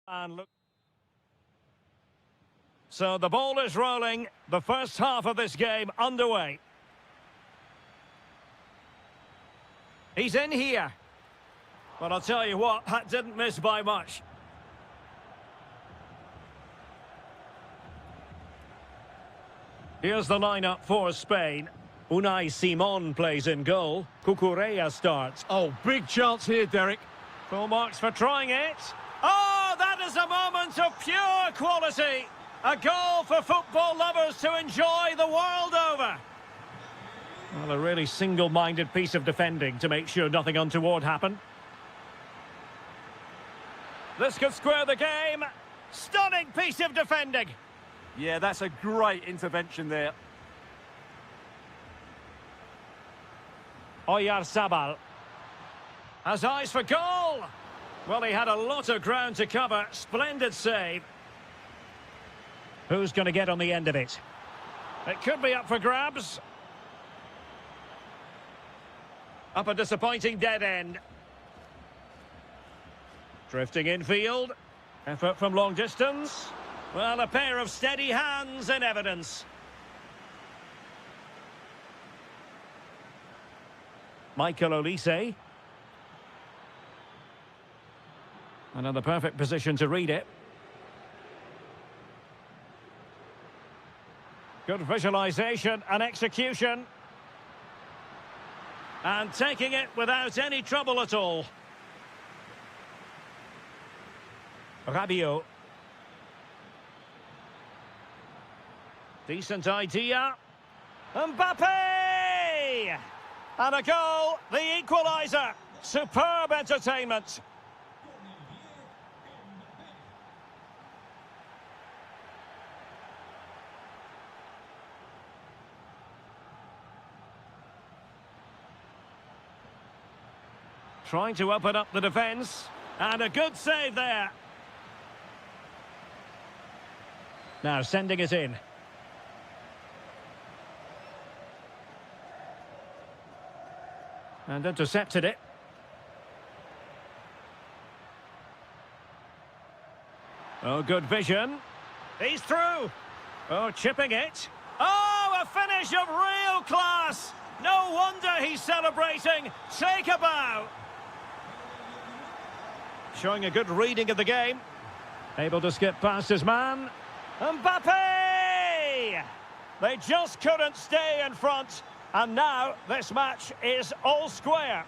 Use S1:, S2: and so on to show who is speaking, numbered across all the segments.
S1: And look. So the ball is rolling. The first half of this game underway. He's in here. But I'll tell you what, that didn't miss by much. Here's the lineup for Spain. Unai Simon plays in goal. Cucurella starts.
S2: Oh, big chance here, Derek.
S1: Full marks for trying it. Oh, that is a moment of pure quality. A goal for football lovers to enjoy the world over. Well, a really single-minded piece of defending to make sure nothing untoward happened. This could square the game. Stunning piece of defending.
S2: Yeah, that's a great intervention there.
S1: Oyarzabal has eyes for goal. Well, he had a lot of ground to cover. Splendid save. Who's going to get on the end of it? It could be up for grabs. Up a disappointing dead end. Drifting infield. Effort from long distance. Well, a pair of steady hands in evidence. Michael Olise. Another perfect position to read it. Good visualization and execution. And taking it without any trouble at all. Rabiot. Decent idea. Mbappe! And a goal, the equaliser. Superb entertainment. Trying to open up the defence. And a good save there. Now sending it in. And intercepted it. Oh, good vision. He's through. Oh, chipping it. Oh, a finish of real class. No wonder he's celebrating. Take a bow. Showing a good reading of the game. Able to skip past his man. Mbappe! They just couldn't stay in front. And now this match is all square.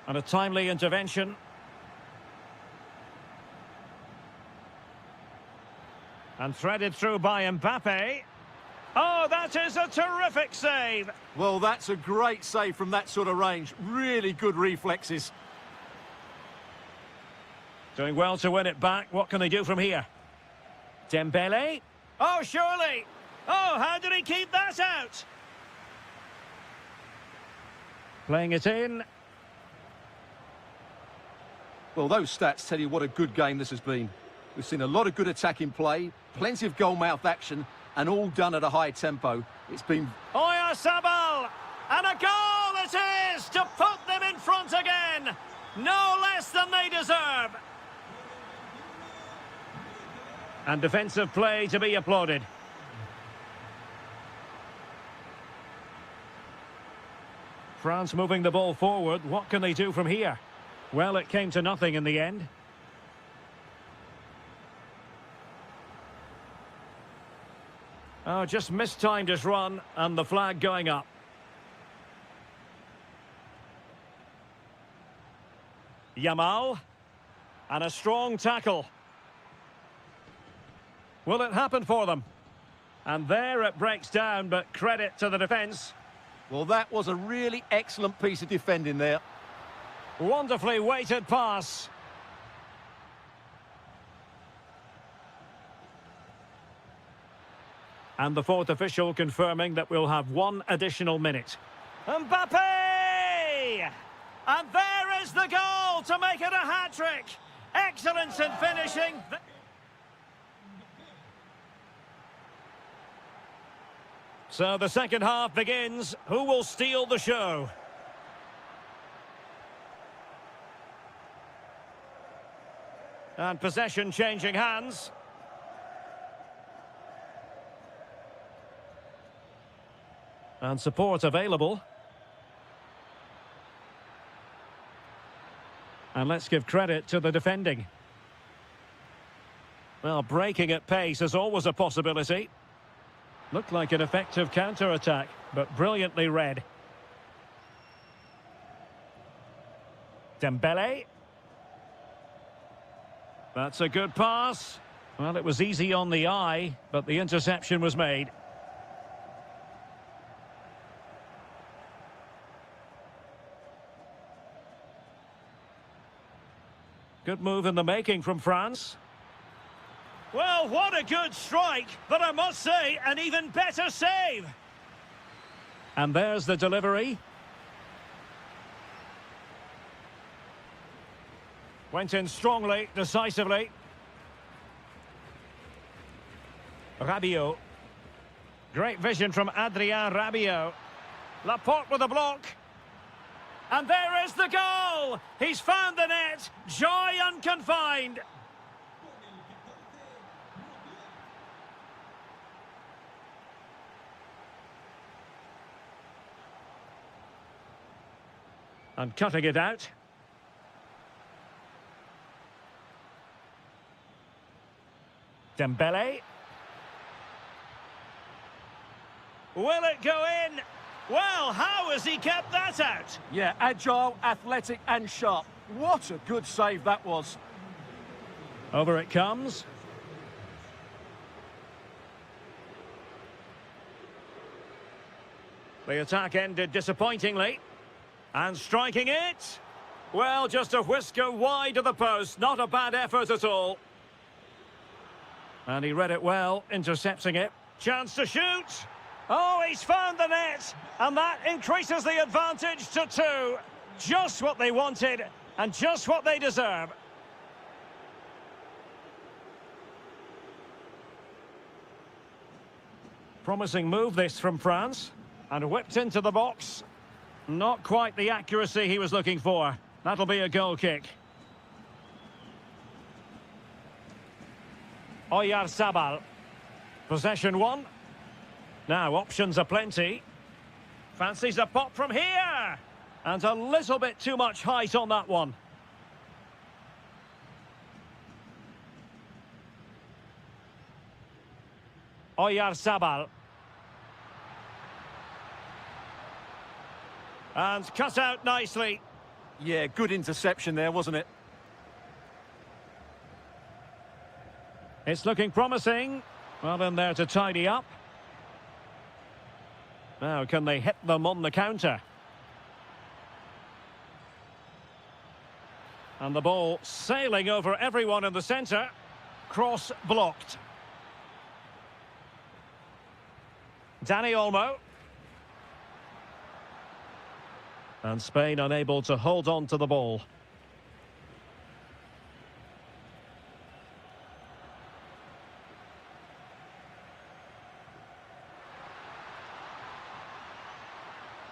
S1: And a timely intervention. And threaded through by Mbappe. Oh, that is a terrific save.
S2: Well, that's a great save from that sort of range. Really good reflexes.
S1: Doing well to win it back. What can they do from here? Dembele. Oh, surely. Oh, how did he keep that out? Playing it in.
S2: Well, those stats tell you what a good game this has been. We've seen a lot of good attacking play, plenty of goal-mouth action, and all done at a high tempo. It's been...
S1: Oyarzabal! And a goal it is to put them in front again! No less than they deserve! And defensive play to be applauded. France moving the ball forward. What can they do from here? Well, it came to nothing in the end. Oh, just mistimed his run, and the flag going up. Yamal. And a strong tackle. Will it happen for them? And there it breaks down, but credit to the defence.
S2: Well, that was a really excellent piece of defending there.
S1: Wonderfully weighted pass. And the fourth official confirming that we'll have one additional minute. Mbappe! And there is the goal to make it a hat-trick. Excellence in finishing. So the second half begins. Who will steal the show? And possession changing hands. And support available. And let's give credit to the defending. Well, breaking at pace is always a possibility. Looked like an effective counter-attack, but brilliantly read. Dembele. That's a good pass. Well, it was easy on the eye, but the interception was made. Good move in the making from France. Well, what a good strike, but I must say, an even better save. And there's the delivery. Went in strongly, decisively. Rabiot. Great vision from Adrien Rabiot. Laporte with a block. And there is the goal! He's found the net. Joy unconfined. And cutting it out. Dembele. Will it go in? Well, how has he kept that out?
S2: Yeah, agile, athletic and sharp. What a good save that was.
S1: Over it comes. The attack ended disappointingly. And striking it. Well, just a whisker wide of the post. Not a bad effort at all. And he read it well, intercepting it. Chance to shoot. Oh, he's found the net. And that increases the advantage to 2. Just what they wanted and just what they deserve. Promising move this from France. And whipped into the box. Not quite the accuracy he was looking for. That'll be a goal kick. Oyarzabal. Possession 1. Now, options are plenty. Fancies a pop from here. And a little bit too much height on that one. Oyarzabal. And cut out nicely.
S2: Yeah, good interception there, wasn't it?
S1: It's looking promising. Well, in there to tidy up. Now, can they hit them on the counter? And the ball sailing over everyone in the centre. Cross blocked. Dani Olmo. And Spain unable to hold on to the ball.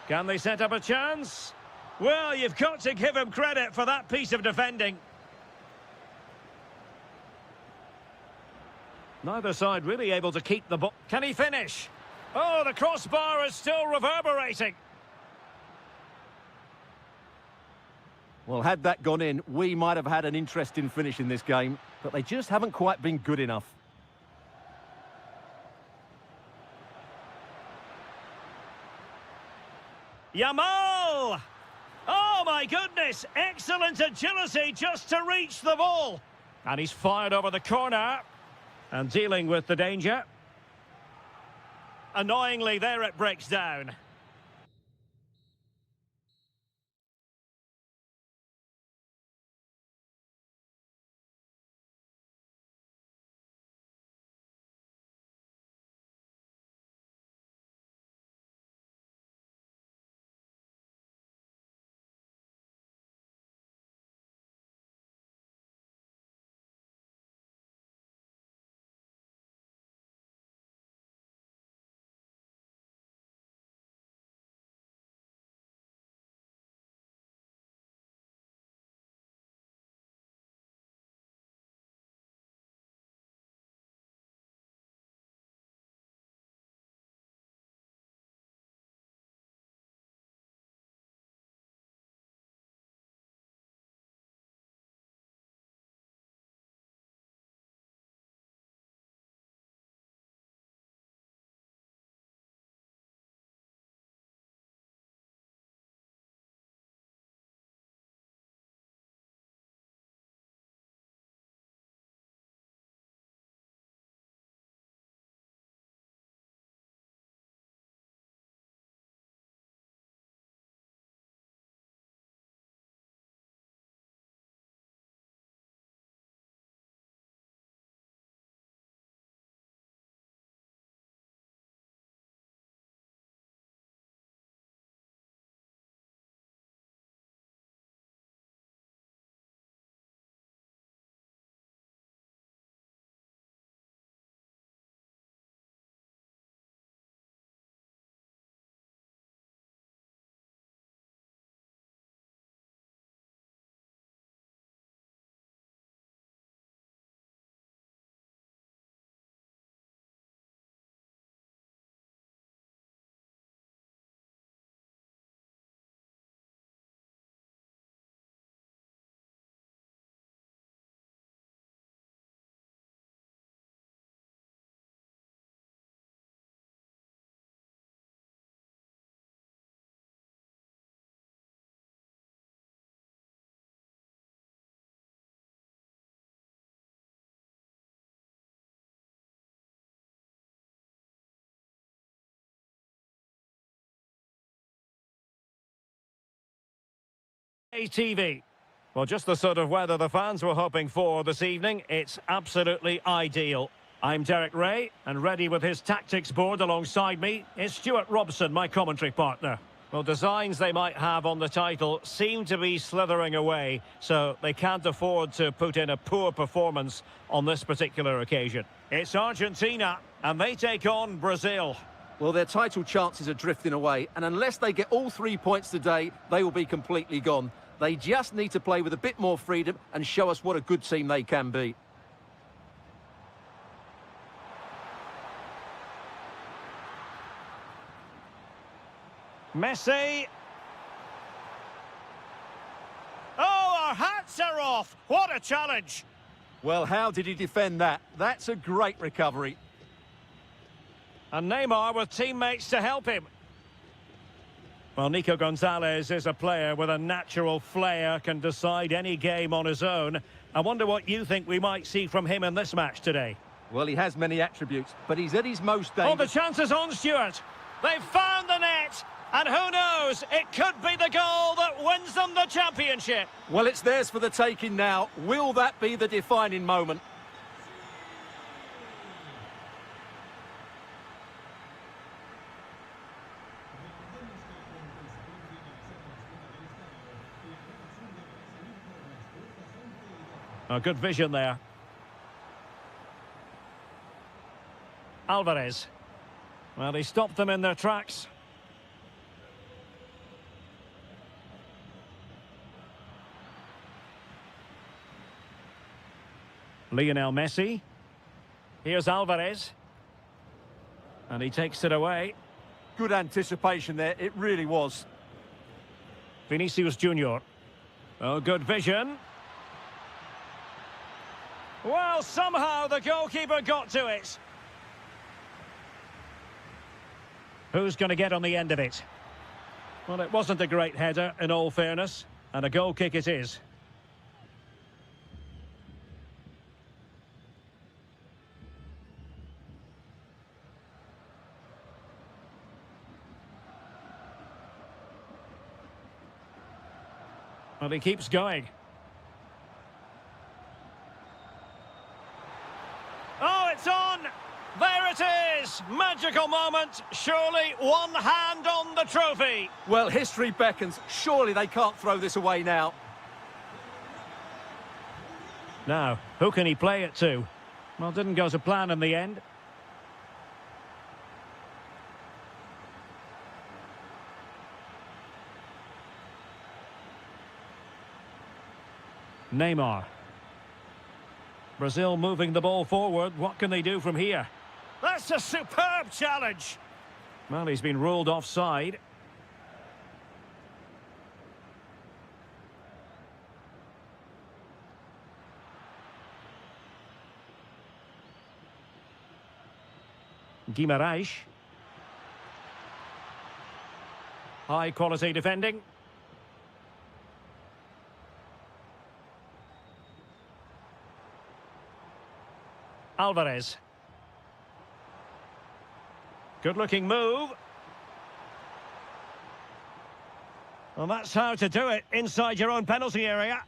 S1: Can they set up a chance? Well, you've got to give him credit for that piece of defending. Neither side really able to keep the ball. Can he finish? Oh, the crossbar is still reverberating.
S2: Well, had that gone in, we might have had an interesting finish in this game, but they just haven't quite been good enough.
S1: Yamal! Oh, my goodness! Excellent agility just to reach the ball. And he's fired over the corner. And dealing with the danger. Annoyingly, there it breaks down. TV. Well, just the sort of weather the fans were hoping for this evening. It's absolutely ideal. I'm Derek Ray, and ready with his tactics board alongside me is Stuart Robson, my commentary partner. Well, designs they might have on the title seem to be slithering away, so they can't afford to put in a poor performance on this particular occasion. It's Argentina, and they take on Brazil.
S2: Well, their title chances are drifting away, and unless they get all 3 points today, they will be completely gone. They just need to play with a bit more freedom and show us what a good team they can be.
S1: Messi. Oh, our hats are off. What a challenge.
S2: Well, how did he defend that? That's a great recovery.
S1: And Neymar with teammates to help him. Well, Nico Gonzalez is a player with a natural flair, can decide any game on his own. I wonder what you think we might see from him in this match today.
S2: Well, he has many attributes, but he's at his most
S1: Oh,
S2: dangerous.
S1: the chance is on, Stuart. They've found the net. And who knows, it could be the goal that wins them the championship.
S2: Well, it's theirs for the taking now. Will that be the defining moment?
S1: Oh, good vision there. Alvarez. Well, he stopped them in their tracks. Lionel Messi. Here's Alvarez. And he takes it away.
S2: Good anticipation there, it really was.
S1: Vinicius Junior. Oh, good vision. Well, somehow the goalkeeper got to it. Who's going to get on the end of it? Well, it wasn't a great header, in all fairness, and a goal kick it is. Well, he keeps going. Oh, it's on! There it is! Magical moment. Surely one hand on the trophy.
S2: Well, history beckons. Surely they can't throw this away now.
S1: Now, who can he play it to? Well, didn't go to plan in the end. Neymar. Brazil moving the ball forward. What can they do from here? That's a superb challenge. Well, he's been ruled offside. Guimarães. High quality defending. Alvarez. Good-looking move. Well, that's how to do it inside your own penalty area.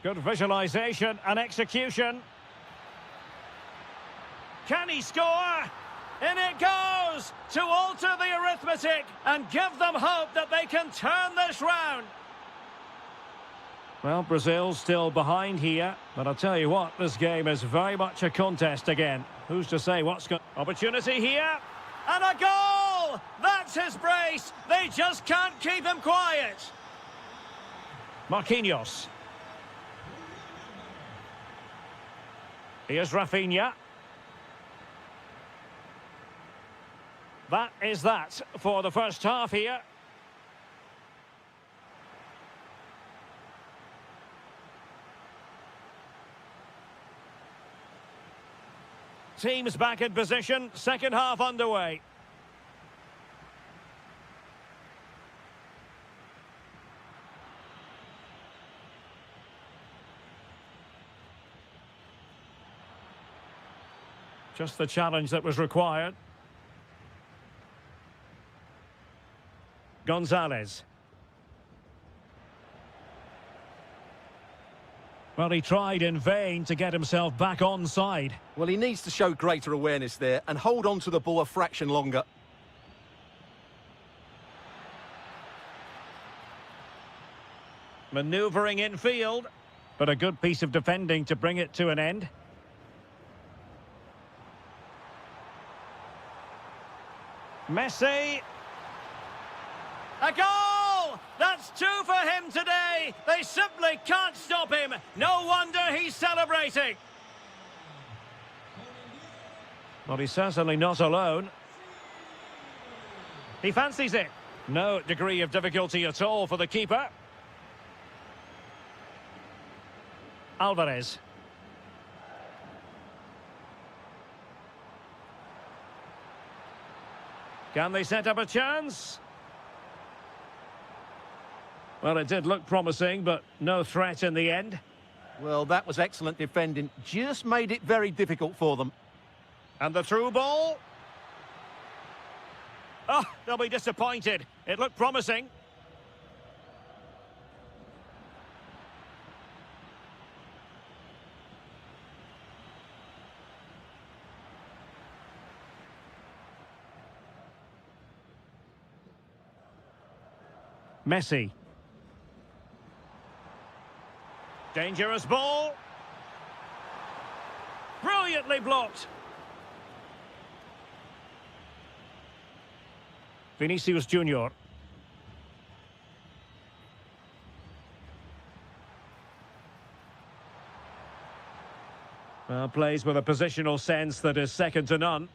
S1: Good visualization and execution. Can he score? In it goes to alter the arithmetic and give them hope that they can turn this round. Well, Brazil's still behind here, but I'll tell you what, this game is very much a contest again. Who's to say what's going... Opportunity here, and a goal! That's his brace! They just can't keep him quiet. Marquinhos. Here's Rafinha. That is that for the first half here. Teams back in position, second half underway. Just the challenge that was required. Gonzalez. Well, he tried in vain to get himself back on side.
S2: Well, he needs to show greater awareness there and hold on to the ball a fraction longer.
S1: Manoeuvring infield, but a good piece of defending to bring it to an end. Messi. A goal! That's two for him today. They simply can't stop him. No wonder he's celebrating. Well, he's certainly not alone. He fancies it. No degree of difficulty at all for the keeper. Alvarez. Can they set up a chance? Well, it did look promising, but no threat in the end.
S2: Well, that was excellent defending. Just made it very difficult for them.
S1: And the through ball. Oh, they'll be disappointed. It looked promising. Messi. Dangerous ball. Brilliantly blocked. Vinicius Junior. Well, plays with a positional sense that is second to none.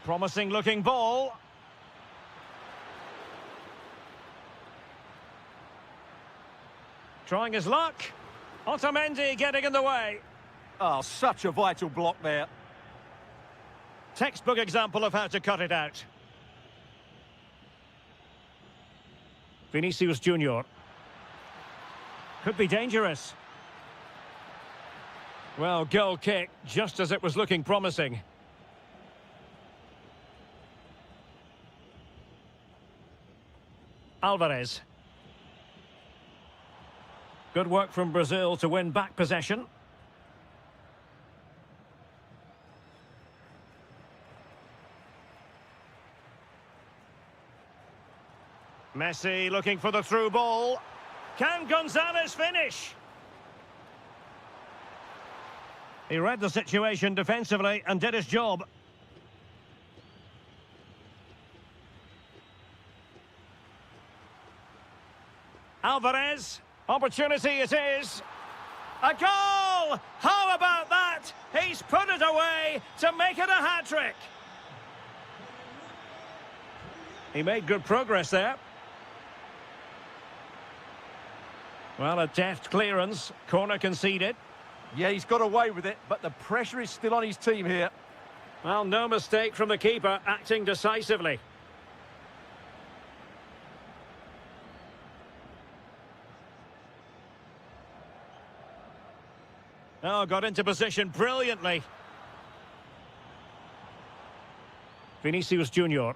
S1: Promising looking ball. Trying his luck. Otamendi getting in the way.
S2: Oh, such a vital block there.
S1: Textbook example of how to cut it out. Vinicius Junior. Could be dangerous. Well, goal kick, just as it was looking promising. Alvarez. Good work from Brazil to win back possession. Messi looking for the through ball. Can Gonzalez finish? He read the situation defensively and did his job. Alvarez, opportunity it is. A goal! How about that? He's put it away to make it a hat-trick. He made good progress there. Well, a deft clearance. Corner conceded.
S2: Yeah, he's got away with it, but the pressure is still on his team here.
S1: Well, no mistake from the keeper, acting decisively. Oh, got into position brilliantly. Vinicius Junior.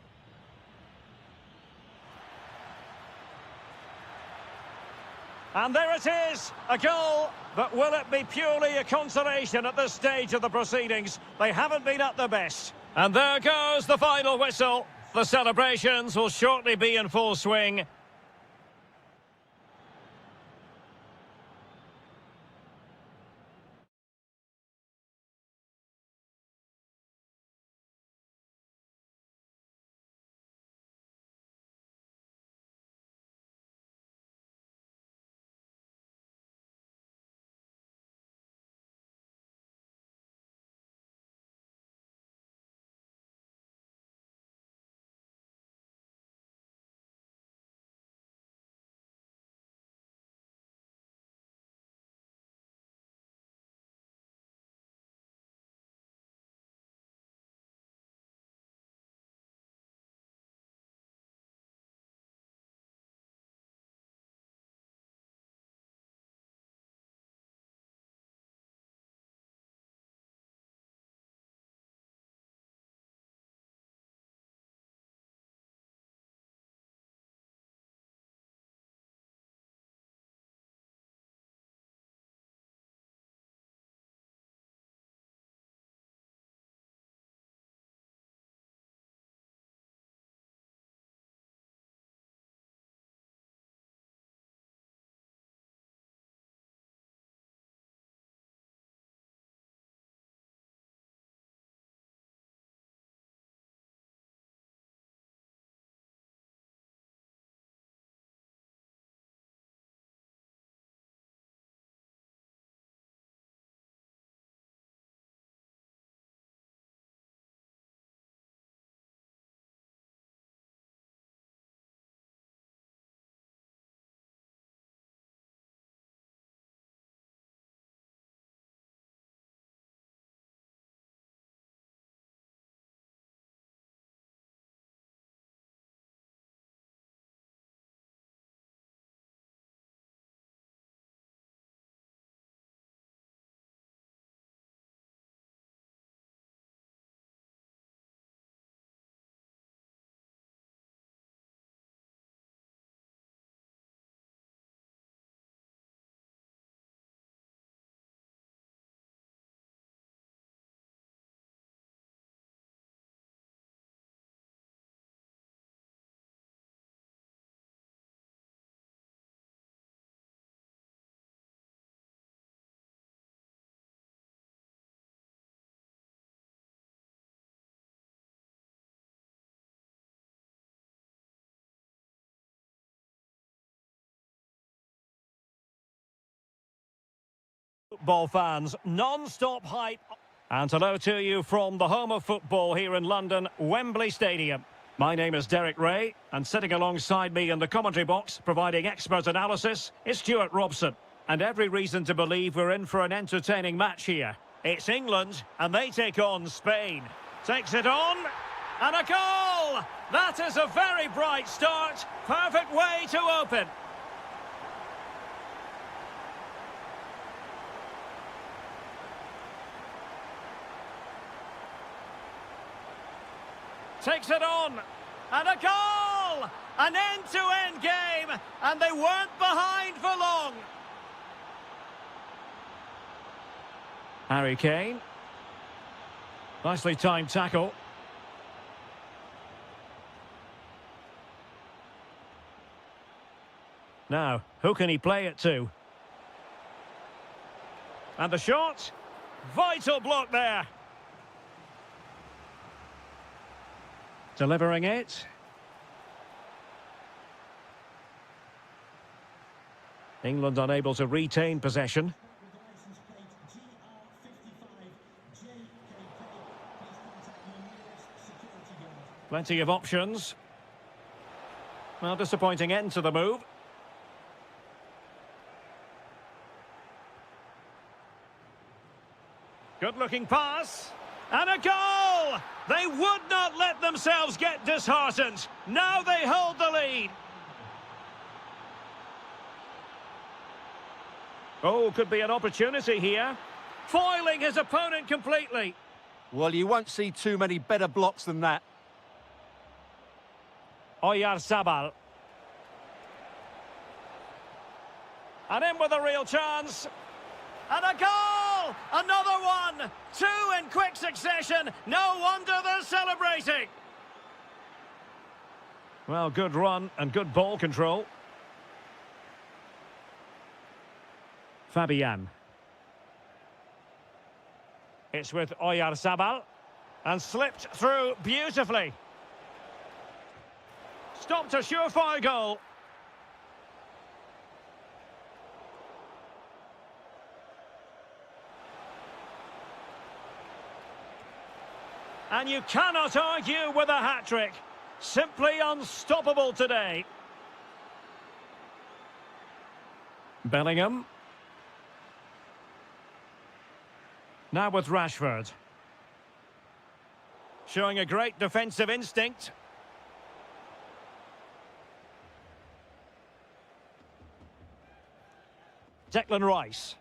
S1: And there it is, a goal. But will it be purely a consolation at this stage of the proceedings? They haven't been at their best. And there goes the final whistle. The celebrations will shortly be in full swing. Football fans, non-stop hype. And hello to you from the home of football here in London, Wembley Stadium. My name is Derek Ray, and sitting alongside me in the commentary box, providing expert analysis, is Stuart Robson. And every reason to believe we're in for an entertaining match here. It's England, and they take on Spain. Takes it on, and a goal! That is a very bright start. Perfect way to open. Takes it on, and a goal! An end-to-end game, and they weren't behind for long. Harry Kane. Nicely timed tackle. Now, who can he play it to? And the shot. Vital block there. Delivering it. England unable to retain possession. Plenty of options. Well, disappointing end to the move. Good-looking pass. And a goal! They would not let themselves get disheartened. Now they hold the lead. Oh, could be an opportunity here. Foiling his opponent completely.
S2: Well, you won't see too many better blocks than that.
S1: Oyarzabal. And in with a real chance. And a goal! Another one! Two in quick succession. No wonder they're celebrating. Well, good run and good ball control. Fabian. It's with Oyarzabal. And slipped through beautifully. Stopped a surefire goal. And you cannot argue with a hat-trick. Simply unstoppable today. Bellingham. Now with Rashford. Showing a great defensive instinct. Declan Rice.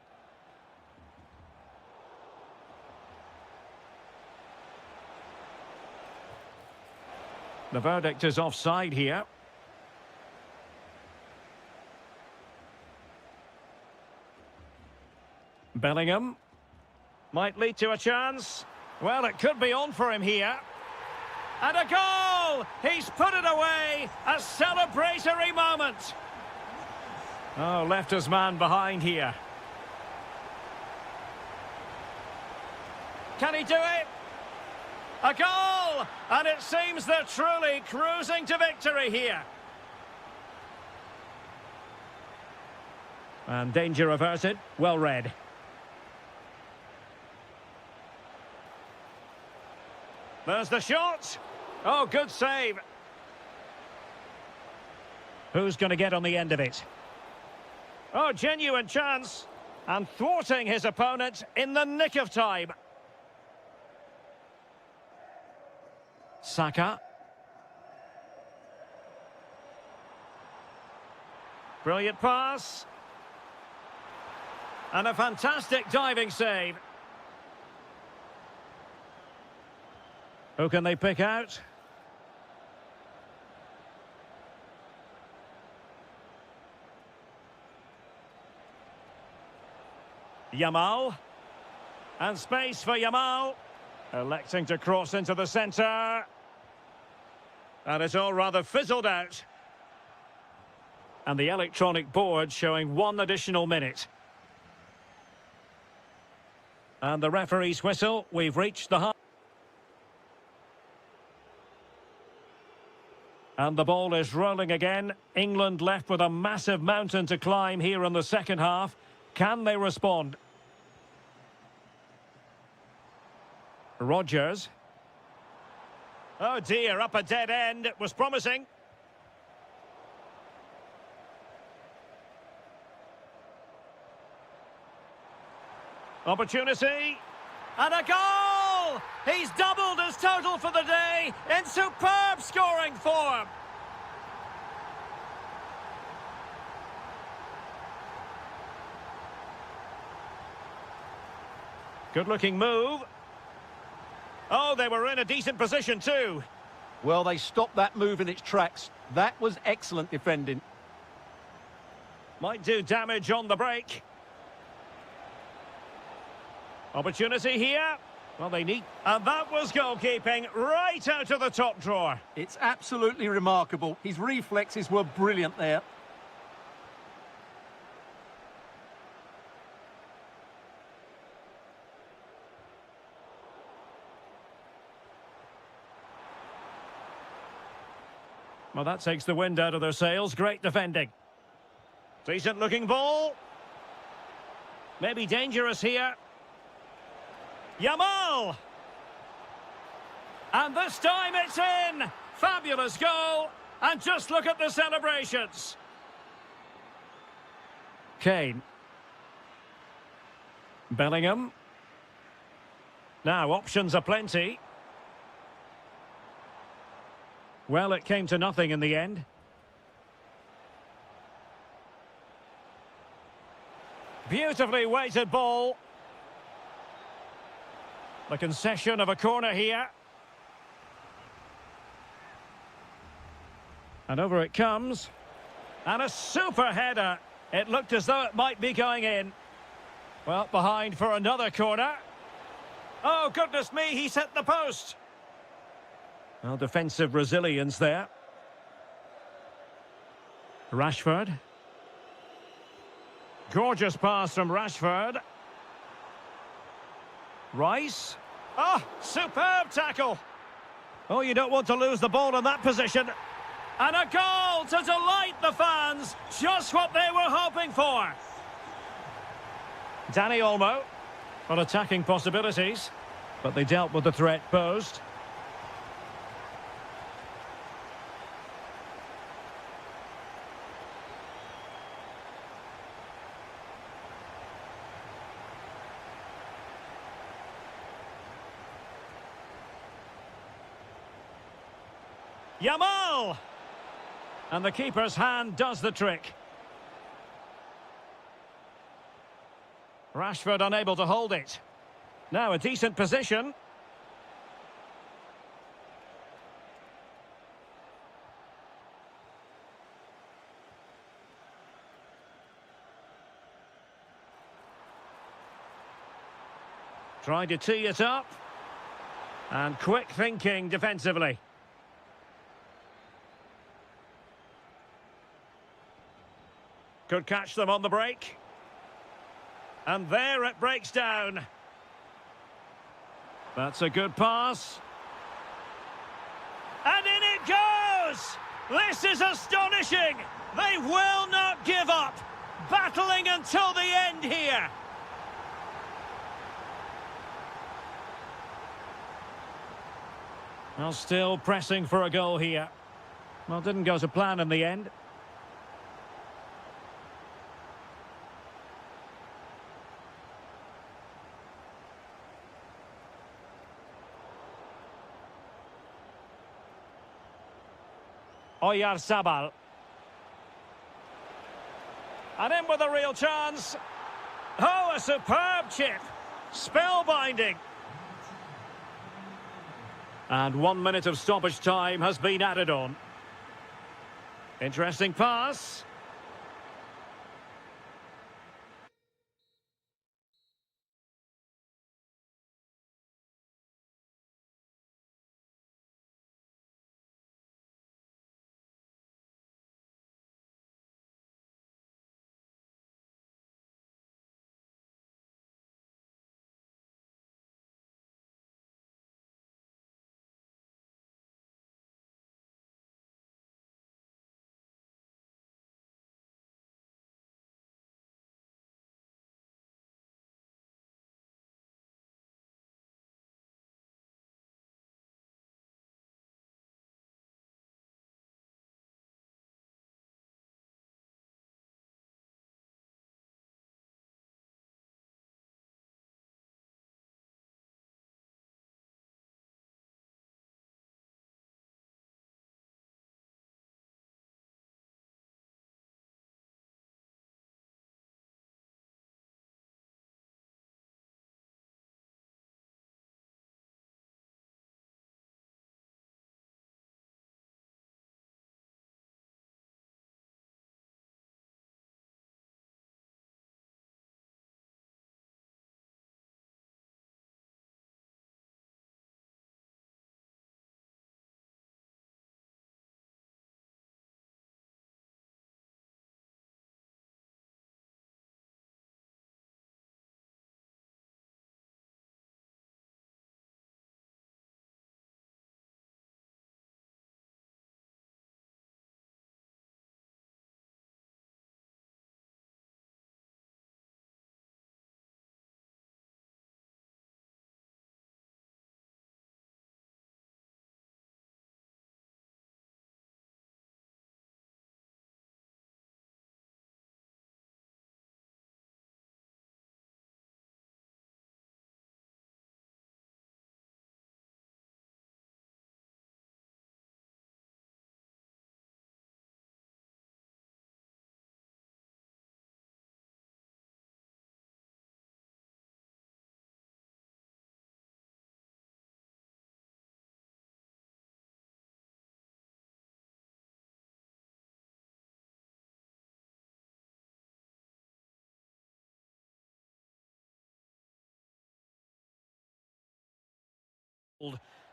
S1: The verdict is offside here. Bellingham. Might lead to a chance. Well, it could be on for him here. And a goal! He's put it away. A celebratory moment. Oh, left his man behind here. Can he do it? A goal! And it seems they're truly cruising to victory here. And danger averted. Well read. There's the shot. Oh, good save. Who's going to get on the end of it? Oh, genuine chance. And thwarting his opponent in the nick of time. Saka. Brilliant pass. And a fantastic diving save. Who can they pick out? Yamal. And space for Yamal. Electing to cross into the centre. And it's all rather fizzled out. And the electronic board showing 1 additional minute. And the referee's whistle. We've reached the half. And the ball is rolling again. England left with a massive mountain to climb here in the second half. Can they respond? Rogers. Oh dear, up a dead end. It was promising. Opportunity. And a goal! He's doubled his total for the day in superb scoring form. Good-looking move. Oh, they were in a decent position too.
S2: Well, they stopped that move in its tracks. That was excellent defending.
S1: Might do damage on the break. Opportunity here. Well, they need... And that was goalkeeping right out of the top drawer.
S2: It's absolutely remarkable. His reflexes were brilliant there.
S1: Well, that takes the wind out of their sails. Great defending. Decent-looking ball. Maybe dangerous here. Yamal! And this time it's in! Fabulous goal! And just look at the celebrations. Kane. Bellingham. Now, options are plenty. Well, it came to nothing in the end. Beautifully weighted ball. The concession of a corner here. And over it comes. And a super header. It looked as though it might be going in. Well, behind for another corner. Oh, goodness me, he's hit the post. Well, defensive resilience there. Rashford. Gorgeous pass from Rashford. Rice. Oh, superb tackle. Oh, you don't want to lose the ball in that position. And a goal to delight the fans. Just what they were hoping for. Danny Olmo. Got attacking possibilities, but they dealt with the threat posed. Yamal! And the keeper's hand does the trick. Rashford unable to hold it. Now a decent position. Trying to tee it up. And quick thinking defensively. Could catch them on the break. And there it breaks down. That's a good pass. And in it goes! This is astonishing! They will not give up! Battling until the end here! Well, still pressing for a goal here. Well, didn't go to plan in the end. Oyarzabal. And in with a real chance. Oh, a superb chip. Spellbinding. And 1 minute of stoppage time has been added on. Interesting pass.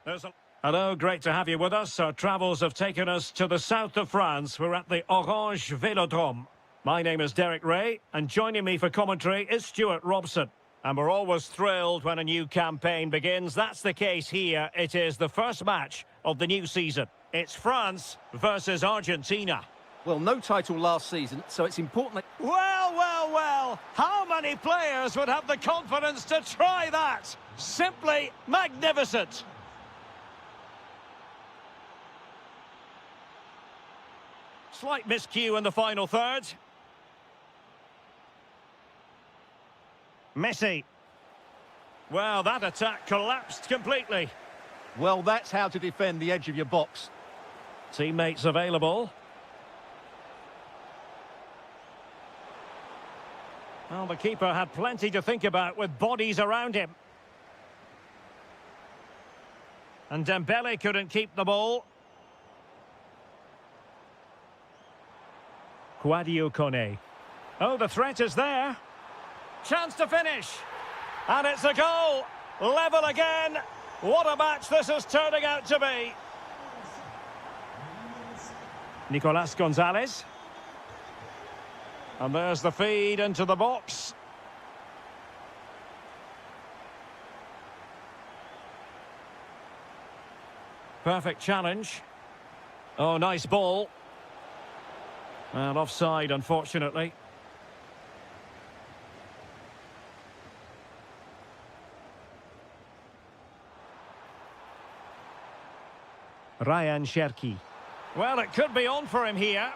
S1: There's a... Hello, great to have you with us. Our travels have taken us to the south of France. We're at the Orange Vélodrome. My name is Derek Ray, and joining me for commentary is Stuart Robson. And we're always thrilled when a new campaign begins. That's the case here. It is the first match of the new season. It's France versus Argentina.
S2: Well, no title last season, so it's important that...
S1: Well, well, well. How many players would have the confidence to try that? Simply magnificent. Slight miscue in the final third. Messi. Well, that attack collapsed completely.
S2: Well, that's how to defend the edge of your box.
S1: Teammates available. Well, the keeper had plenty to think about with bodies around him. And Dembele couldn't keep the ball. Guadio Kone. Oh, the threat is there. Chance to finish. And it's a goal. Level again. What a match this is turning out to be. Nicolas Gonzalez. And there's the feed into the box. Perfect challenge. Oh, nice ball. And offside, unfortunately. Ryan Cherki. Well, it could be on for him here.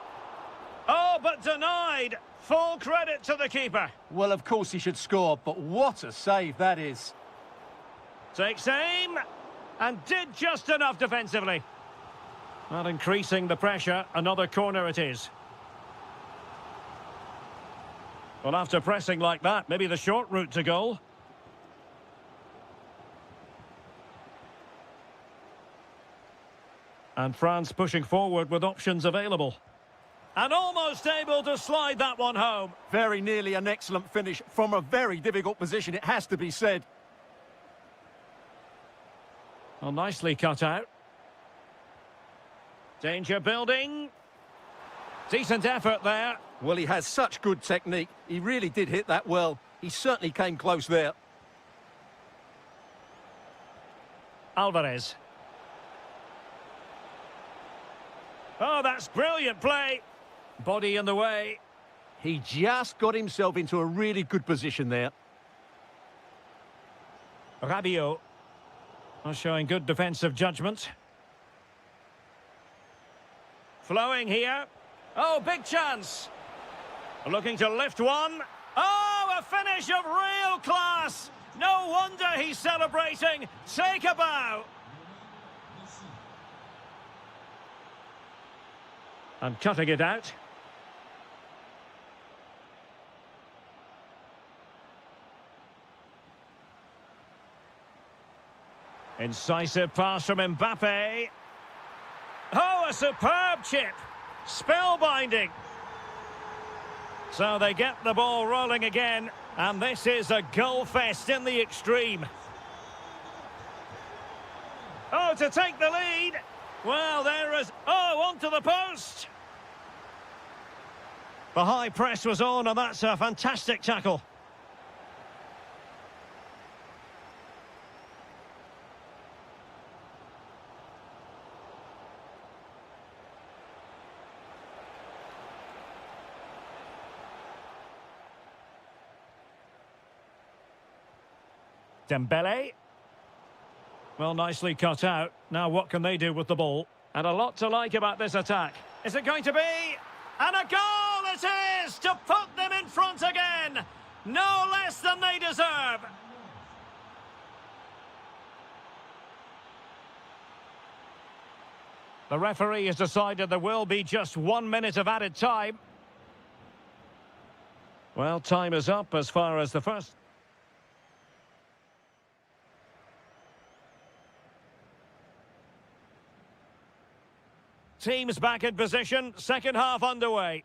S1: Oh, but denied. Full credit to the keeper.
S2: Well, of course he should score, but what a save that is.
S1: Takes aim and did just enough defensively. Not increasing the pressure, another corner it is. Well, after pressing like that, maybe the short route to goal. And France pushing forward with options available. And almost able to slide that one home.
S2: Very nearly an excellent finish from a very difficult position, it has to be said.
S1: Well, nicely cut out. Danger building. Decent effort there.
S2: Well, he has such good technique. He really did hit that well. He certainly came close there.
S1: Alvarez. Oh, that's brilliant play. Body in the way.
S2: He just got himself into a really good position there.
S1: Rabiot. Showing good defensive judgment. Flowing here. Oh, big chance. Looking to lift one. Oh, a finish of real class. No wonder he's celebrating. Take a bow. And cutting it out. Incisive pass from Mbappe. Oh, a superb chip. Spellbinding. So they get the ball rolling again, and this is a goal fest in the extreme. Oh, to take the lead. Well, there is... Oh, onto the post. The high press was on, and that's a fantastic tackle. Dembele. Well, nicely cut out. Now what can they do with the ball? And a lot to like about this attack. Is it going to be? And a goal it is to put them in front again. No less than they deserve. The referee has decided there will be just 1 minute of added time. Well, time is up as far as the first... Teams back in position, second half underway.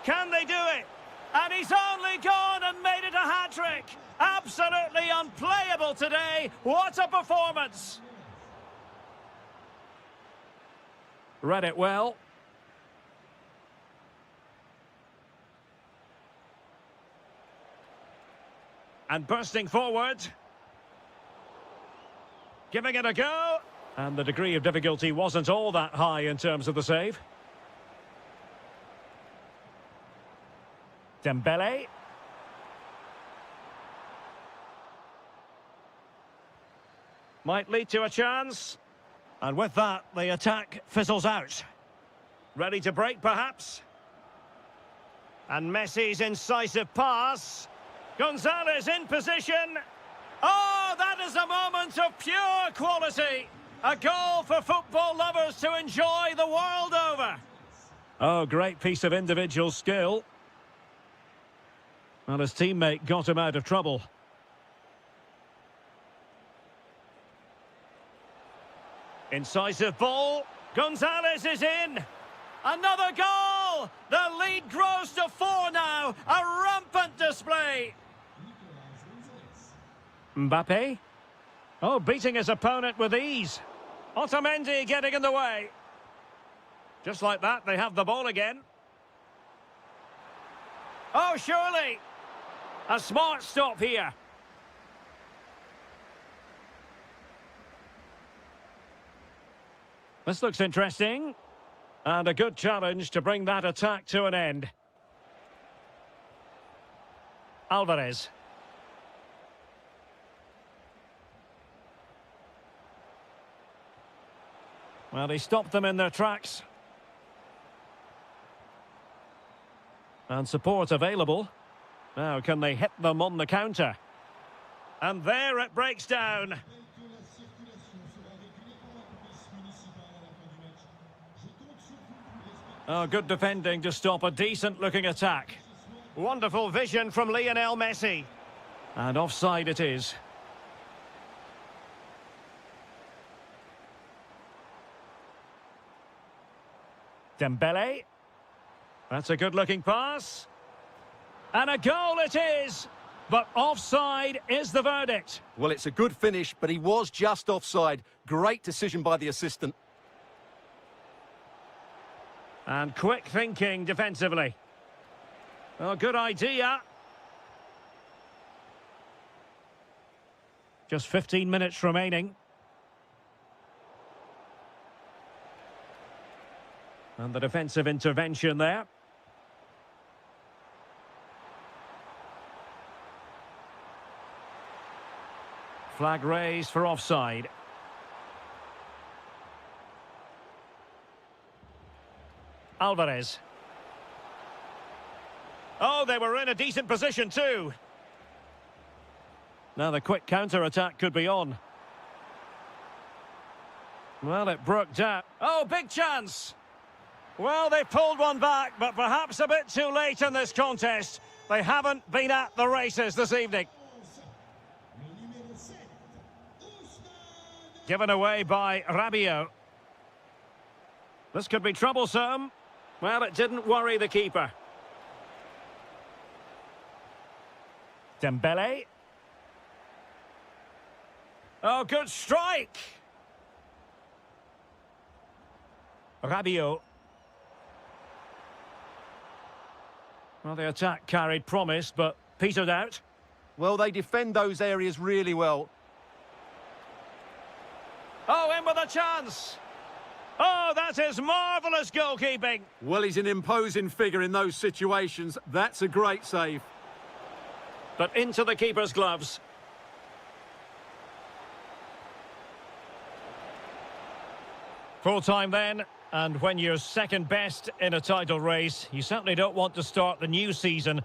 S1: Can they do it? Absolutely unplayable today. What a performance. Read it well. And bursting forward. Giving it a go. And the degree of difficulty wasn't all that high in terms of the save. Dembele. Might lead to a chance. And with that, the attack fizzles out. Ready to break, perhaps? And Messi's incisive pass. Gonzalez in position. Oh, that is a moment of pure quality. A goal for football lovers to enjoy the world over. Oh, great piece of individual skill. Well, his teammate got him out of trouble. Incisive ball. Gonzalez is in. Another goal! The lead grows to 4 now. A rampant display. Mbappe. Oh, beating his opponent with ease. Otamendi getting in the way. Just like that, they have the ball again. Oh, surely. A smart stop here. This looks interesting. And a good challenge to bring that attack to an end. Alvarez. Well, he stopped them in their tracks. And support available. Now, can they hit them on the counter? And there it breaks down. Oh, good defending to stop a decent-looking attack. Wonderful vision from Lionel Messi. And offside it is. Dembele. That's a good-looking pass. And a goal it is. But offside is the verdict.
S2: Well, it's a good finish, but he was just offside. Great decision by the assistant.
S1: And quick thinking defensively. Oh, good idea. Just 15 minutes remaining. And the defensive intervention there. Flag raised for offside. Alvarez. Oh, they were in a decent position too. Now the quick counter-attack could be on. Well, it broke down. Oh, big chance. Well, they pulled one back, but perhaps a bit too late in this contest. They haven't been at the races this evening. Given away by Rabiot. This could be troublesome. Well, it didn't worry the keeper. Dembele. Oh, good strike. Rabiot. Well, the attack carried promise, but petered out.
S2: Well, they defend those areas really well.
S1: Oh, in with a chance. Oh, that is marvellous goalkeeping.
S2: Well, he's an imposing figure in those situations. That's a great save.
S1: But into the keeper's gloves. Full time then, and when you're second best in a title race, you certainly don't want to start the new season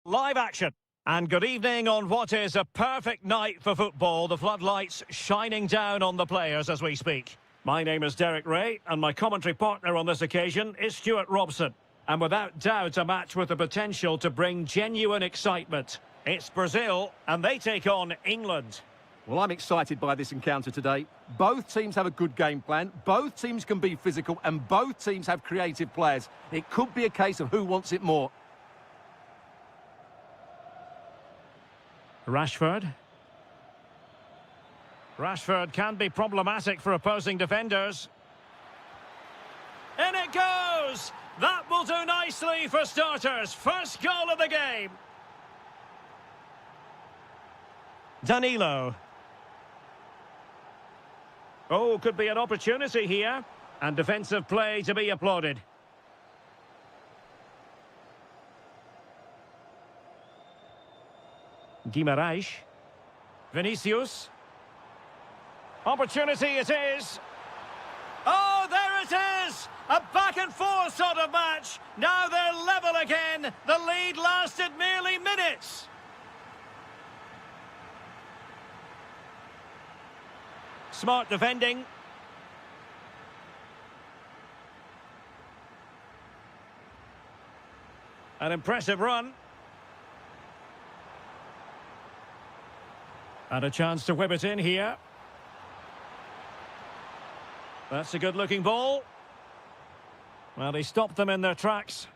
S1: Live action. And good evening on what is a perfect night for football. The floodlights shining down on the players as we speak. My name is Derek Ray, and my commentary partner on this occasion is Stuart Robson. And without doubt, a match with the potential to bring genuine excitement. It's Brazil, and they take on England.
S2: Well, I'm excited by this encounter today. Both teams have a good game plan, both teams can be physical, and both teams have creative players. It could be a case of who wants it more. Rashford
S1: can be problematic for opposing defenders. In it goes! That will do nicely for starters. First goal of the game. Danilo. Oh, could be an opportunity here. And defensive play to be applauded. Guimarães. Vinicius. Opportunity it is. Oh, there it is! A back and forth sort of match. Now they're level again. The lead lasted merely minutes. Smart defending. An impressive run. And a chance to whip it in here. That's a good-looking ball. Well, he stopped them in their tracks.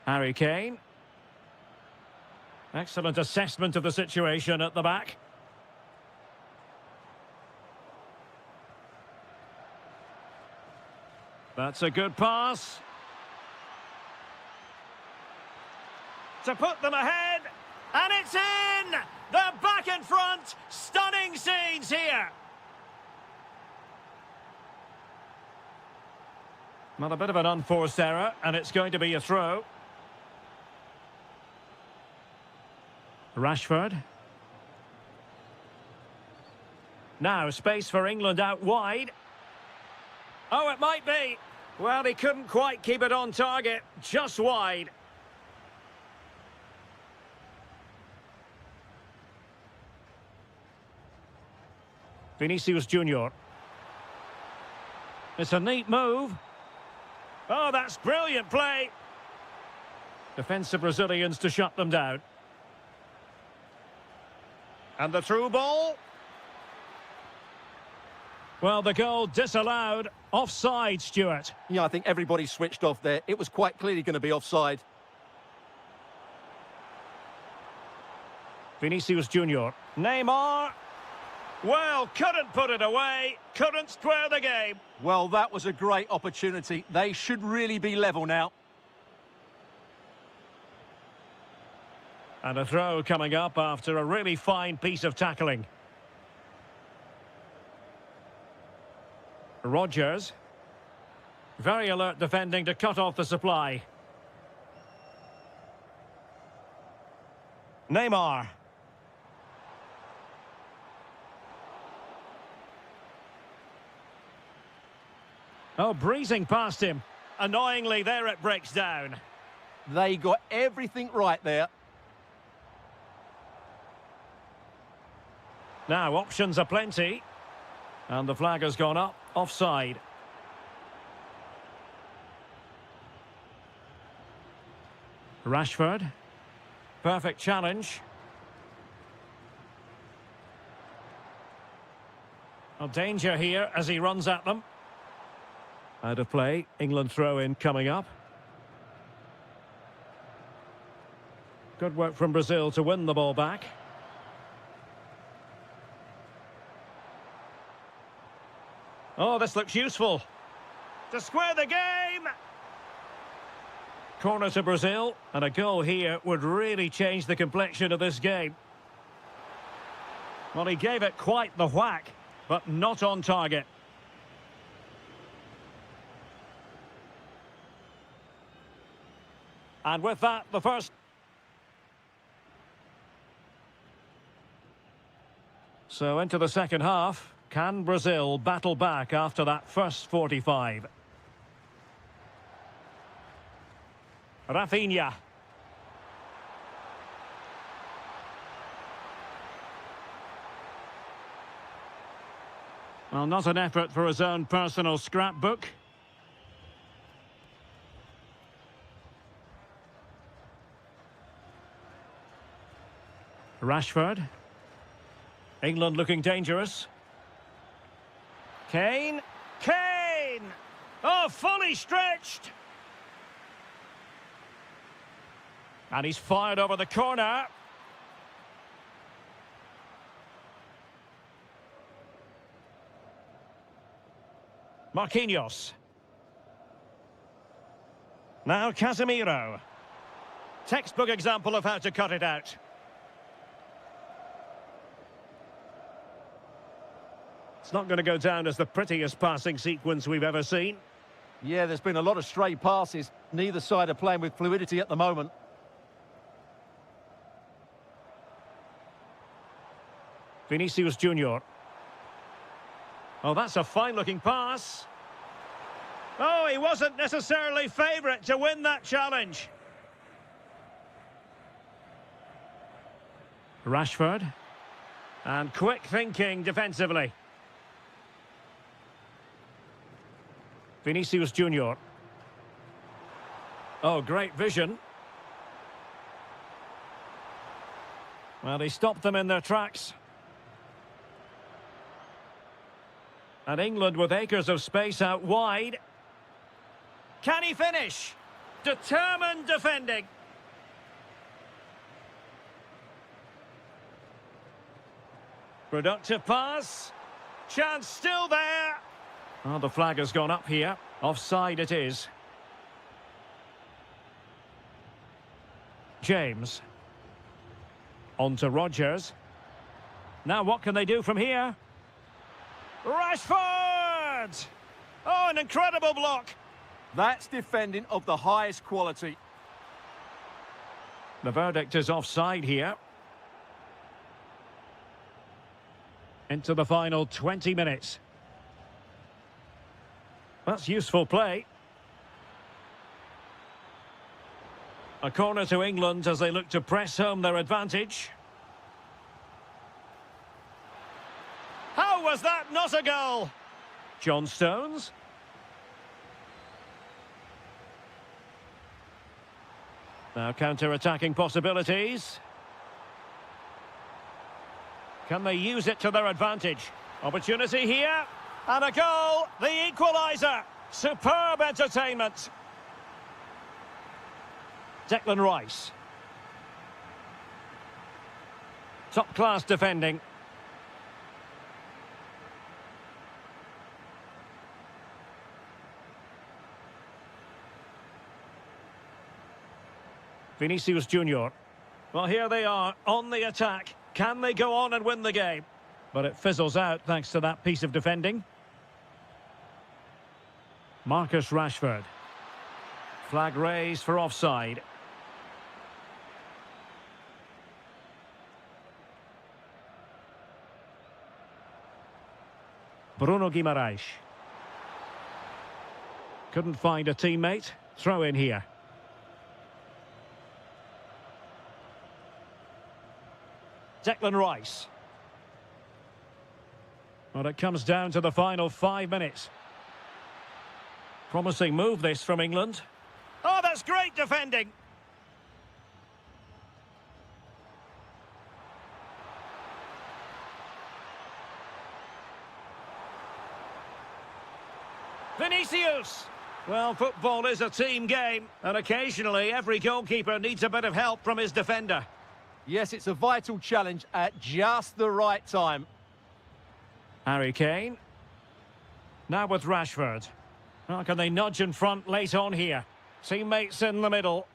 S1: Harry Kane. Excellent assessment of the situation at the back. That's a good pass. To put them ahead. And it's in! They're back in front. Stunning scenes here. Well, a bit of an unforced error, and it's going to be a throw. Rashford. Now, space for England out wide. Oh, it might be. Well, he couldn't quite keep it on target. Just wide. Vinicius Junior. It's a neat move. Oh, that's brilliant play. Defensive Brazilians to shut them down. And the through ball. Well, the goal disallowed. Offside, Stuart.
S2: Yeah, I think everybody switched off there. It was quite clearly going to be offside.
S1: Vinicius Junior. Neymar. Well, couldn't put it away. Couldn't square the game.
S2: Well, that was a great opportunity. They should really be level now.
S1: And a throw coming up after a really fine piece of tackling. Rodgers. Very alert defending to cut off the supply. Neymar. Oh, breezing past him. Annoyingly, there it breaks down.
S2: They got everything right there.
S1: Now, options are plenty. And the flag has gone up. Offside. Rashford. Perfect challenge. Oh, danger here as he runs at them. Out of play. England throw-in coming up. Good work from Brazil to win the ball back. Oh, this looks useful. To square the game! Corner to Brazil, and a goal here would really change the complexion of this game. Well, he gave it quite the whack, but not on target. And with that, the first... So into the second half. Can Brazil battle back after that first 45? Rafinha. Well, not an effort for his own personal scrapbook. Rashford. England looking dangerous. Kane. Kane! Oh, fully stretched! And he's fired over the corner. Marquinhos. Now Casemiro. Textbook example of how to cut it out. It's not going to go down as the prettiest passing sequence we've ever seen.
S2: Yeah, there's been a lot of stray passes. Neither side are playing with fluidity at the moment.
S1: Vinicius Junior. Oh, that's a fine-looking pass. Oh, he wasn't necessarily favourite to win that challenge. Rashford. And quick thinking defensively. Vinicius Junior. Oh, great vision. Well, he stopped them in their tracks. And England with acres of space out wide. Can he finish? Determined defending. Productive pass. Chance still there. Oh, the flag has gone up here. Offside it is. James. On to Rodgers. Now what can they do from here? Rashford! Oh, an incredible block.
S2: That's defending of the highest quality.
S1: The verdict is offside here. Into the final 20 minutes. That's useful play. A corner to England as they look to press home their advantage. How was that not a goal? John Stones. Now counter-attacking possibilities. Can they use it to their advantage? Opportunity here. And a goal, the equaliser. Superb entertainment. Declan Rice. Top-class defending. Vinicius Junior. Well, here they are on the attack. Can they go on and win the game? But it fizzles out thanks to that piece of defending. Marcus Rashford. Flag raised for offside. Bruno Guimaraes. Couldn't find a teammate. Throw in here. Declan Rice. Well, it comes down to the final 5 minutes. Promising move this from England. Oh, that's great defending. Vinicius. Well, football is a team game, and occasionally every goalkeeper needs a bit of help from his defender.
S2: Yes, it's a vital challenge at just the right time.
S1: Harry Kane. Now with Rashford. How can they nudge in front late on here? Teammates in the middle.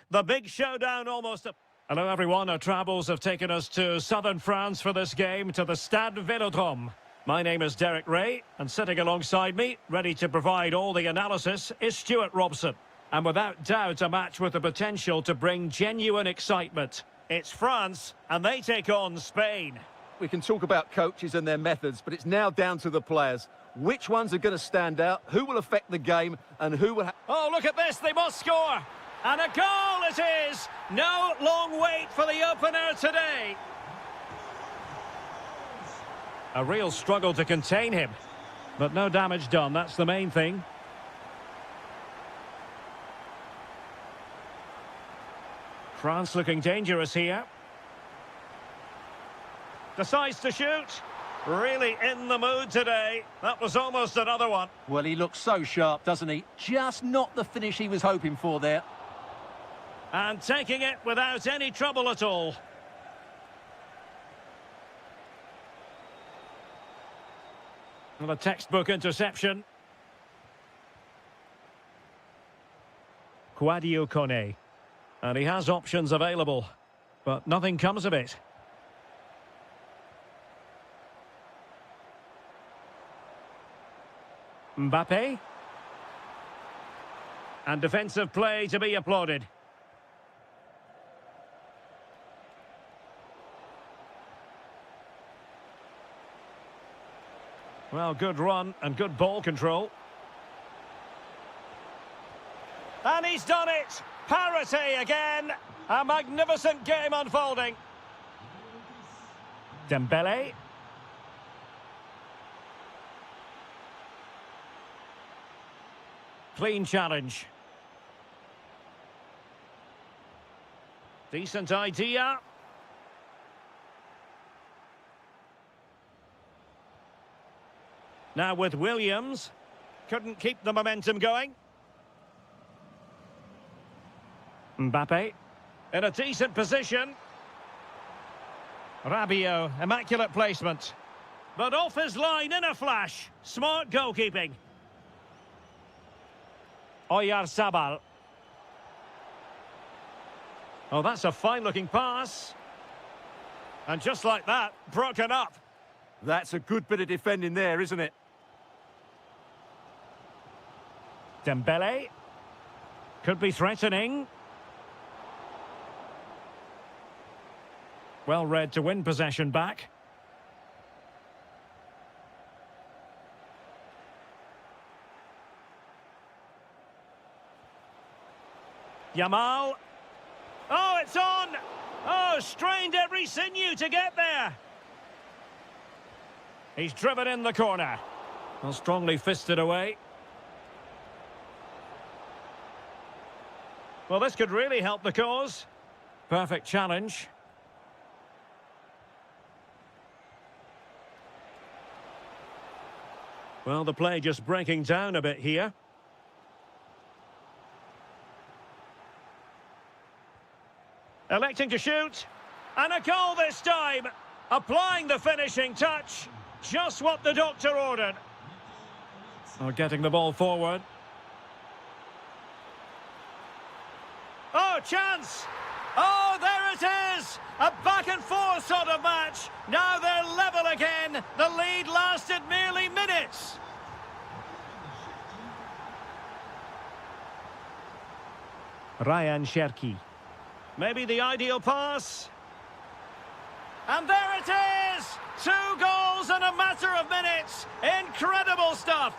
S1: The big showdown almost. Hello everyone, our travels have taken us to southern France for this game, to the Stade Vélodrome. My name is Derek Ray, and sitting alongside me, ready to provide all the analysis, is Stuart Robson. And without doubt, a match with the potential to bring genuine excitement. It's France, and they take on Spain.
S2: We can talk about coaches and their methods, but it's now down to the players. Which ones are going to stand out, who will affect the game, and who will...
S1: Oh, look at this, they must score! And a goal it is! No long wait for the opener today. A real struggle to contain him. But no damage done, that's the main thing. France looking dangerous here. Decides to shoot. Really in the mood today. That was almost another one.
S2: Well, he looks so sharp, doesn't he? Just not the finish he was hoping for there.
S1: And taking it without any trouble at all. Well, a textbook interception. Quadio Kone. And he has options available, but nothing comes of it. Mbappe. And defensive play to be applauded. Well, good run and good ball control. And he's done it! Parity again! A magnificent game unfolding. Dembele. Clean challenge. Decent idea. Now with Williams. Couldn't keep the momentum going. Mbappe. In a decent position. Rabiot. Immaculate placement. But off his line in a flash. Smart goalkeeping. Oyarzabal. Oh, that's a fine-looking pass. And just like that, broken up.
S2: That's a good bit of defending there, isn't it?
S1: Dembele. Could be threatening. Well read to win possession back. Yamal. Oh, it's on! Oh, strained every sinew to get there. He's driven in the corner. Well, strongly fisted away. Well, this could really help the cause. Perfect challenge. Well, the play just breaking down a bit here. Electing to shoot. And a goal this time. Applying the finishing touch. Just what the doctor ordered. Oh, getting the ball forward. Oh, chance! Oh, there it is! A back-and-forth sort of match. Now they're level again. The lead lasted merely minutes. Ryan Cherki. Maybe the ideal pass. And there it is! 2 goals in a matter of minutes. Incredible stuff.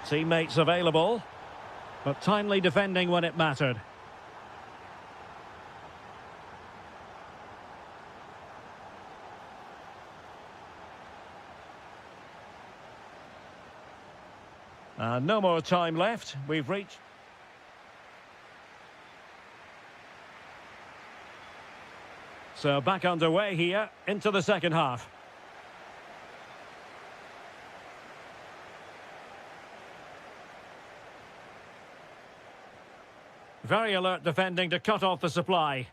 S1: Teammates available, but timely defending when it mattered. No more time left. We've reached... So back underway here into the second half. Very alert defending to cut off the supply.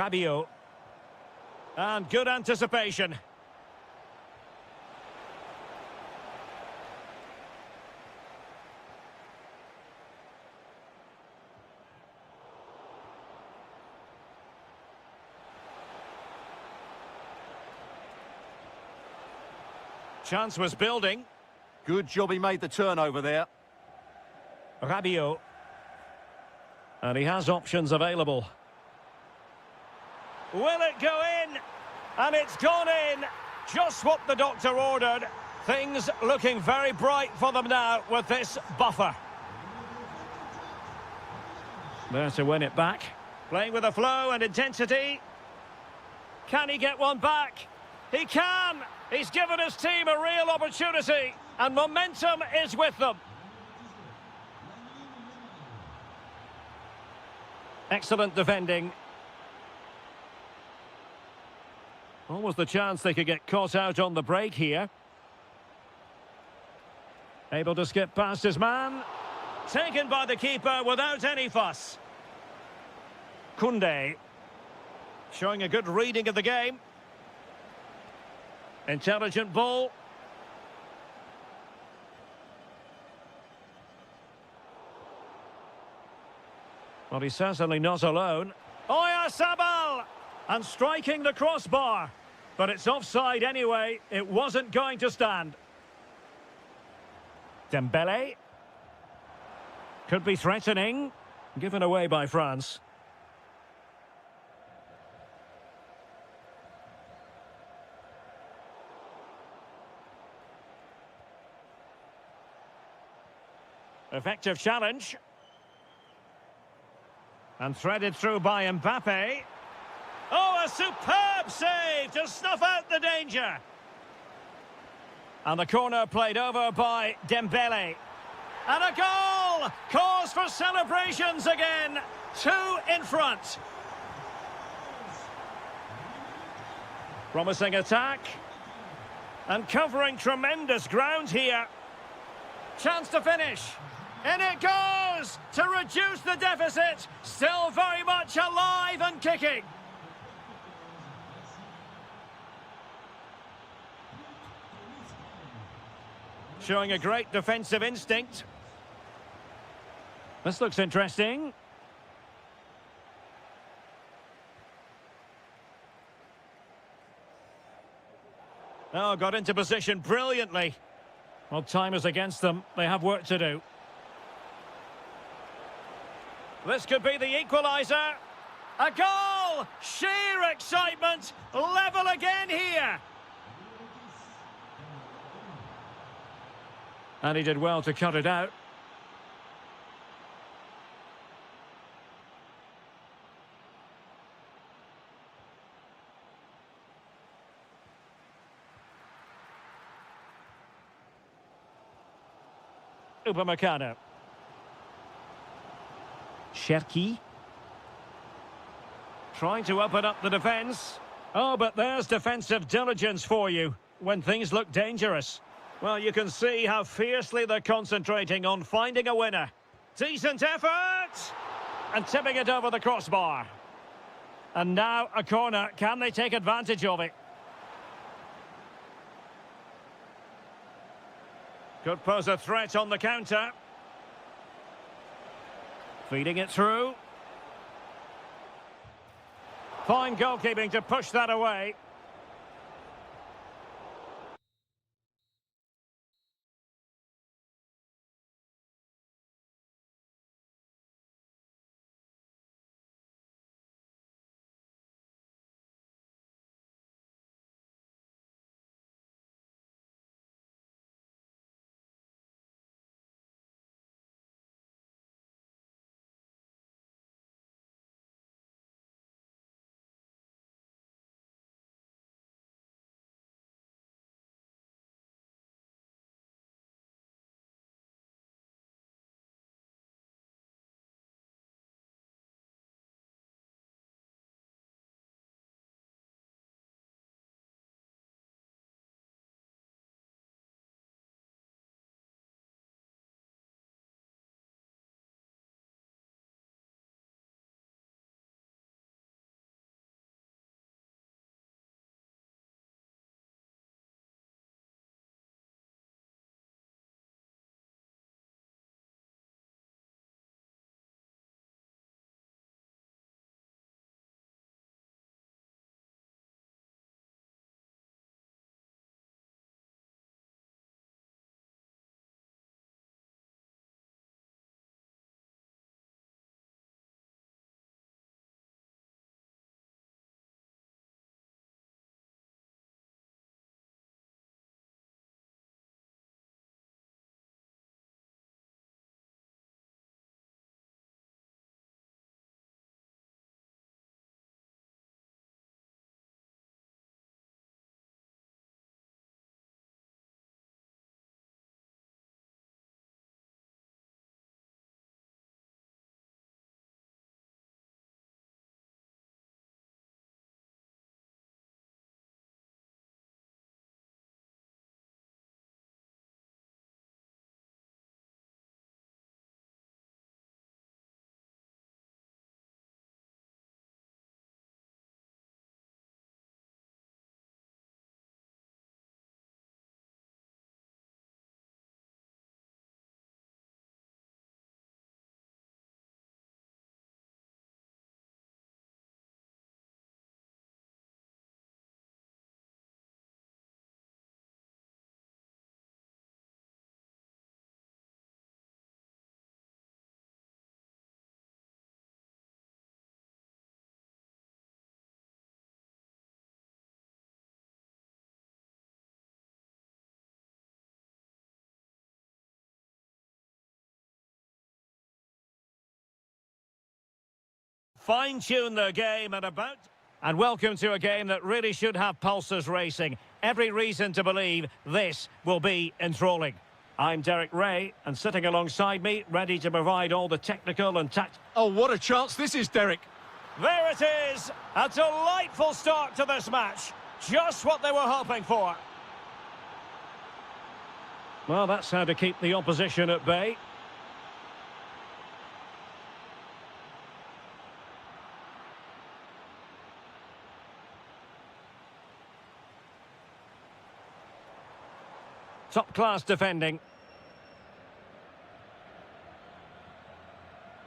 S1: Rabiot. And good anticipation. Chance was building.
S2: Good job he made the turnover there.
S1: Rabiot. And he has options available. Will it go in? And it's gone in. Just what the doctor ordered. Things looking very bright for them now with this buffer. There to win it back. Playing with a flow and intensity. Can he get one back? He can! He's given his team a real opportunity, and momentum is with them. Excellent defending. Almost the chance they could get caught out on the break here. Able to skip past his man. Taken by the keeper without any fuss. Koundé. Showing a good reading of the game. Intelligent ball. Well, he's certainly not alone. Oyarzabal! And striking the crossbar. But it's offside anyway. It wasn't going to stand. Dembele. Could be threatening. Given away by France. Effective challenge. And threaded through by Mbappe. Oh, a superb save to snuff out the danger. And the corner played over by Dembele. And a goal! Cause for celebrations again. 2 in front. Promising attack. And covering tremendous ground here. Chance to finish. In it goes to reduce the deficit. Still very much alive and kicking. Showing a great defensive instinct. This looks interesting. Oh, got into position brilliantly. Well, time is against them. They have work to do. This could be the equaliser. A goal! Sheer excitement. Level again here. And he did well to cut it out. Upamecano. Cherki. Trying to open up the defence. Oh, but there's defensive diligence for you when things look dangerous. Well, you can see how fiercely they're concentrating on finding a winner. Decent effort! And tipping it over the crossbar. And now a corner. Can they take advantage of it? Could pose a threat on the counter. Feeding it through. Fine goalkeeping to push that away. fine-tune their game and about... And welcome to a game that really should have pulses racing. Every reason to believe this will be enthralling. I'm Derek Ray, and sitting alongside me, ready to provide all the technical and tact...
S2: Oh, what a chance this is, Derek.
S1: There it is! A delightful start to this match. Just what they were hoping for. Well, that's how to keep the opposition at bay. Top-class defending.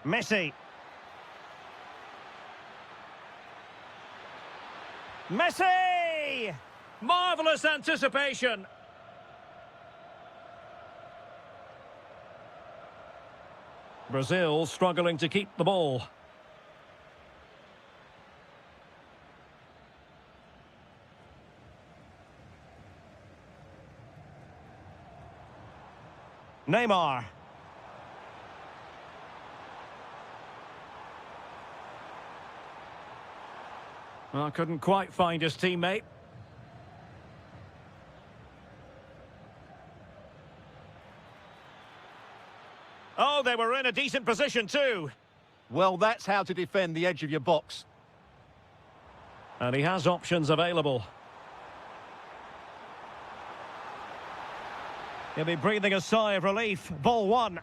S1: Messi. Messi! Marvellous anticipation. Brazil struggling to keep the ball. Neymar. Well, couldn't quite find his teammate. Oh, they were in a decent position too.
S2: Well, that's how to defend the edge of your box.
S1: And he has options available. He'll be breathing a sigh of relief. Ball one.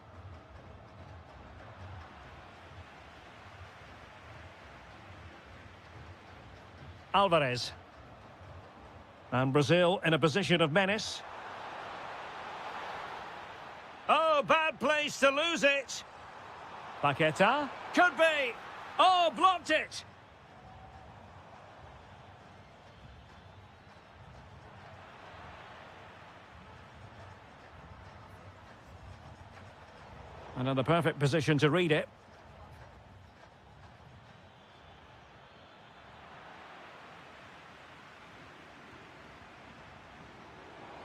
S1: Alvarez. And Brazil in a position of menace. Oh, bad place to lose it. Paqueta. Could be. Oh, blocked it. Another perfect position to read it.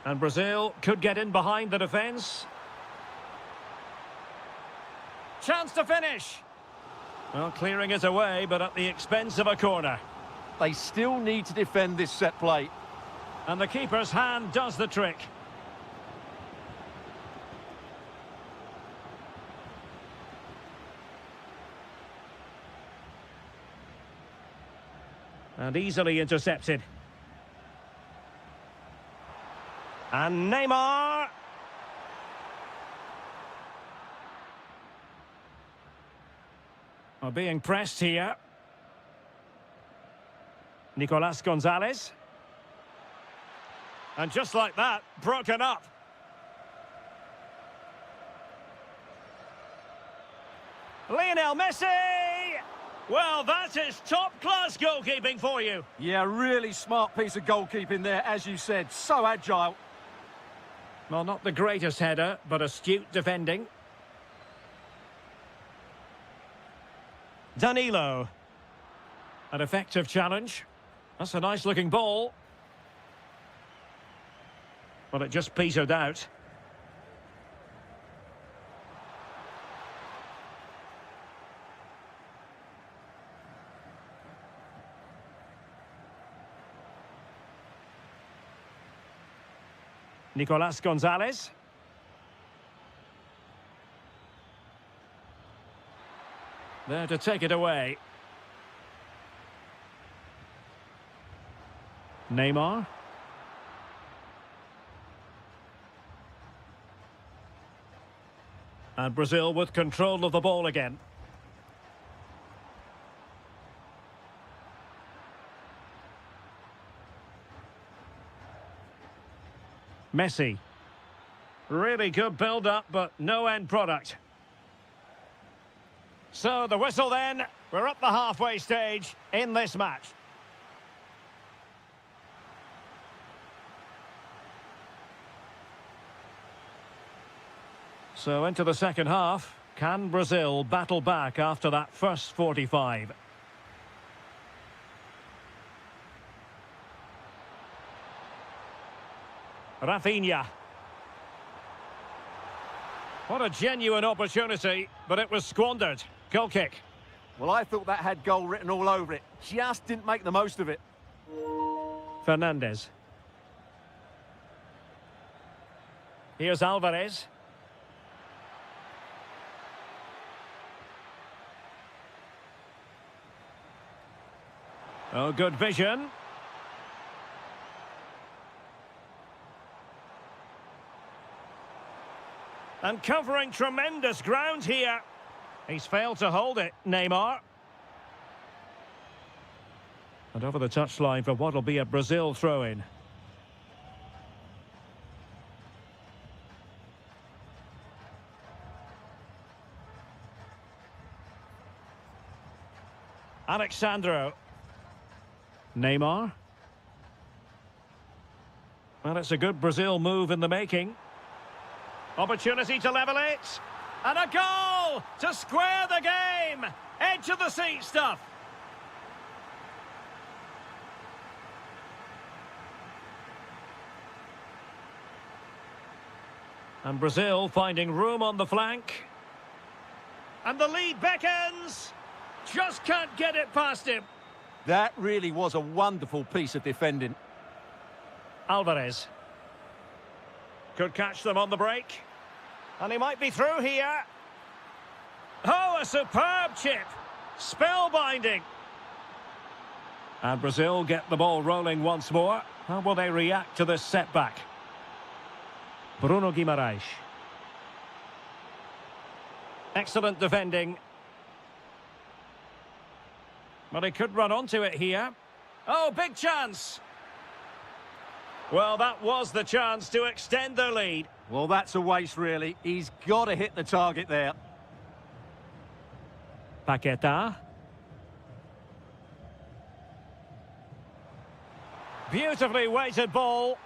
S1: And Brazil could get in behind the defence. Chance to finish. Well, clearing it away, but at the expense of a corner.
S2: They still need to defend this set play.
S1: And the keeper's hand does the trick. And easily intercepted. And Neymar. Are being pressed here. Nicolas Gonzalez. And just like that, broken up. Lionel Messi! Well, that is top-class goalkeeping for you.
S2: Yeah, really smart piece of goalkeeping there, as you said. So agile.
S1: Well, not the greatest header, but astute defending. Danilo. An effective challenge. That's a nice-looking ball. But it just petered out. Nicolas Gonzalez. There to take it away. Neymar. And Brazil with control of the ball again. Messi. Really good build-up, but no end product. So the whistle then. We're up the halfway stage in this match. So into the second half. Can Brazil battle back after that first 45? Rafinha. What a genuine opportunity, but it was squandered. Goal kick.
S2: Well, I thought that had goal written all over it. Just didn't make the most of it.
S1: Fernandez. Here's Alvarez. Oh, good vision. And covering tremendous ground here. He's failed to hold it, Neymar. And over the touchline for what will be a Brazil throw-in. Alexandro. Neymar. Well, it's a good Brazil move in the making. Opportunity to level it. And a goal to square the game. Edge of the seat stuff. And Brazil finding room on the flank. And the lead beckons. Just can't get it past him.
S2: That really was a wonderful piece of defending.
S1: Alvarez. Could catch them on the break. And he might be through here. Oh, a superb chip. Spellbinding. And Brazil get the ball rolling once more. How will they react to this setback? Bruno Guimaraes. Excellent defending. But he could run onto it here. Oh, big chance. Well, that was the chance to extend their lead.
S2: Well, that's a waste, really. He's got to hit the target there.
S1: Paqueta. Beautifully weighted ball.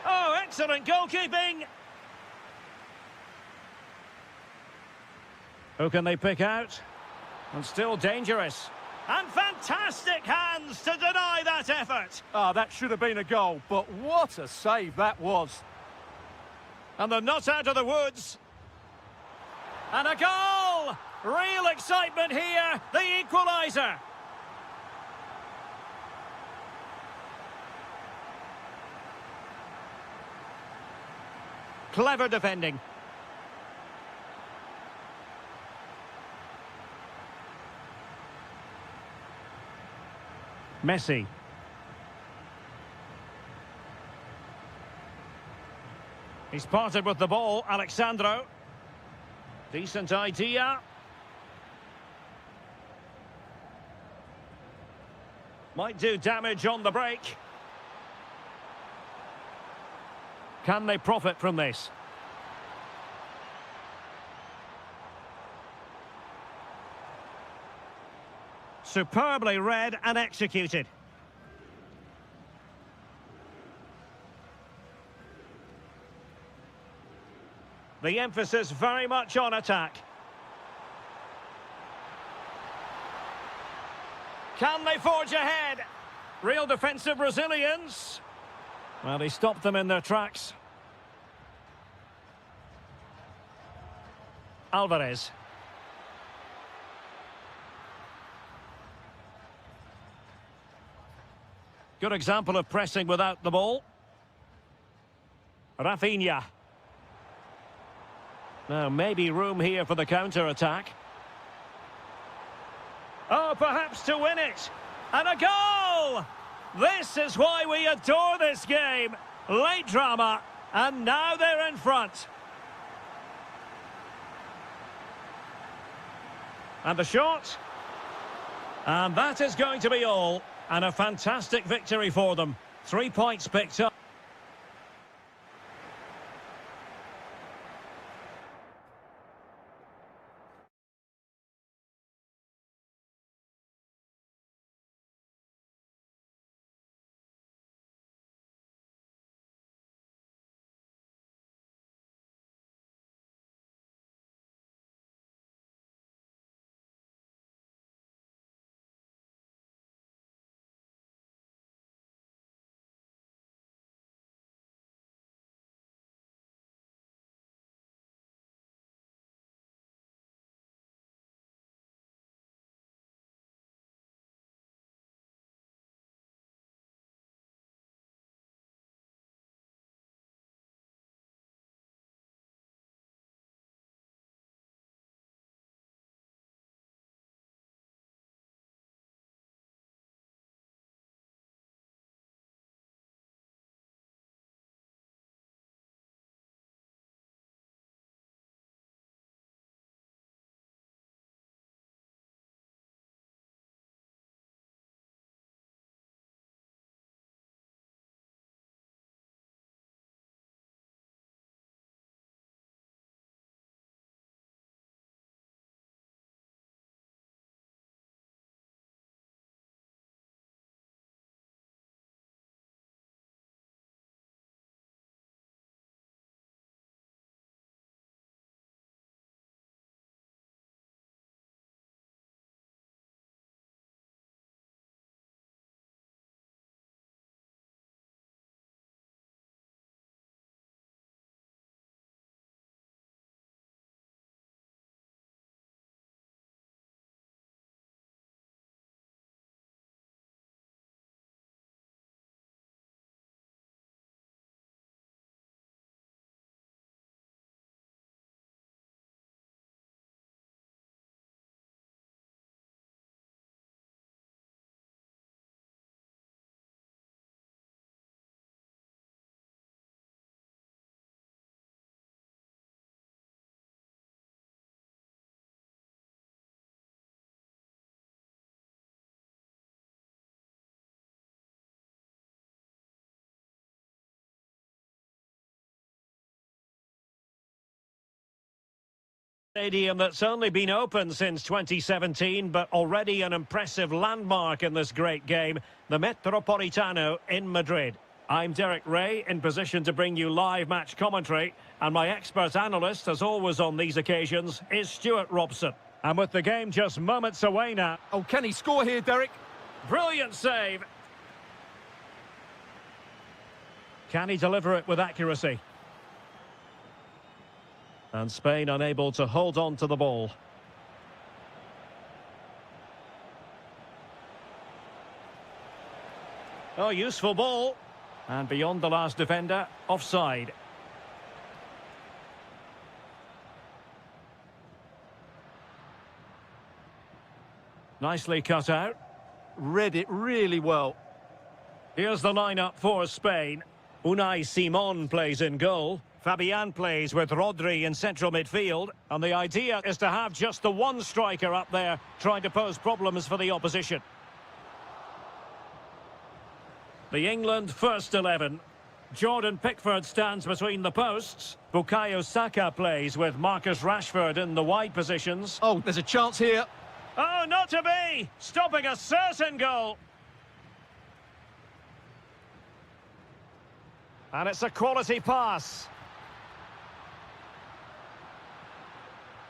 S1: Oh, excellent goalkeeping. Who can they pick out? And still dangerous. And fantastic hands to deny that effort.
S2: Ah, that should have been a goal, but what a save that was.
S1: And they're not out of the woods. And a goal! Real excitement here, the equaliser. Clever defending. Messi. He's parted with the ball, Alexandro. Decent idea. Might do damage on the break. Can they profit from this? Superbly read and executed. The emphasis very much on attack. Can they forge ahead? Real defensive Brazilians. Well, he stopped them in their tracks. Alvarez. Good example of pressing without the ball. Rafinha. Now, maybe room here for the counter-attack. Oh, perhaps to win it. And a goal! This is why we adore this game. Late drama, and now they're in front. And the shot. And that is going to be all. And a fantastic victory for them. 3 points picked up. Stadium that's only been open since 2017, but already an impressive landmark in this great game, the Metropolitano in Madrid. I'm Derek Ray, in position to bring you live match commentary, and my expert analyst, as always on these occasions, is Stuart Robson. And with the game just moments away now...
S2: Oh, can he score here, Derek?
S1: Brilliant save. Can he deliver it with accuracy? And Spain unable to hold on to the ball. Oh, useful ball. And beyond the last defender, offside. Nicely cut out.
S2: Read it really well.
S1: Here's the lineup for Spain. Unai Simon plays in goal. Fabian plays with Rodri in central midfield. And the idea is to have just the one striker up there trying to pose problems for the opposition. The England first 11. Jordan Pickford stands between the posts. Bukayo Saka plays with Marcus Rashford in the wide positions.
S2: Oh, there's a chance here.
S1: Oh, not to be! Stopping a certain goal. And it's a quality pass.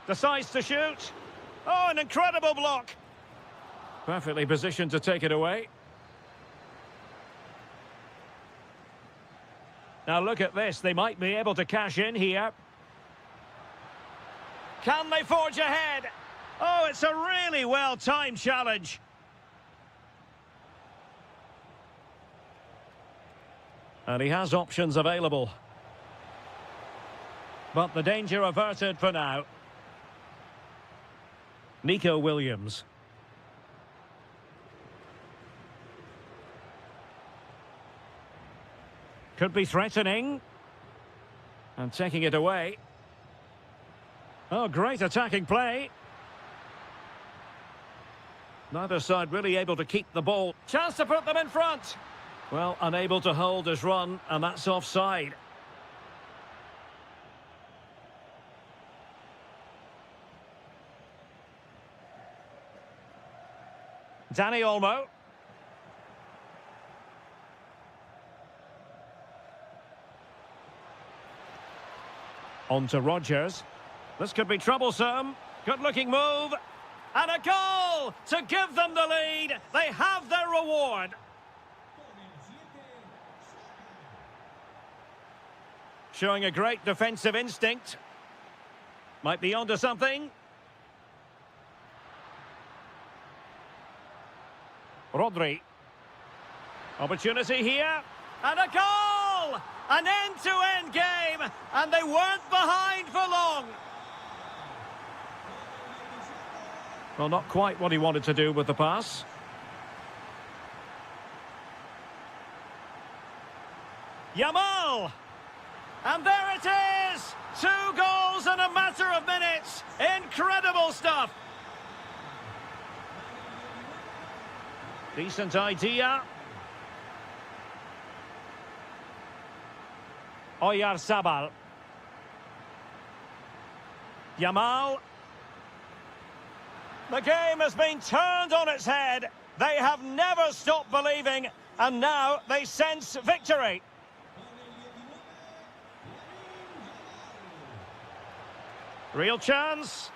S1: Decides to shoot. Oh, an incredible block. Perfectly positioned to take it away. Now look at this. They might be able to cash in here. Can they forge ahead? Oh, it's a really well-timed challenge. And he has options available. But the danger averted for now. Nico Williams. Could be threatening. And taking it away. Oh, great attacking play. Neither side really able to keep the ball. Chance to put them in front. Well, unable to hold his run, and that's offside. Dani Olmo. On to Rodgers. This could be troublesome. Good-looking move. And a goal to give them the lead. They have their reward. Showing a great defensive instinct. Might be onto something. Rodri. Opportunity here. And a goal! An end-to-end game. And they weren't behind for long. Well, not quite what he wanted to do with the pass. Yamal! And there it is! 2 goals in a matter of minutes. Incredible stuff. Decent idea. Oyarzabal. Yamal. The game has been turned on its head. They have never stopped believing, and now they sense victory. Real chance.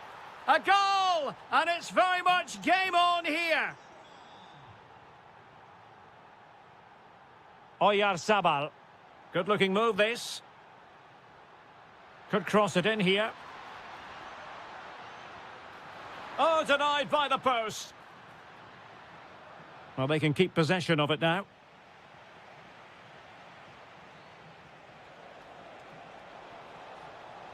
S1: A goal! And it's very much game on here. Oyarzabal. Good-looking move, this. Could cross it in here. Oh, denied by the post. Well, they can keep possession of it now.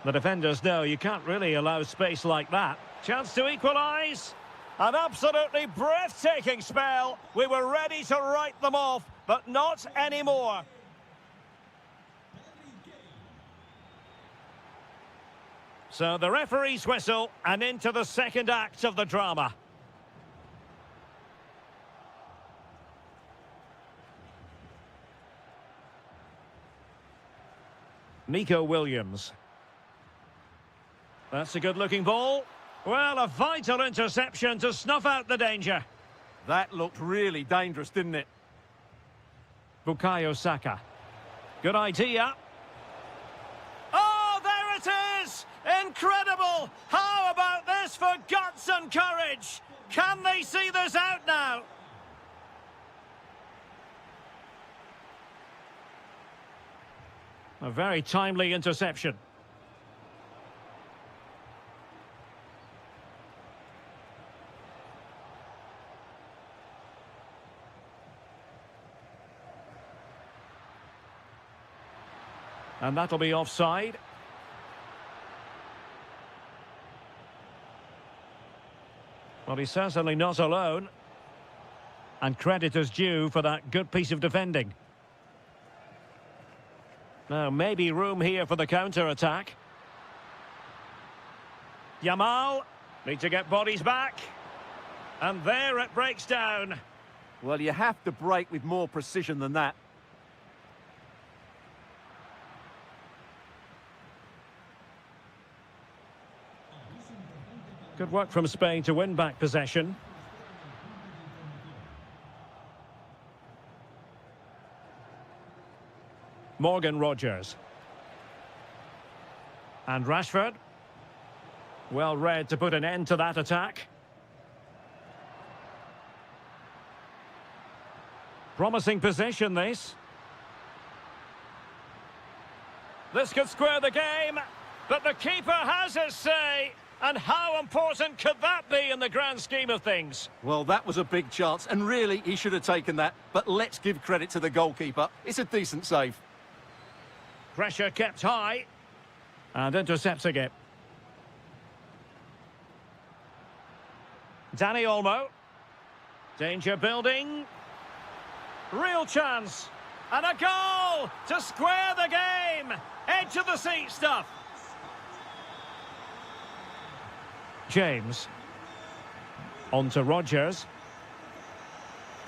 S1: The defenders know you can't really allow space like that. Chance to equalise. An absolutely breathtaking spell. We were ready to write them off, but not anymore. So the referee's whistle, and into the second act of the drama. Nico Williams. That's a good-looking ball. Well, a vital interception to snuff out the danger.
S2: That looked really dangerous, didn't it?
S1: Bukayo Saka. Good idea. Oh, there it is! Incredible! How about this for guts and courage? Can they see this out now? A very timely interception. And that'll be offside. Well, he's certainly not alone. And credit is due for that good piece of defending. Now, maybe room here for the counter-attack. Yamal, need to get bodies back. And there it breaks down.
S2: Well, you have to break with more precision than that.
S1: Good work from Spain to win back possession. Morgan Rogers. And Rashford. Well read to put an end to that attack. Promising position, this. This could square the game, but the keeper has his say. And how important could that be in the grand scheme of things?
S2: Well, that was a big chance, and really, he should have taken that. But let's give credit to the goalkeeper. It's a decent save.
S1: Pressure kept high. And intercepting it. Danny Olmo. Danger building. Real chance. And a goal to square the game. Edge of the seat stuff. James. On to Rogers.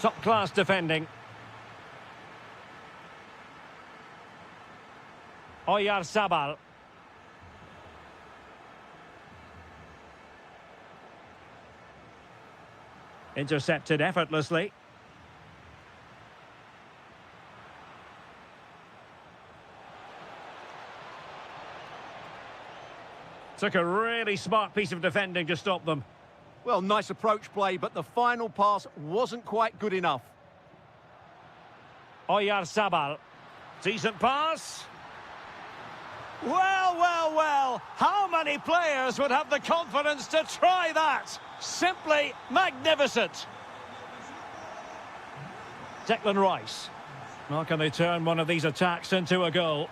S1: Top-class defending. Oyarzabal. Intercepted effortlessly. Took a really smart piece of defending to stop them.
S2: Well, nice approach play, but the final pass wasn't quite good enough.
S1: Oyarzabal. Decent pass. Well, well, well. How many players would have the confidence to try that? Simply magnificent. Declan Rice. How can they turn one of these attacks into a goal?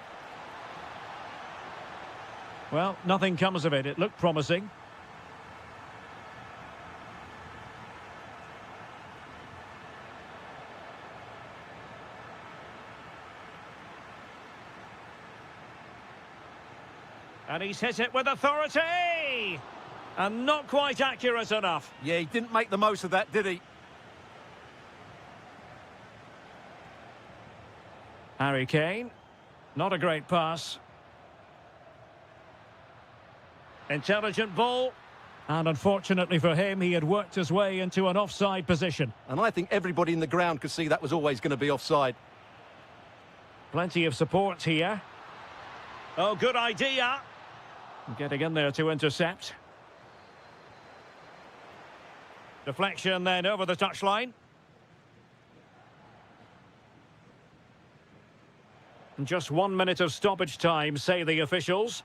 S1: Well, nothing comes of it. It looked promising. And he's hit it with authority! And not quite accurate enough.
S2: Yeah, he didn't make the most of that, did he?
S1: Harry Kane. Not a great pass. Intelligent ball. And unfortunately for him, he had worked his way into an offside position.
S2: And I think everybody in the ground could see that was always going to be offside.
S1: Plenty of support here. Oh, good idea. Getting in there to intercept. Deflection then over the touchline. Just 1 minute of stoppage time, say the officials.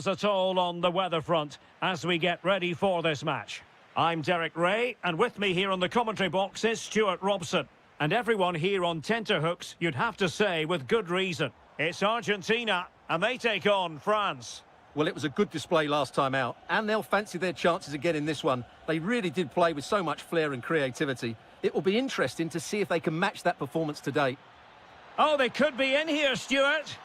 S1: at all on the weather front as we get ready for this match. I'm Derek Ray, and with me here on the commentary box is Stuart Robson. And everyone here on tenterhooks, you'd have to say with good reason. It's Argentina, and they take on France.
S2: Well, it was a good display last time out, and they'll fancy their chances again in this one. They really did play with so much flair and creativity. It will be interesting to see if they can match that performance today.
S1: Oh, they could be in here, Stuart.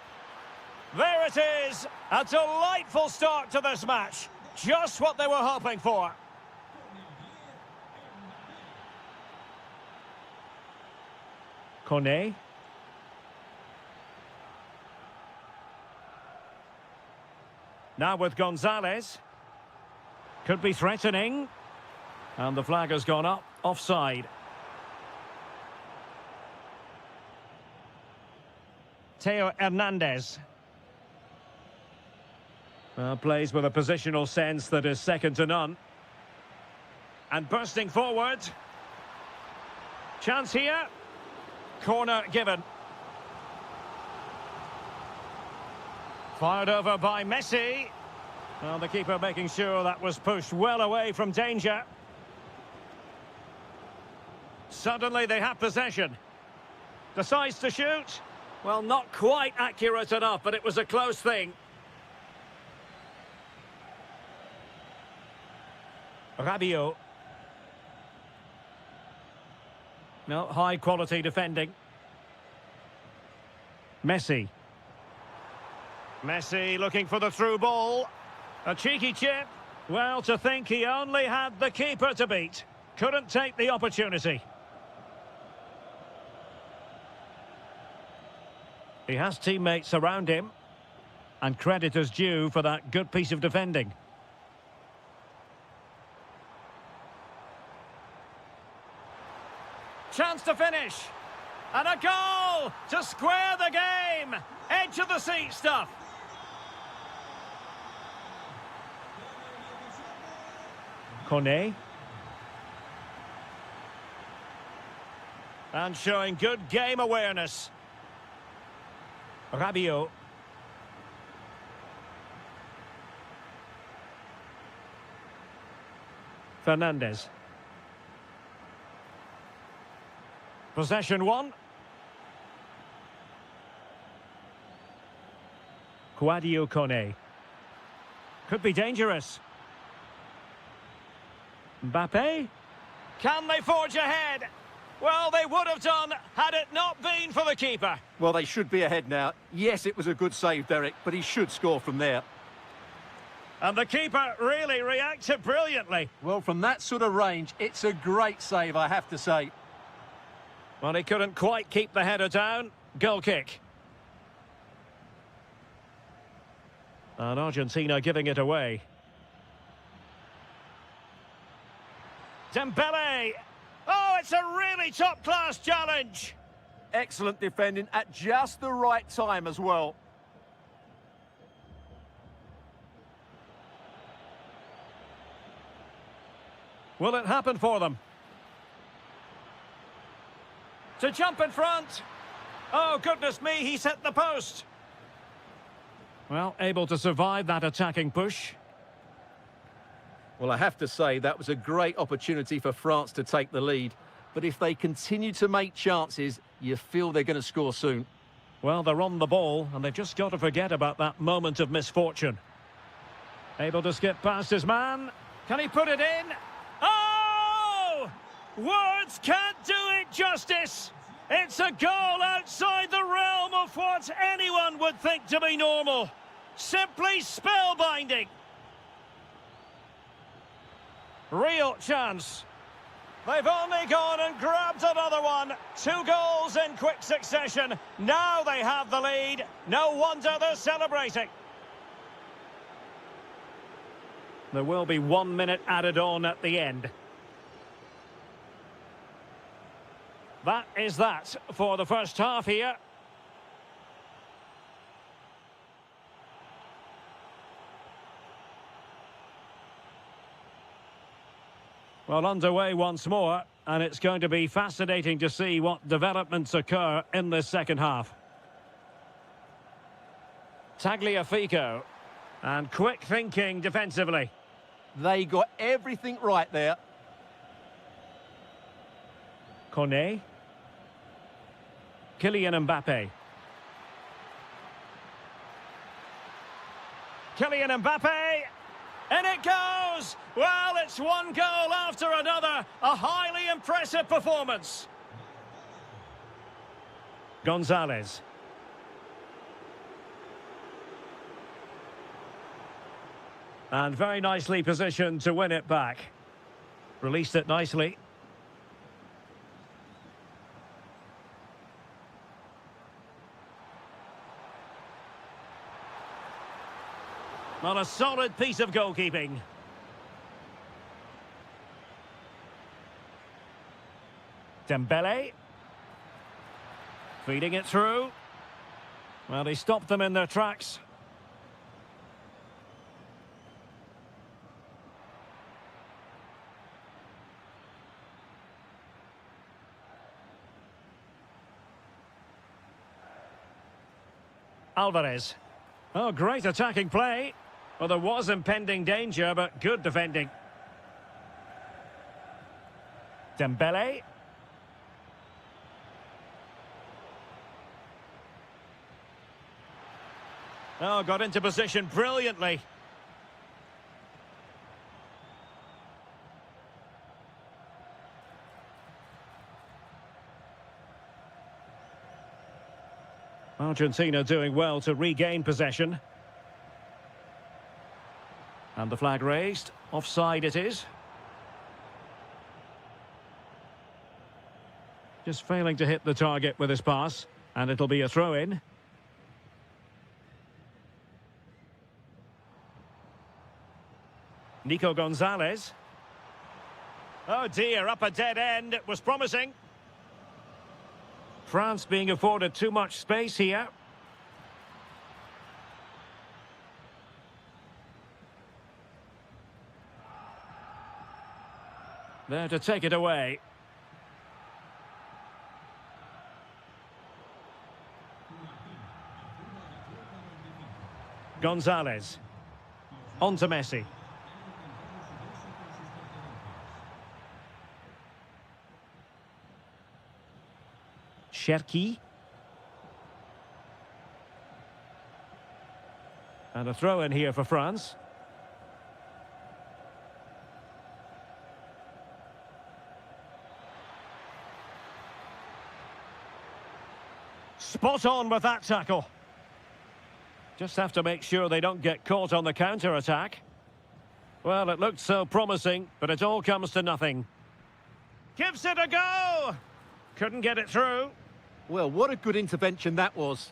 S1: There it is. A delightful start to this match. Just what they were hoping for. Kone. Now with Gonzalez. Could be threatening. And the flag has gone up. Offside. Theo Hernandez. Plays with a positional sense that is second to none. And bursting forward. Chance here. Corner given. Fired over by Messi. Well, the keeper making sure that was pushed well away from danger. Suddenly they have possession. Decides to shoot. Well, not quite accurate enough, but it was a close thing. Rabiot. No, high quality defending. Messi. Messi looking for the through ball. A cheeky chip. Well, to think he only had the keeper to beat. Couldn't take the opportunity. He has teammates around him. And credit is due for that good piece of defending. Chance to finish. And a goal to square the game. Edge of the seat stuff. Kone. And showing good game awareness. Rabiot. Fernandez. Possession one. Quadio Kone. Could be dangerous. Mbappe. Can they forge ahead? Well, they would have done had it not been for the keeper.
S2: Well, they should be ahead now. Yes, it was a good save, Derek, but he should score from there.
S1: And the keeper really reacted brilliantly.
S2: Well, from that sort of range, it's a great save, I have to say.
S1: Well, he couldn't quite keep the header down. Goal kick. And Argentina giving it away. Dembele. Oh, it's a really top-class challenge.
S2: Excellent defending at just the right time as well.
S1: Will it happen for them? To jump in front. Oh, goodness me, he's hit the post. Well, able to survive that attacking push.
S2: Well, I have to say that was a great opportunity for France to take the lead. But if they continue to make chances, you feel they're going to score soon.
S1: Well, they're on the ball, and they've just got to forget about that moment of misfortune. Able to skip past his man. Can he put it in? Oh! Words can't do it justice. It's a goal outside the realm of what anyone would think to be normal. Simply spellbinding. Real chance. They've only gone and grabbed another one. 2 goals in quick succession. Now they have the lead. No wonder they're celebrating. There will be 1 minute added on at the end. That is that for the first half here. Well, underway once more, and it's going to be fascinating to see what developments occur in this second half. Tagliafico. And quick thinking defensively.
S2: They got everything right there.
S1: Kone. Kylian Mbappe. Kylian Mbappe. In it goes! Well, it's one goal after another. A highly impressive performance. Gonzalez. And very nicely positioned to win it back. Released it nicely. Not a solid piece of goalkeeping. Dembele. Feeding it through. Well, he stopped them in their tracks. Alvarez. Oh, great attacking play. Well, there was impending danger, but good defending. Dembele. Oh, got into position brilliantly. Argentina doing well to regain possession. And the flag raised. Offside it is. Just failing to hit the target with his pass. And it'll be a throw-in. Nico Gonzalez. Oh dear, up a dead end. It was promising. France being afforded too much space here. There to take it away. Gonzalez. On to Messi. Cherki. And a throw in here for France. Spot on with that tackle. Just have to make sure they don't get caught on the counter-attack. Well, it looked so promising, but it all comes to nothing. Gives it a go! Couldn't get it through.
S2: Well, what a good intervention that was.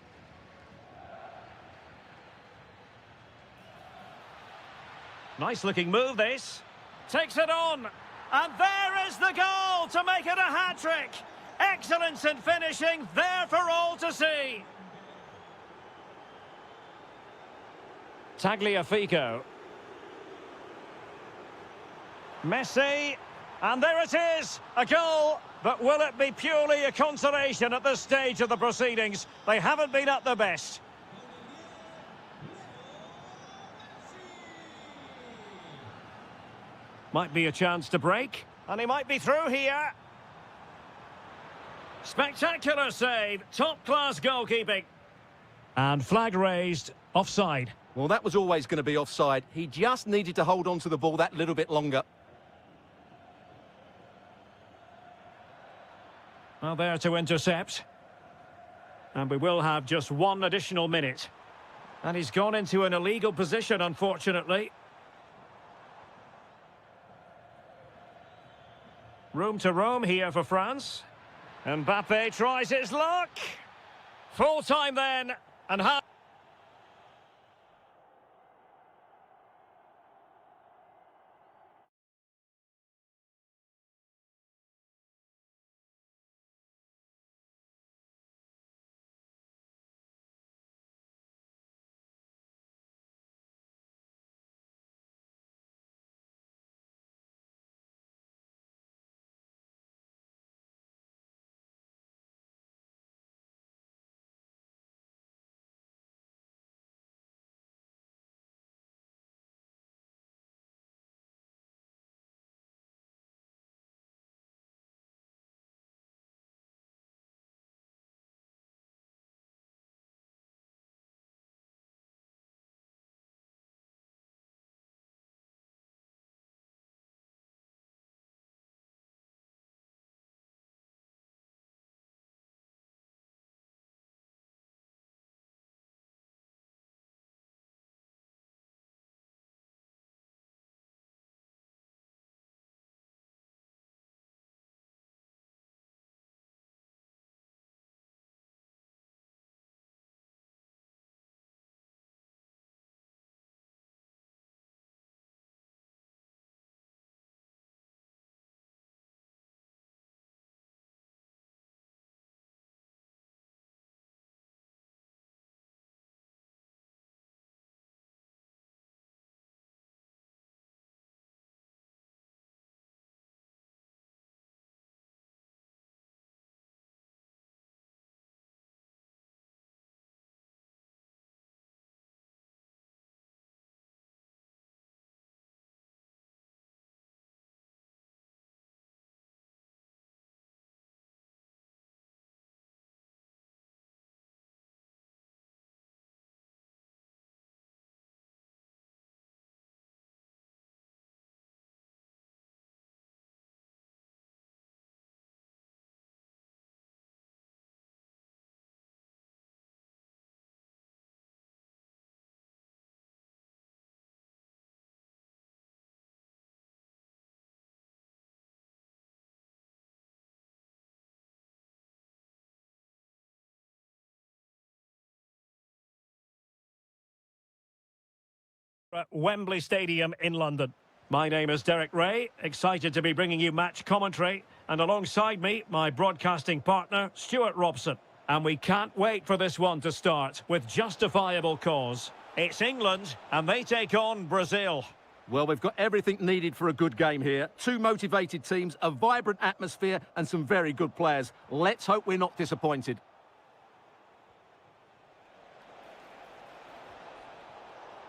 S1: Nice looking move, this. Takes it on. And there is the goal to make it a hat-trick. Excellence in finishing, there for all to see. Tagliafico. Messi. And there it is, a goal. But will it be purely a consolation at this stage of the proceedings? They haven't been at their best. Might be a chance to break. And he might be through here. Spectacular save. Top-class goalkeeping. And flag raised. Offside.
S2: Well, that was always going to be offside. He just needed to hold on to the ball that little bit longer.
S1: Well, there to intercept. And we will have just one additional minute. And he's gone into an illegal position, unfortunately. Room to roam here for France. Mbappe tries his luck. Full time then. And how... At Wembley Stadium in London. My name is Derek Ray, excited to be bringing you match commentary, and alongside me, my broadcasting partner, Stuart Robson. And we can't wait for this one to start, with justifiable cause. It's England, and they take on Brazil.
S2: Well, we've got everything needed for a good game here. Two motivated teams, a vibrant atmosphere, and some very good players. Let's hope we're not disappointed.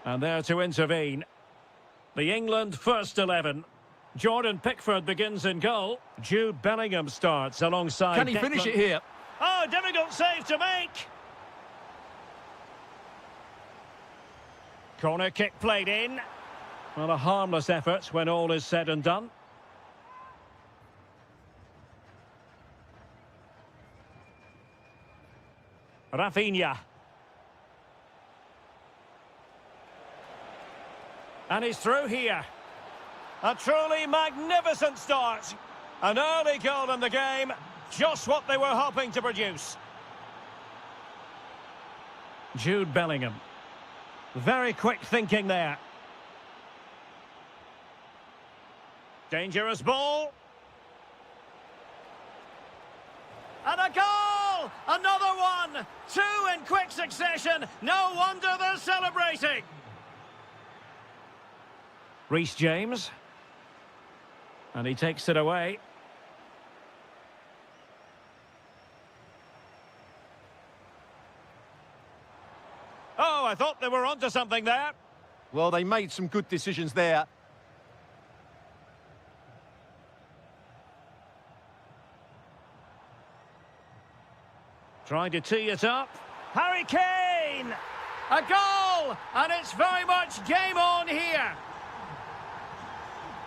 S1: And there to intervene. The England first 11. Jordan Pickford begins in goal. Jude Bellingham starts alongside
S2: Can he finish it here?
S1: Oh, difficult save to make. Corner kick played in. Well, a harmless effort when all is said and done. Rafinha. And he's through here. A truly magnificent start. An early goal in the game. Just what they were hoping to produce. Jude Bellingham. Very quick thinking there. Dangerous ball. And a goal! Another one! Two in quick succession. No wonder they're celebrating. Reece James. And he takes it away. Oh, I thought they were onto something there.
S2: Well, they made some good decisions there.
S1: Trying to tee it up. Harry Kane! A goal! And it's very much game on here.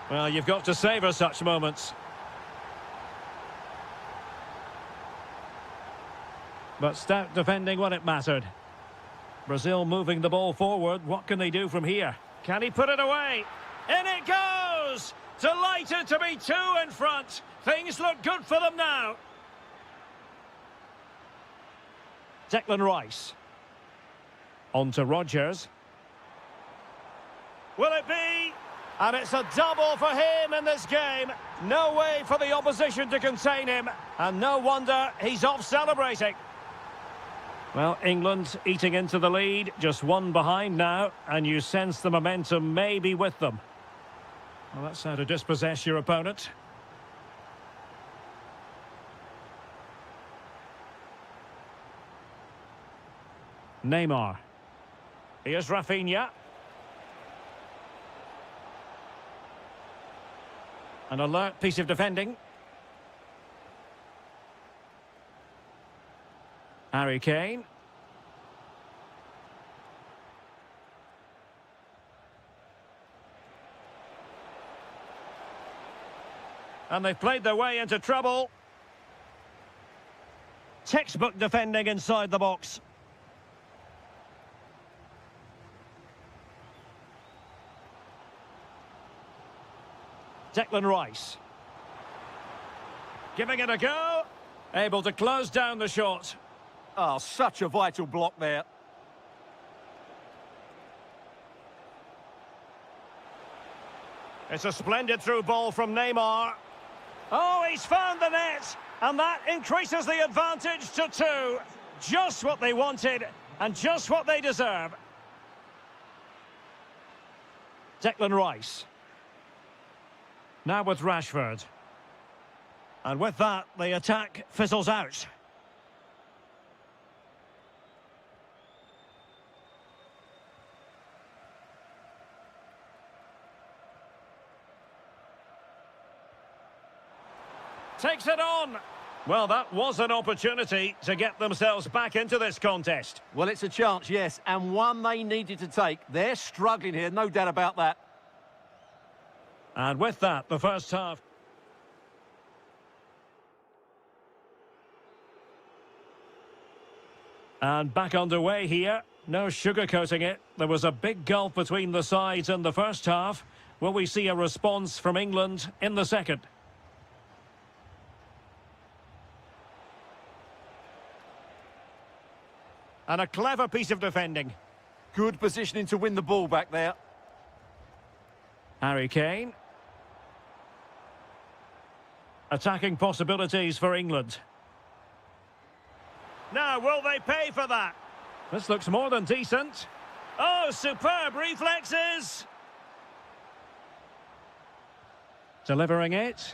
S1: Well, you've got to savour such moments. But stout defending when it mattered. Brazil moving the ball forward. What can they do from here? Can he put it away? In it goes! Delighted to be two in front. Things look good for them now. Declan Rice. On to Rodgers. Will it be? And it's a double for him in this game. No way for the opposition to contain him. And no wonder he's off celebrating. Well, England eating into the lead, just one behind now, and you sense the momentum may be with them. Well, that's how to dispossess your opponent. Neymar. Here's Rafinha. An alert piece of defending. Harry Kane. And they've played their way into trouble. Textbook defending inside the box. Declan Rice. Giving it a go. Able to close down the shot.
S2: Oh, such a vital block there.
S1: It's a splendid through ball from Neymar. Oh, he's found the net. And that increases the advantage to two. Just what they wanted and just what they deserve. Declan Rice. Now with Rashford. And with that, the attack fizzles out. Takes it on. Well, that was an opportunity to get themselves back into this contest.
S2: Well, it's a chance, yes, and one they needed to take. They're struggling here, no doubt about that.
S1: And with that, the first half. And back underway here. No sugarcoating it. There was a big gulf between the sides in the first half. Will we see a response from England in the second? And a clever piece of defending.
S2: Good positioning to win the ball back there.
S1: Harry Kane. Attacking possibilities for England. Now, will they pay for that? This looks more than decent. Oh, superb reflexes! Delivering it.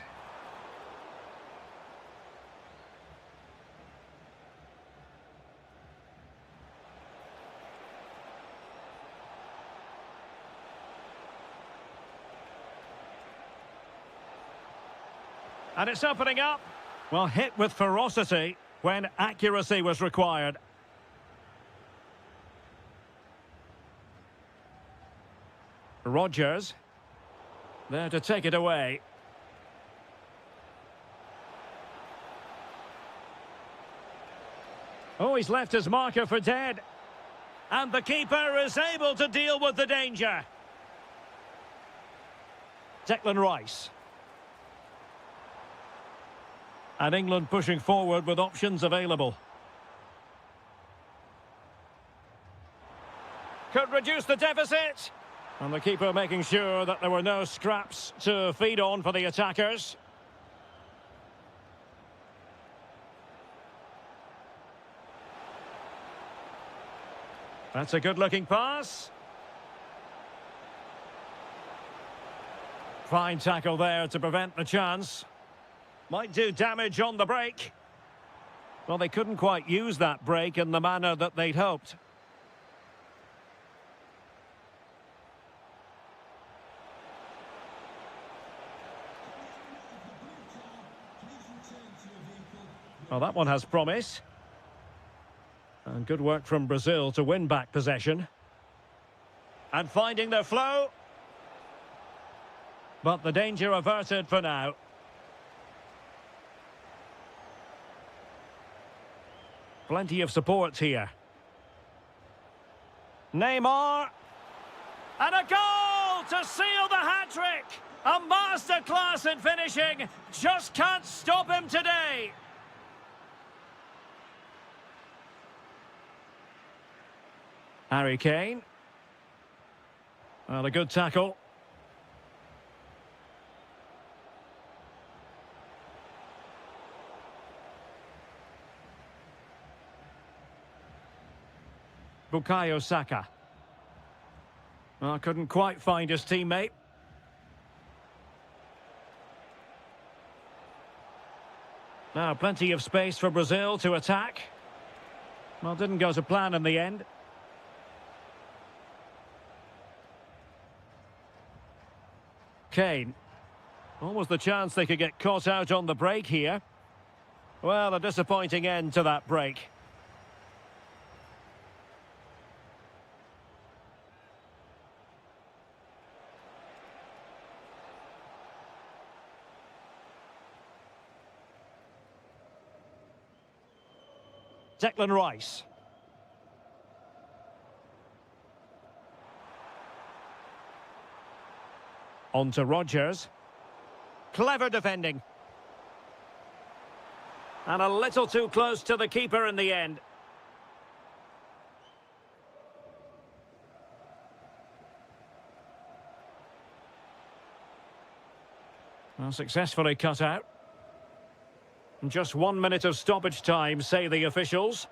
S1: And it's opening up. Well, hit with ferocity when accuracy was required. Rodgers. There to take it away. Oh, he's left his marker for dead. And the keeper is able to deal with the danger. Declan Rice. And England pushing forward with options available. Could reduce the deficit. And the keeper making sure that there were no scraps to feed on for the attackers. That's a good-looking pass. Fine tackle there to prevent the chance. Might do damage on the break. Well, they couldn't quite use that break in the manner that they'd hoped. Well, that one has promise. And good work from Brazil to win back possession. And finding their flow. But the danger averted for now. Plenty of support here. Neymar. And a goal to seal the hat-trick. A masterclass in finishing. Just can't stop him today. Harry Kane. Well, a good tackle. Bukayo Saka. Well, couldn't quite find his teammate. Now, plenty of space for Brazil to attack. Well, didn't go to plan in the end. Kane. Almost the chance they could get caught out on the break here. Well, a disappointing end to that break. Declan Rice. On to Rodgers. Clever defending. And a little too close to the keeper in the end. Well, successfully cut out. Just 1 minute of stoppage time, say the officials.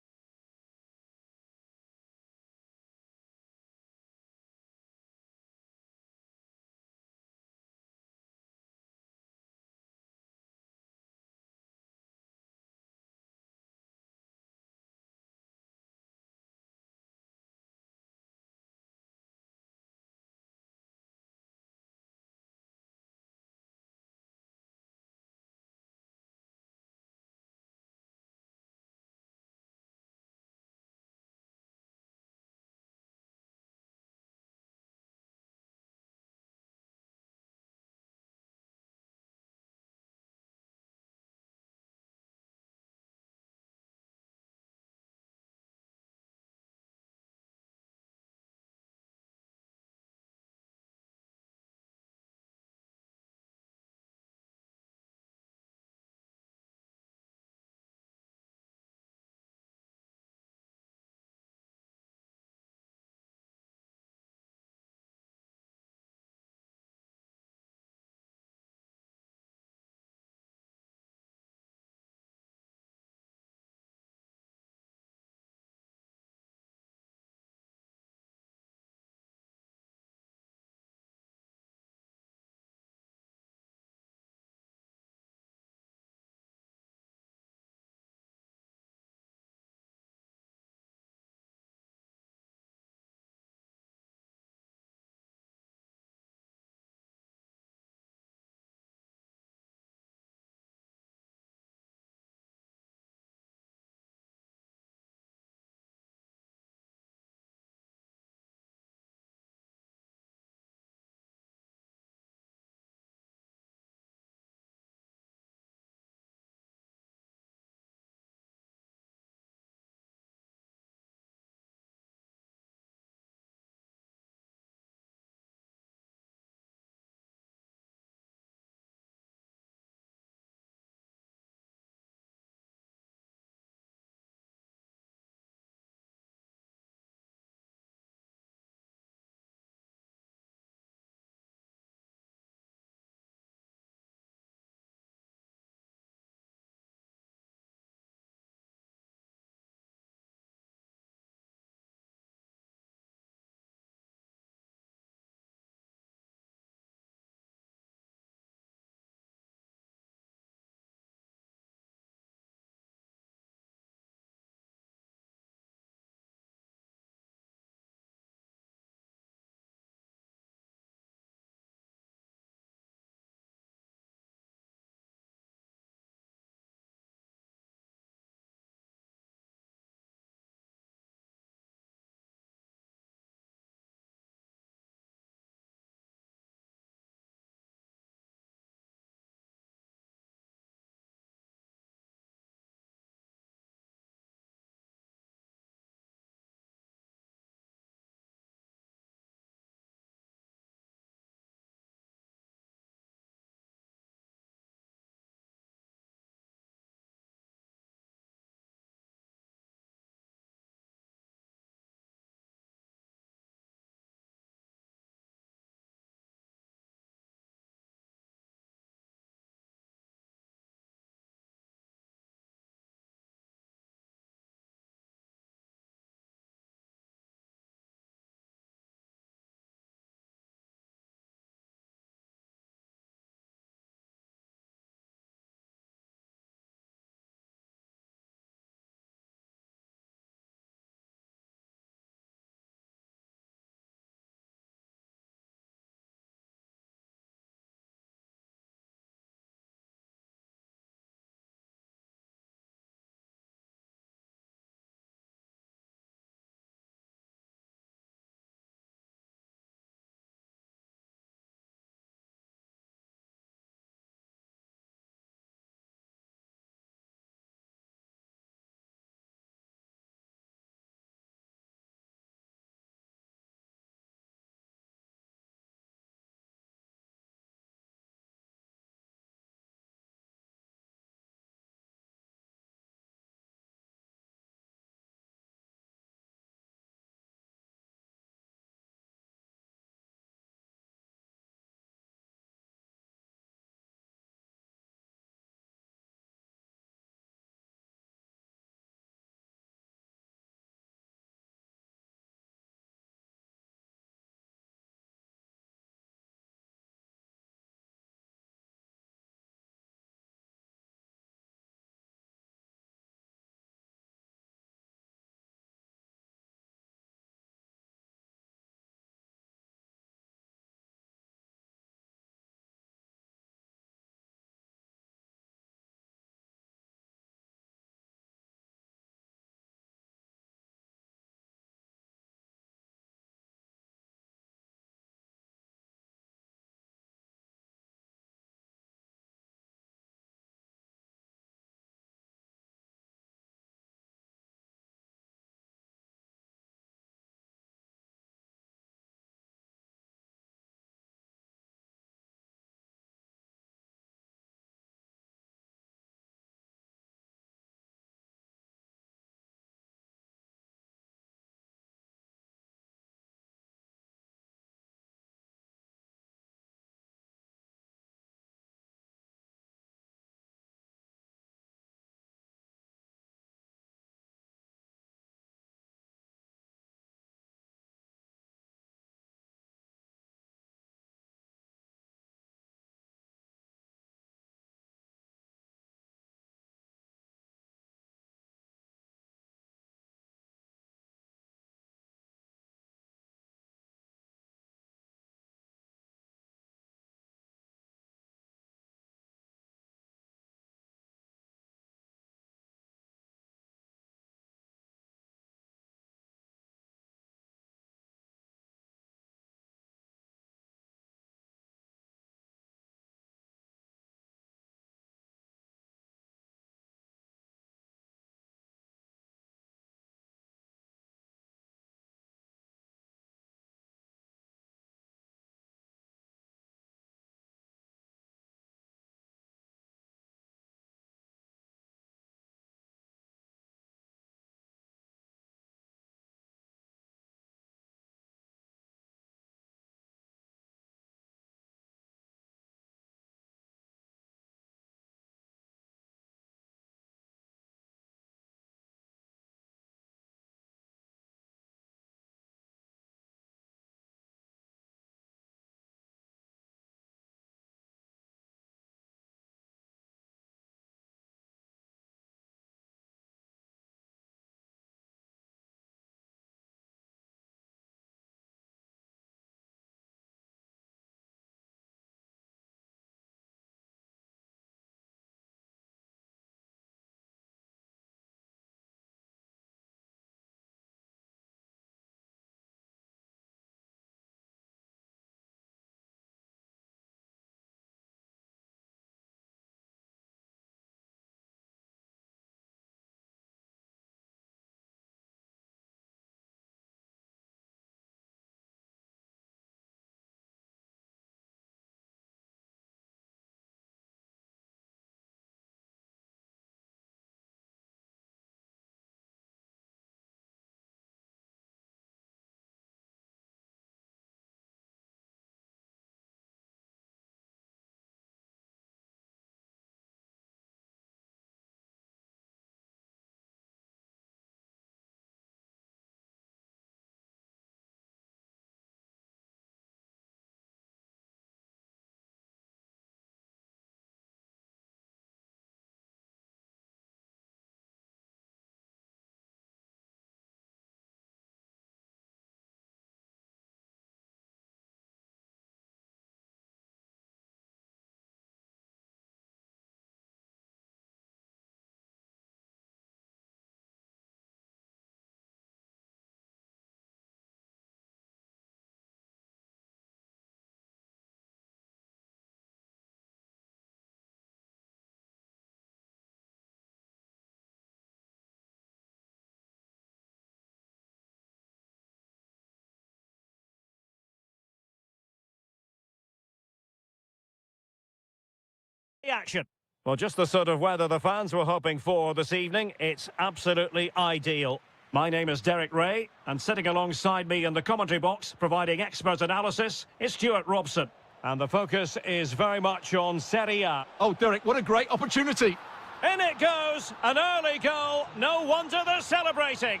S1: action. Well, just the sort of weather the fans were hoping for this evening. It's absolutely ideal. My name is Derek Ray, and sitting alongside me in the commentary box, providing expert analysis, is Stuart Robson. And the focus is very much on Serie A.
S2: Oh, Derek, what a great opportunity.
S1: In it goes, an early goal. No wonder they're celebrating.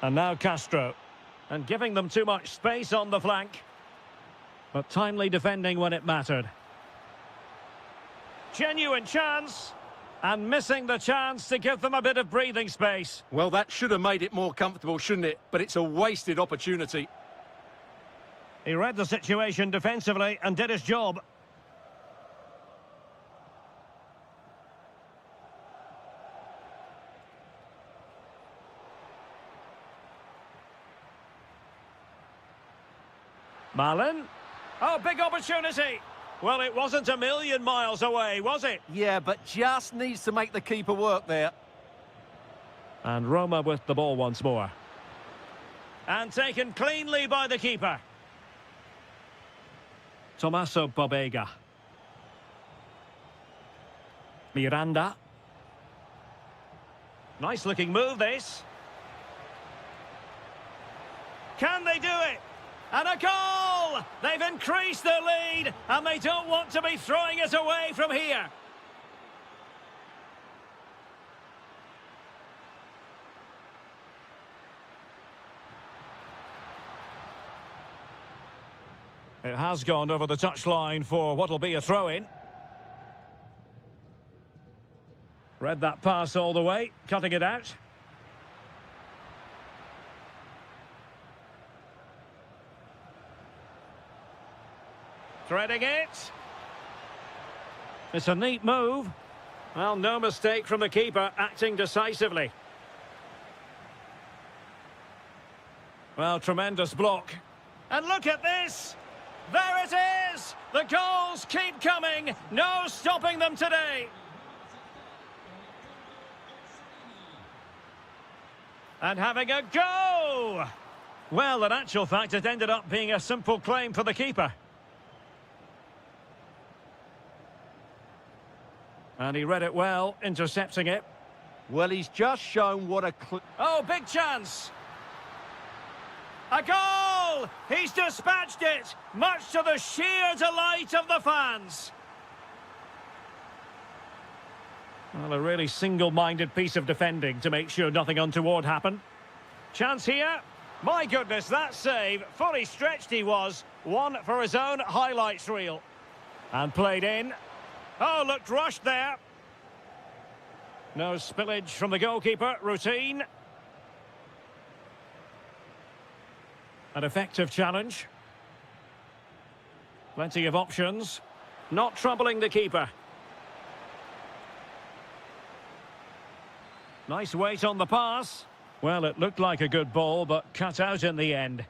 S1: And now Castro. And giving them too much space on the flank. But timely defending when it mattered. Genuine chance. And missing the chance to give them a bit of breathing space.
S2: Well, that should have made it more comfortable, shouldn't it? But it's a wasted opportunity.
S1: He read the situation defensively and did his job. Malin. Oh, big opportunity. Well, it wasn't a million miles away, was it?
S2: Yeah, but just needs to make the keeper work there.
S1: And Roma with the ball once more. And taken cleanly by the keeper. Tommaso Bobega. Miranda. Nice looking move, this. Can they do it? And a goal! They've increased their lead, and they don't want to be throwing it away from here. It has gone over the touchline for what'll be a throw-in. Read that pass all the way, cutting it out. Threading it. It's a neat move. Well, no mistake from the keeper, acting decisively. Well, tremendous block. And look at this! There it is! The goals keep coming. No stopping them today. And having a go! Well, in actual fact, it ended up being a simple claim for the keeper. And he read it well, intercepting it.
S2: Well, he's just shown what a...
S1: Oh, big chance! A goal! He's dispatched it, much to the sheer delight of the fans. Well, a really single-minded piece of defending to make sure nothing untoward happened. Chance here. My goodness, that save. Fully stretched he was. One for his own highlights reel. And played in. Oh, looked rushed there. No spillage from the goalkeeper. Routine. An effective challenge. Plenty of options. Not troubling the keeper. Nice weight on the pass. Well, it looked like a good ball, but cut out in the end.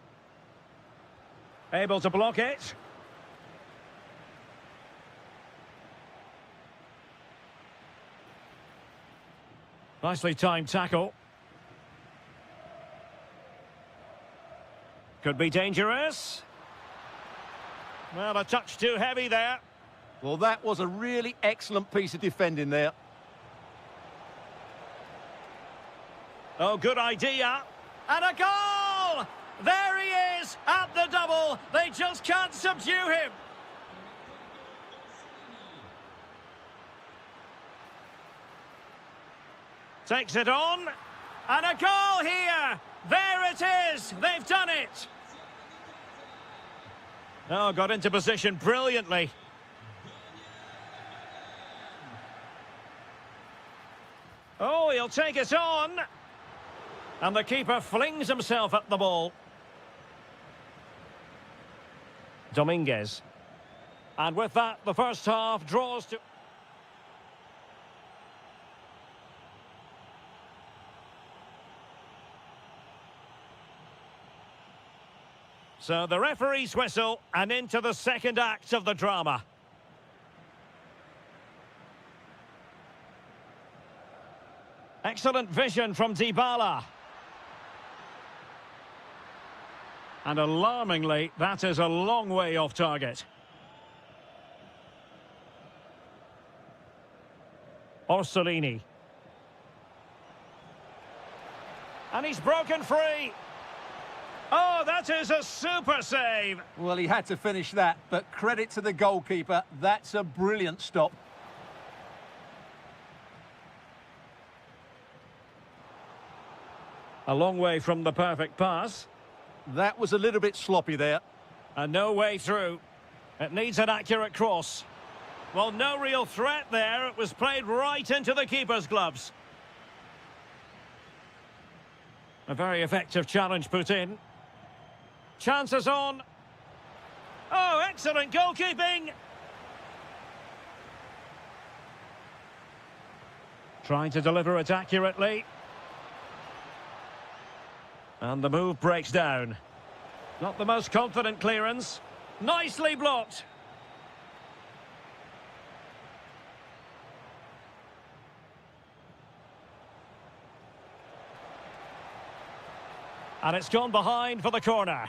S1: Able to block it. Nicely timed tackle. Could be dangerous. Well, a touch too heavy there.
S2: Well, that was a really excellent piece of defending there.
S1: Oh, good idea. And a goal! There he is at the double. They just can't subdue him. Takes it on. And a goal here. There it is. They've done it. Oh, got into position brilliantly. Oh, he'll take it on. And the keeper flings himself at the ball. Dominguez. And with that, the first half draws to... So the referee's whistle, and into the second act of the drama. Excellent vision from Dybala. And alarmingly, that is a long way off target. Orsolini. And he's broken free. Oh, that is a super save.
S2: Well, he had to finish that, but credit to the goalkeeper. That's a brilliant stop.
S1: A long way from the perfect pass.
S2: That was a little bit sloppy there.
S1: And no way through. It needs an accurate cross. Well, no real threat there. It was played right into the keeper's gloves. A very effective challenge put in. Chances on. Oh, excellent goalkeeping. Trying to deliver it accurately. And the move breaks down. Not the most confident clearance. Nicely blocked. And it's gone behind for the corner.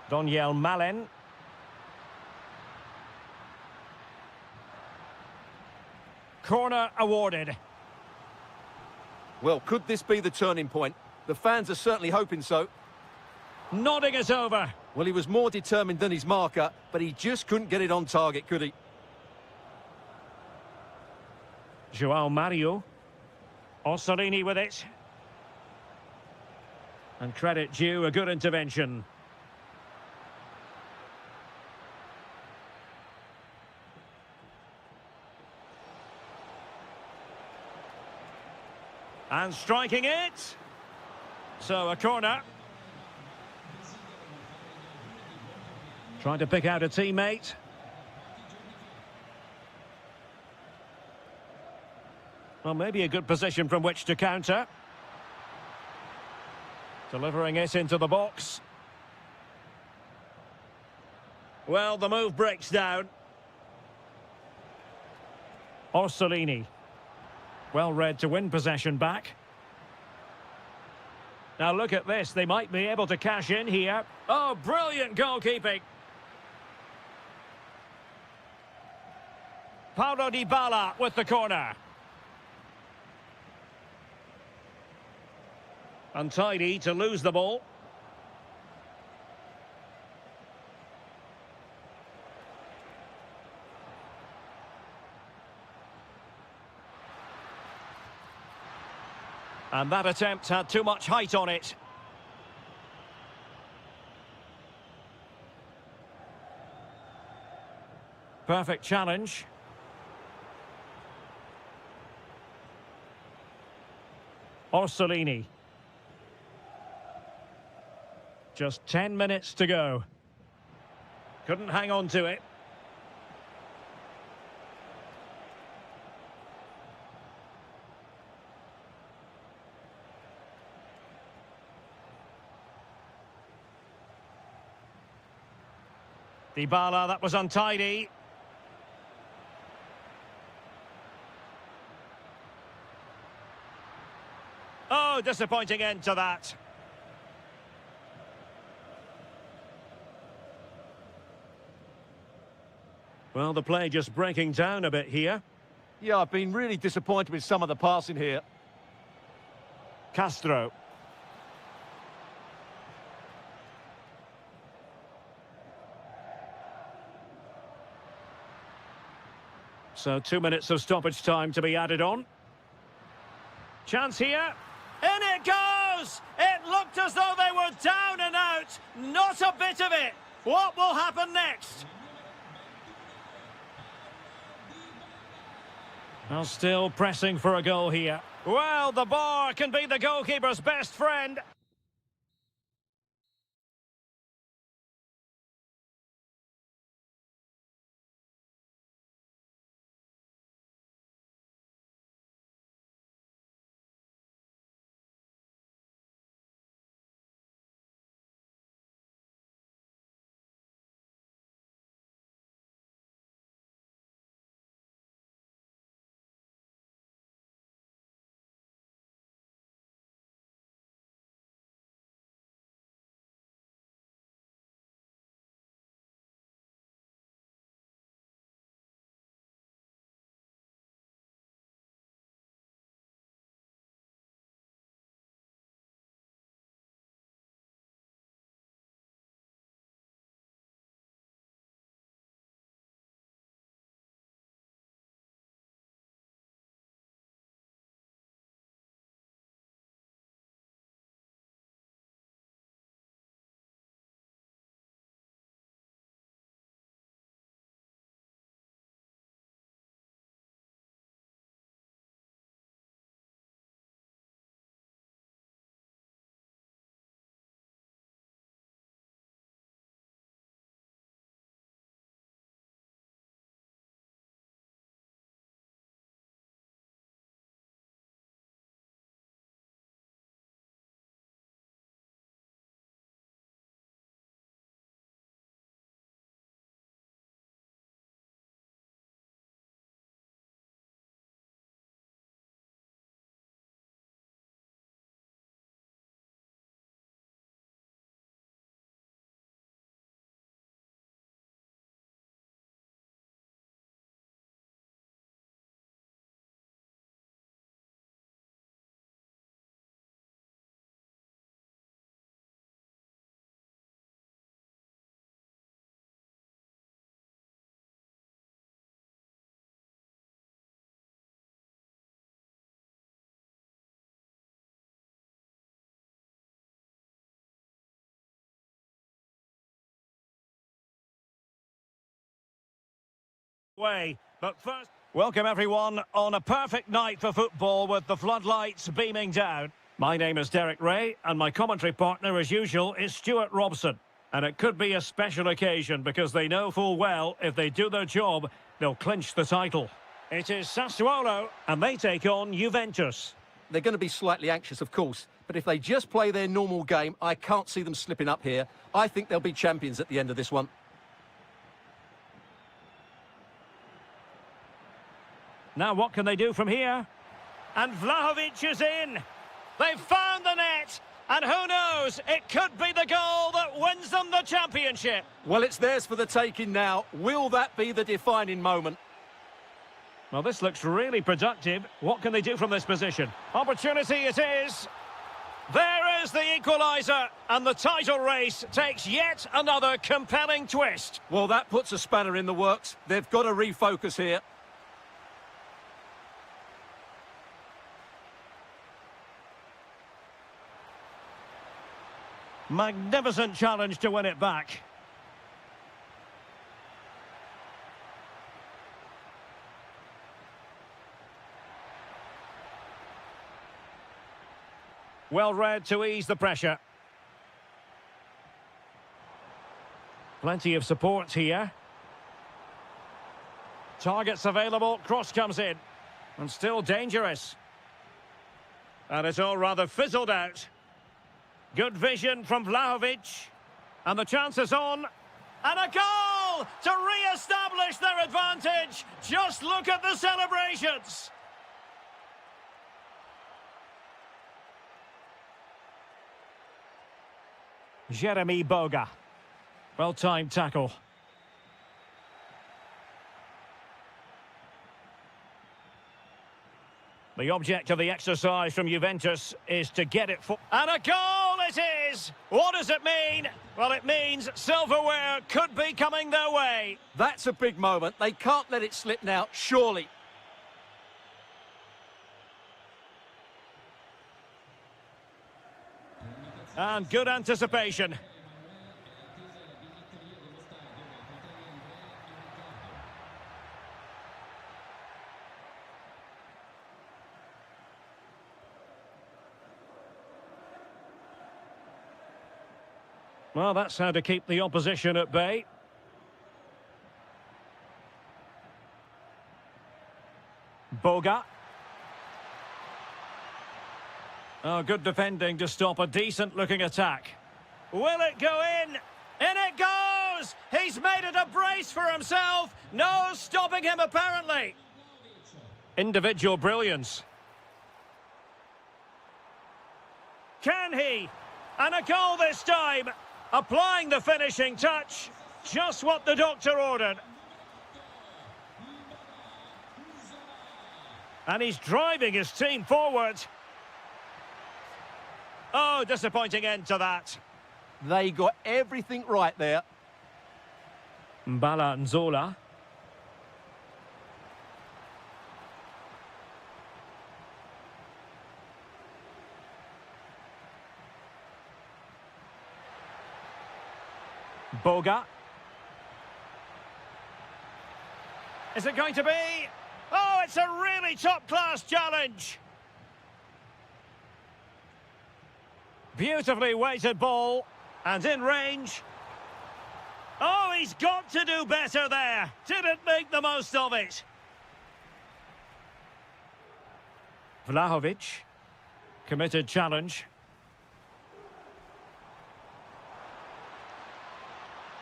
S1: Doniel Malen. Corner awarded.
S2: Well, could this be the turning point? The fans are certainly hoping so.
S1: Nodding it over.
S2: Well, he was more determined than his marker, but he just couldn't get it on target, could he?
S1: João Mario. Orsolini with it. And credit due, a good intervention. And striking it. So a corner. Trying to pick out a teammate. Well, maybe a good position from which to counter. Delivering it into the box. Well, the move breaks down. Orsolini. Well read to win possession back. Now look at this. They might be able to cash in here. Oh, brilliant goalkeeping. Paulo Dybala with the corner. Untidy to lose the ball. And that attempt had too much height on it. Perfect challenge. Orsolini. Just 10 minutes to go. Couldn't hang on to it. Dybala, that was untidy. Oh, disappointing end to that. Well, the play just breaking down a bit here.
S2: Yeah, I've been really disappointed with some of the passing here.
S1: Castro. So 2 minutes of stoppage time to be added on. Chance here. In it goes! It looked as though they were down and out. Not a bit of it. What will happen next? Well, still pressing for a goal here. Well, the bar can be the goalkeeper's best friend. way. But first, welcome everyone on a perfect night for football with the floodlights beaming down. My name is Derek Ray, and my commentary partner, as usual, is Stuart Robson. And it could be a special occasion because they know full well if they do their job, they'll clinch the title. It is Sassuolo, and they take on Juventus.
S2: They're going to be slightly anxious, of course, but if they just play their normal game, I can't see them slipping up here. I think they'll be champions at the end of this one.
S1: Now what can they do from here? And Vlahovic is in. They've found the net. And who knows, it could be the goal that wins them the championship.
S2: Well, it's theirs for the taking now. Will that be the defining moment?
S1: Well, this looks really productive. What can they do from this position? Opportunity it is. There is the equaliser. And the title race takes yet another compelling twist.
S2: Well, that puts a spanner in the works. They've got to refocus here.
S1: Magnificent challenge to win it back. Well read to ease the pressure. Plenty of support here. Targets available, cross comes in. And still dangerous. And it's all rather fizzled out. Good vision from Vlahovic. And the chance is on. And a goal to re-establish their advantage. Just look at the celebrations. Jeremy Boga. Well-timed tackle. The object of the exercise from Juventus is to get it for... And a goal it is! What does it mean? Well, it means silverware could be coming their way.
S2: That's a big moment. They can't let it slip now, surely.
S1: And good anticipation. Well, that's how to keep the opposition at bay. Boga. Oh, good defending to stop a decent-looking attack. Will it go in? In it goes! He's made it a brace for himself. No stopping him, apparently. Individual brilliance. Can he? And a goal this time. Applying the finishing touch. Just what the doctor ordered. And he's driving his team forward. Oh, disappointing end to that.
S2: They got everything right there.
S1: Mbala Nzola. Boga. Is it going to be? Oh, it's a really top-class challenge. Beautifully weighted ball. And in range. Oh, he's got to do better there. Didn't make the most of it. Vlahovic. Committed challenge.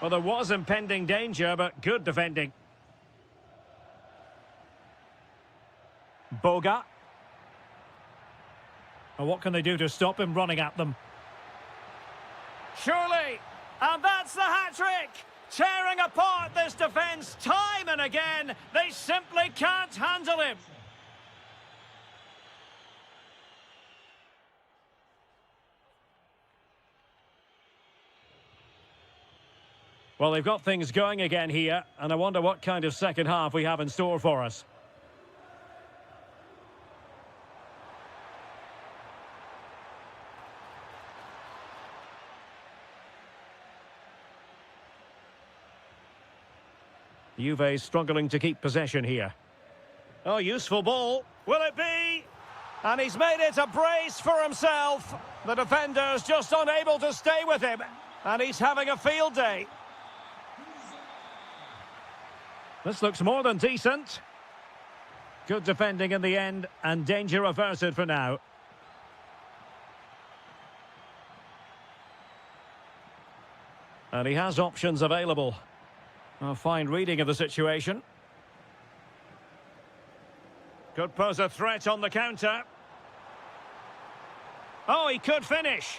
S1: Well, there was impending danger, but good defending. Boga. Well, what can they do to stop him running at them? Surely! And that's the hat-trick! Tearing apart this defence time and again. They simply can't handle him. Well, they've got things going again here, and I wonder what kind of second half we have in store for us. Juve struggling to keep possession here. Oh, useful ball. Will it be? And he's made it a brace for himself. The defender's just unable to stay with him. And he's having a field day. This looks more than decent. Good defending in the end, and danger averted for now. And he has options available. A fine reading of the situation. Could pose a threat on the counter. Oh, he could finish.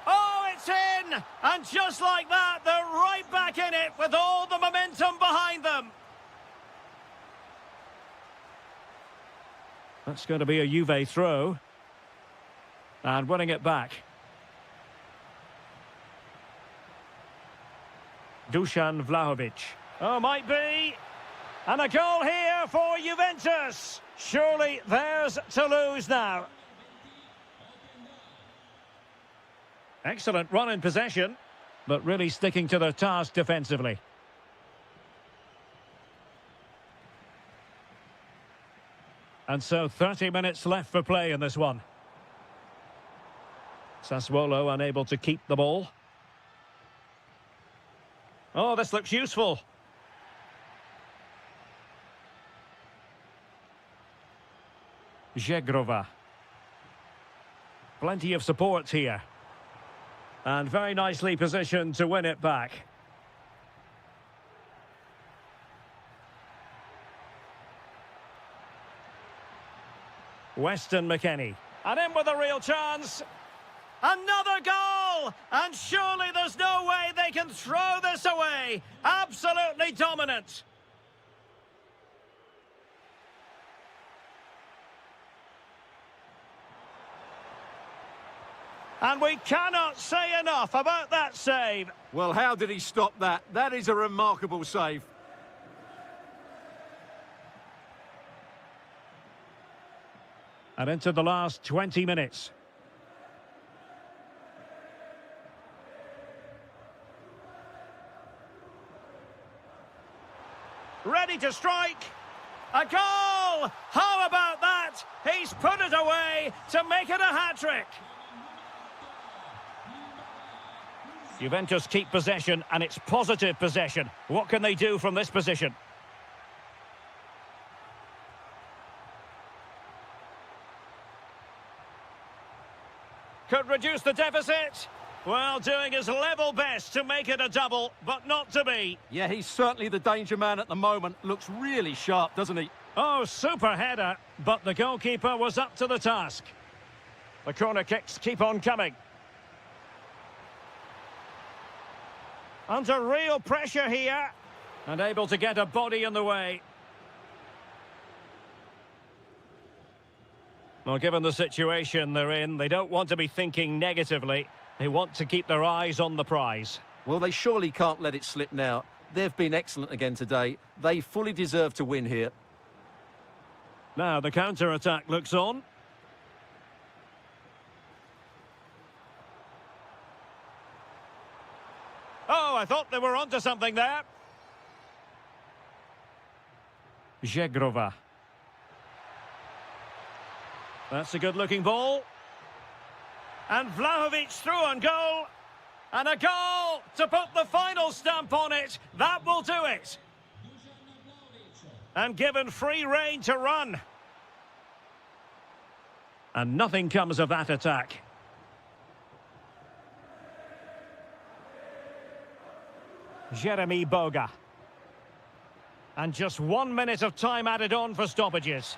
S1: Oh, it's in! And just like that, they're right back in it with all the momentum behind them. That's going to be a Juve throw. And winning it back. Dusan Vlahovic. Oh, might be. And a goal here for Juventus. Surely theirs to lose now. Excellent run in possession, but really sticking to their task defensively. And so 30 minutes left for play in this one. Sassuolo unable to keep the ball. Oh, this looks useful. Zegrova. Plenty of support here. And very nicely positioned to win it back. Weston McKennie. And in with a real chance. Another goal! And surely there's no way they can throw this away. Absolutely dominant. And we cannot say enough about that save.
S2: Well, how did he stop that? That is a remarkable save.
S1: And into the last 20 minutes. Ready to strike. A goal! How about that? He's put it away to make it a hat-trick. Juventus keep possession, and it's positive possession. What can they do from this position? Could reduce the deficit. Well, doing his level best to make it a double, but not to be.
S2: Yeah, he's certainly the danger man at the moment. Looks really sharp, doesn't he?
S1: Oh, super header, but the goalkeeper was up to the task. The corner kicks keep on coming. Under real pressure here, and able to get a body in the way. Well, given the situation they're in, they don't want to be thinking negatively. They want to keep their eyes on the prize.
S2: Well, they surely can't let it slip now. They've been excellent again today. They fully deserve to win here.
S1: Now the counter-attack looks on. Oh, I thought they were onto something there. Zegrova. That's a good-looking ball. And Vlahovic through on goal. And a goal to put the final stamp on it. That will do it. And given free rein to run. And nothing comes of that attack. Jeremy Boga. And just 1 minute of time added on for stoppages.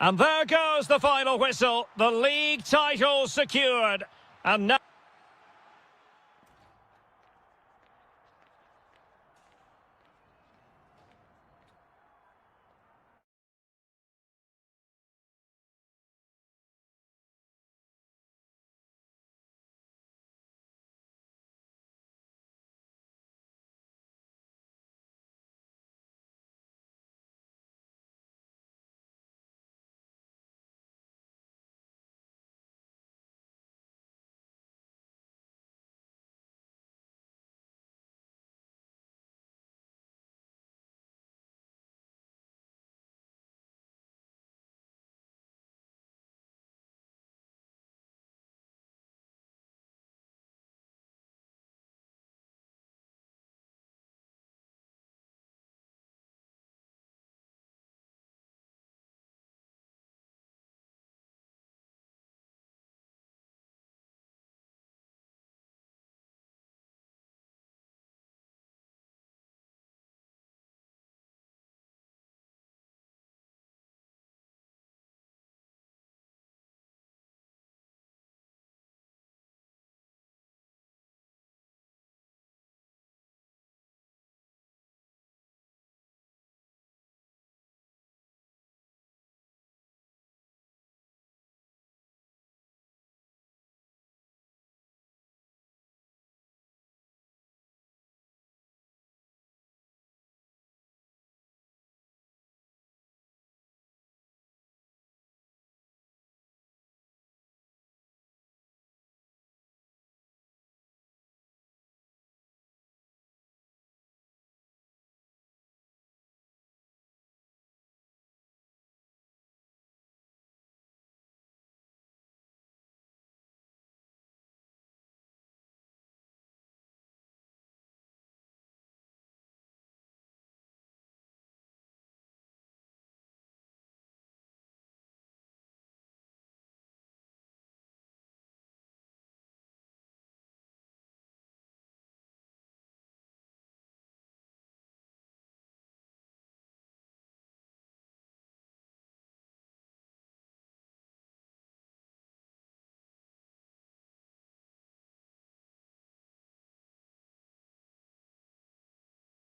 S1: And there goes the final whistle. The league title secured. And now...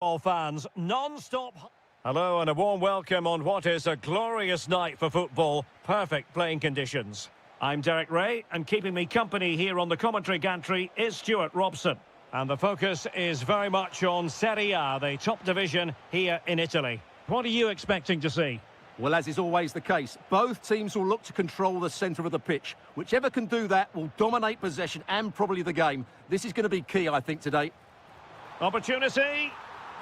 S1: All fans, non-stop. Hello and a warm welcome on what is a glorious night for football. Perfect playing conditions. I'm Derek Ray, and keeping me company here on the commentary gantry is Stuart Robson. And the focus is very much on Serie A, the top division here in Italy. What are you expecting to see?
S2: Well, as is always the case, both teams will look to control the centre of the pitch. Whichever can do that will dominate possession and probably the game. This is going to be key, I think, today.
S1: Opportunity,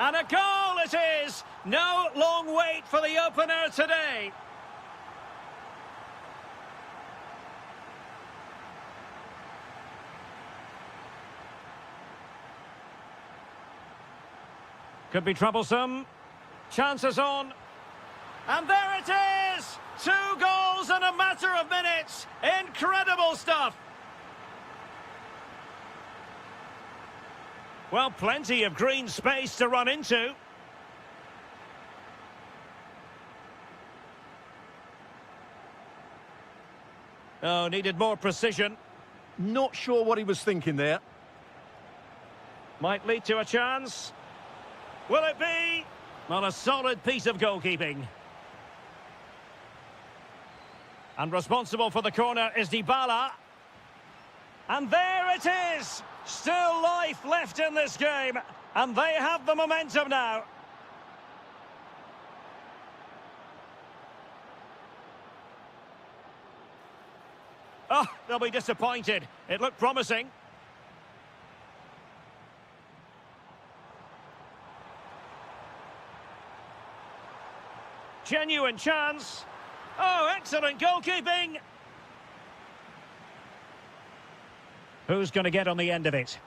S1: and a goal it is! No long wait for the opener today. Could be troublesome. Chances on. And there it is! 2 goals in a matter of minutes. Incredible stuff. Well, plenty of green space to run into. Oh, needed more precision.
S2: Not sure what he was thinking there.
S1: Might lead to a chance. Will it be? Well, a solid piece of goalkeeping. And responsible for the corner is Dybala. And there it is! Still life left in this game. And they have the momentum now. Oh, they'll be disappointed. It looked promising. Genuine chance. Oh, excellent goalkeeping. Who's going to get on the end of it?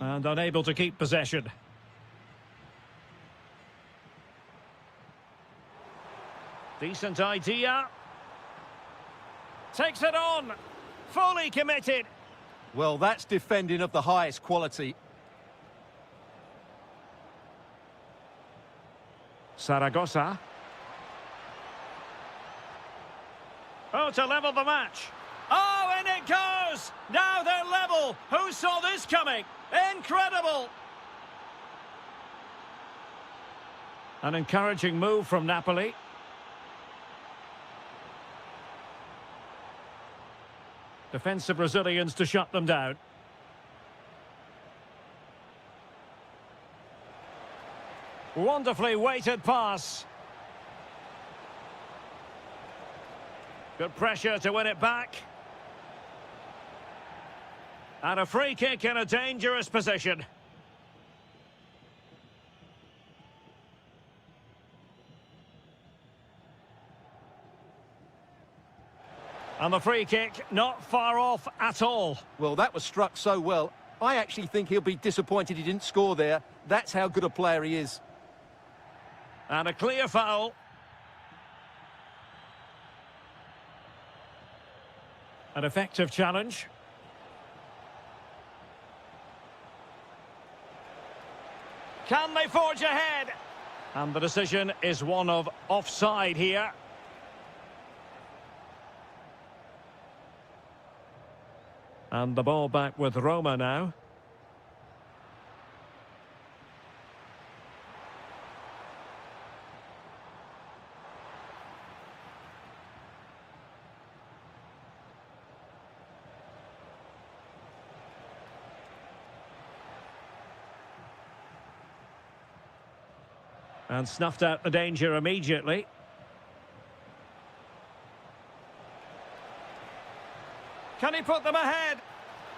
S1: And unable to keep possession. Decent idea. Takes it on. Fully committed.
S2: Well, that's defending of the highest quality.
S1: Zaragoza. Oh, to level the match. Oh, and it goes! Now they're level. Who saw this coming? Incredible! An encouraging move from Napoli. Defensive Brazilians to shut them down. Wonderfully weighted pass. Good pressure to win it back. And a free kick in a dangerous position. And the free kick not far off at all.
S2: Well, that was struck so well. I actually think he'll be disappointed he didn't score there. That's how good a player he is.
S1: And a clear foul. An effective challenge. Can they forge ahead? And the decision is one of offside here. And the ball back with Roma now. And snuffed out the danger immediately. Can he put them ahead?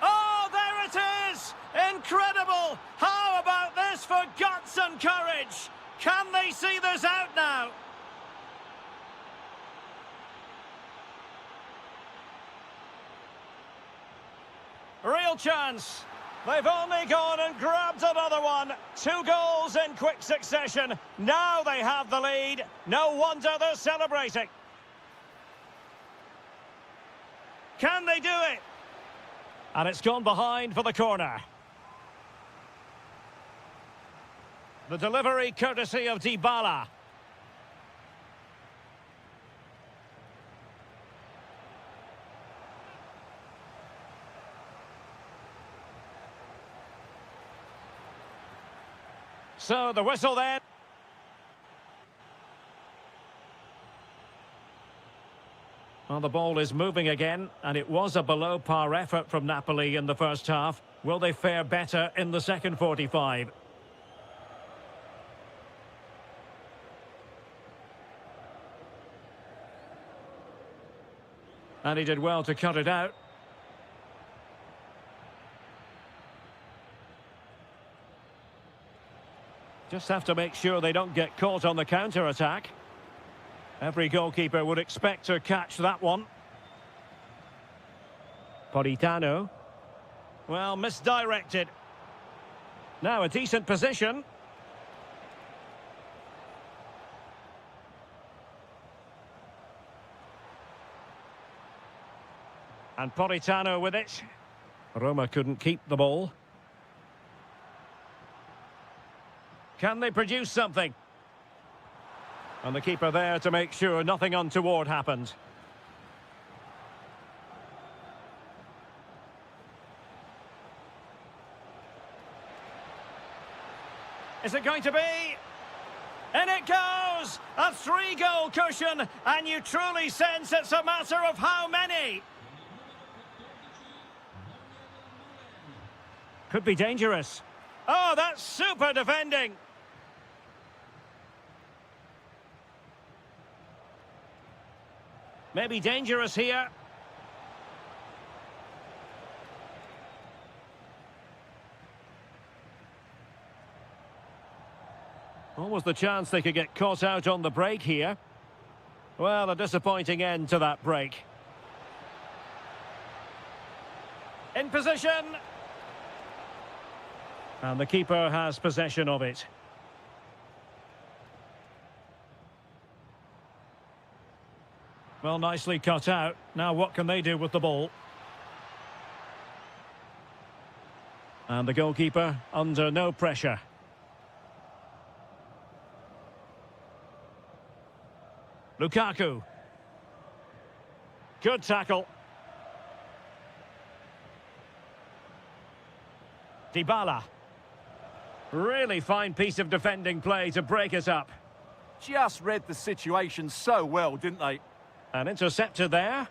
S1: Oh, there it is! Incredible! How about this for guts and courage? Can they see this out now? Real chance. They've only gone and grabbed another one. 2 goals in quick succession. Now they have the lead. No wonder they're celebrating. Can they do it? And it's gone behind for the corner. The delivery courtesy of Dybala. So the whistle then. Well, the ball is moving again, and it was a below-par effort from Napoli in the first half. Will they fare better in the second 45? And he did well to cut it out. Just have to make sure they don't get caught on the counter-attack. Every goalkeeper would expect to catch that one. Politano. Well, misdirected. Now a decent position. And Politano with it. Roma couldn't keep the ball. Can they produce something? And the keeper there to make sure nothing untoward happened. Is it going to be? In it goes! A 3-goal cushion, and you truly sense it's a matter of how many. Could be dangerous. Oh, that's super defending. Maybe dangerous here. What was the chance they could get caught out on the break here? Well, a disappointing end to that break. In position. And the keeper has possession of it. Well, nicely cut out. Now what can they do with the ball? And the goalkeeper under no pressure. Lukaku. Good tackle. Dybala. Really fine piece of defending play to break us up.
S2: Just read the situation so well, didn't they?
S1: An interceptor there.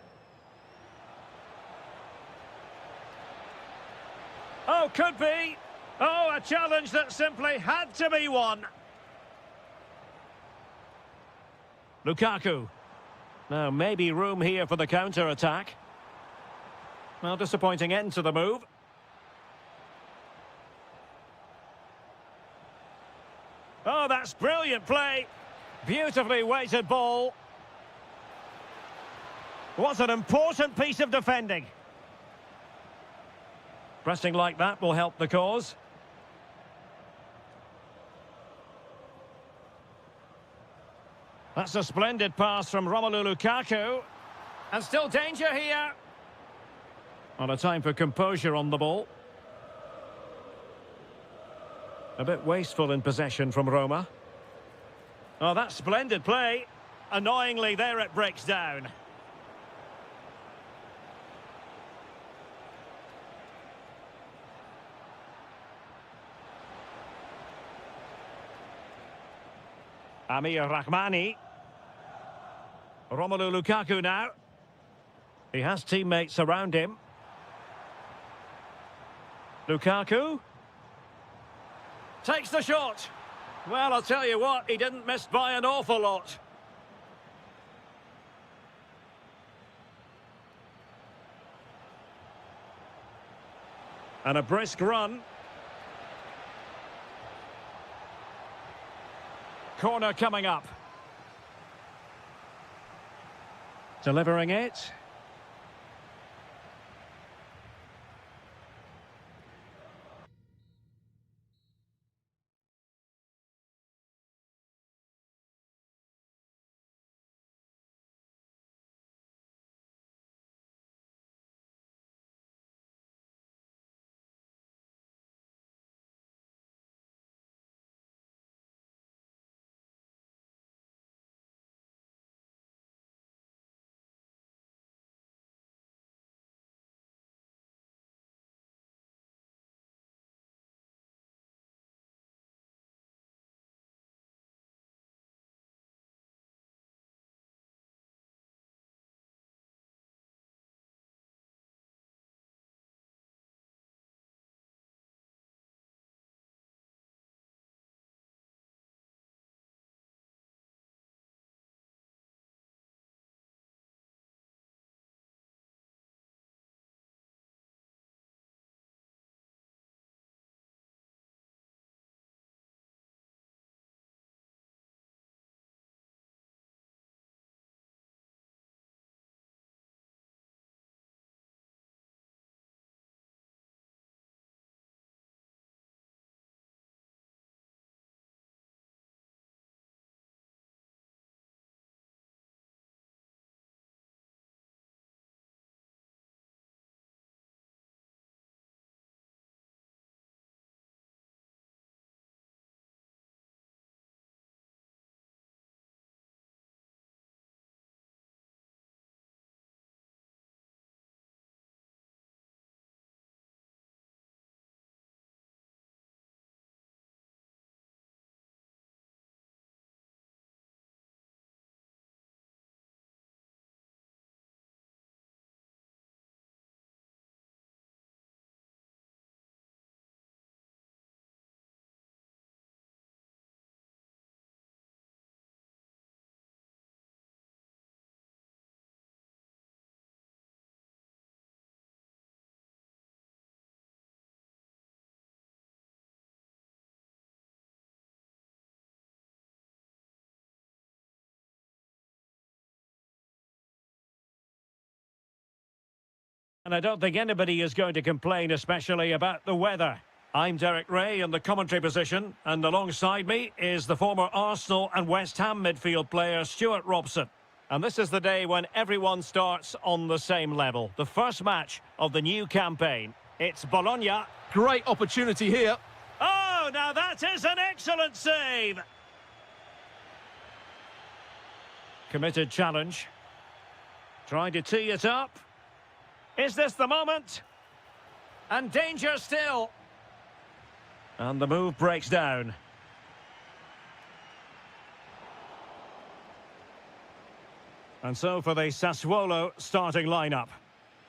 S1: Oh, could be. Oh, a challenge that simply had to be won. Lukaku. Now, maybe room here for the counter-attack. Well, disappointing end to the move. Oh, that's brilliant play. Beautifully weighted ball. What an important piece of defending. Pressing like that will help the cause. That's a splendid pass from Romelu Lukaku. And still danger here. Not a time for composure on the ball. A bit wasteful in possession from Roma. Oh, that's splendid play. Annoyingly, there it breaks down. Amir Rahmani. Romelu Lukaku now. He has teammates around him. Lukaku. Takes the shot. Well, I'll tell you what, he didn't miss by an awful lot. And a brisk run. Corner coming up. Delivering it. And I don't think anybody is going to complain, especially about the weather. I'm Derek Ray in the commentary position, and alongside me is the former Arsenal and West Ham midfield player Stuart Robson. And this is the day when everyone starts on the same level. The first match of the new campaign. It's Bologna.
S2: Great opportunity here.
S1: Oh, now that is an excellent save. Committed challenge. Trying to tee it up. Is this the moment? And danger still. And the move breaks down. And so for the Sassuolo starting lineup.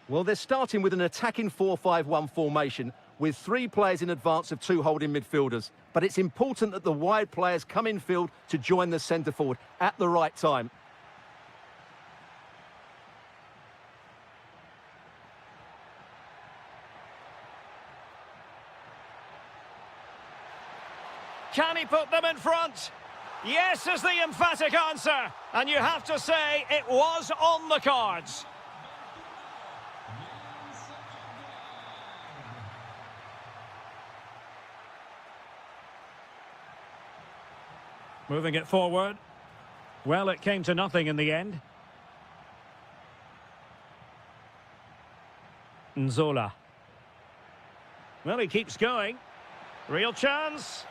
S2: Well, they're starting with an attacking 4-5-1 formation with 3 players in advance of 2 holding midfielders. But it's important that the wide players come in field to join the centre forward at the right time.
S1: Can he put them in front? Yes is the emphatic answer. And you have to say it was on the cards. Moving it forward. Well, it came to nothing in the end. Nzola. Well, he keeps going. Real chance.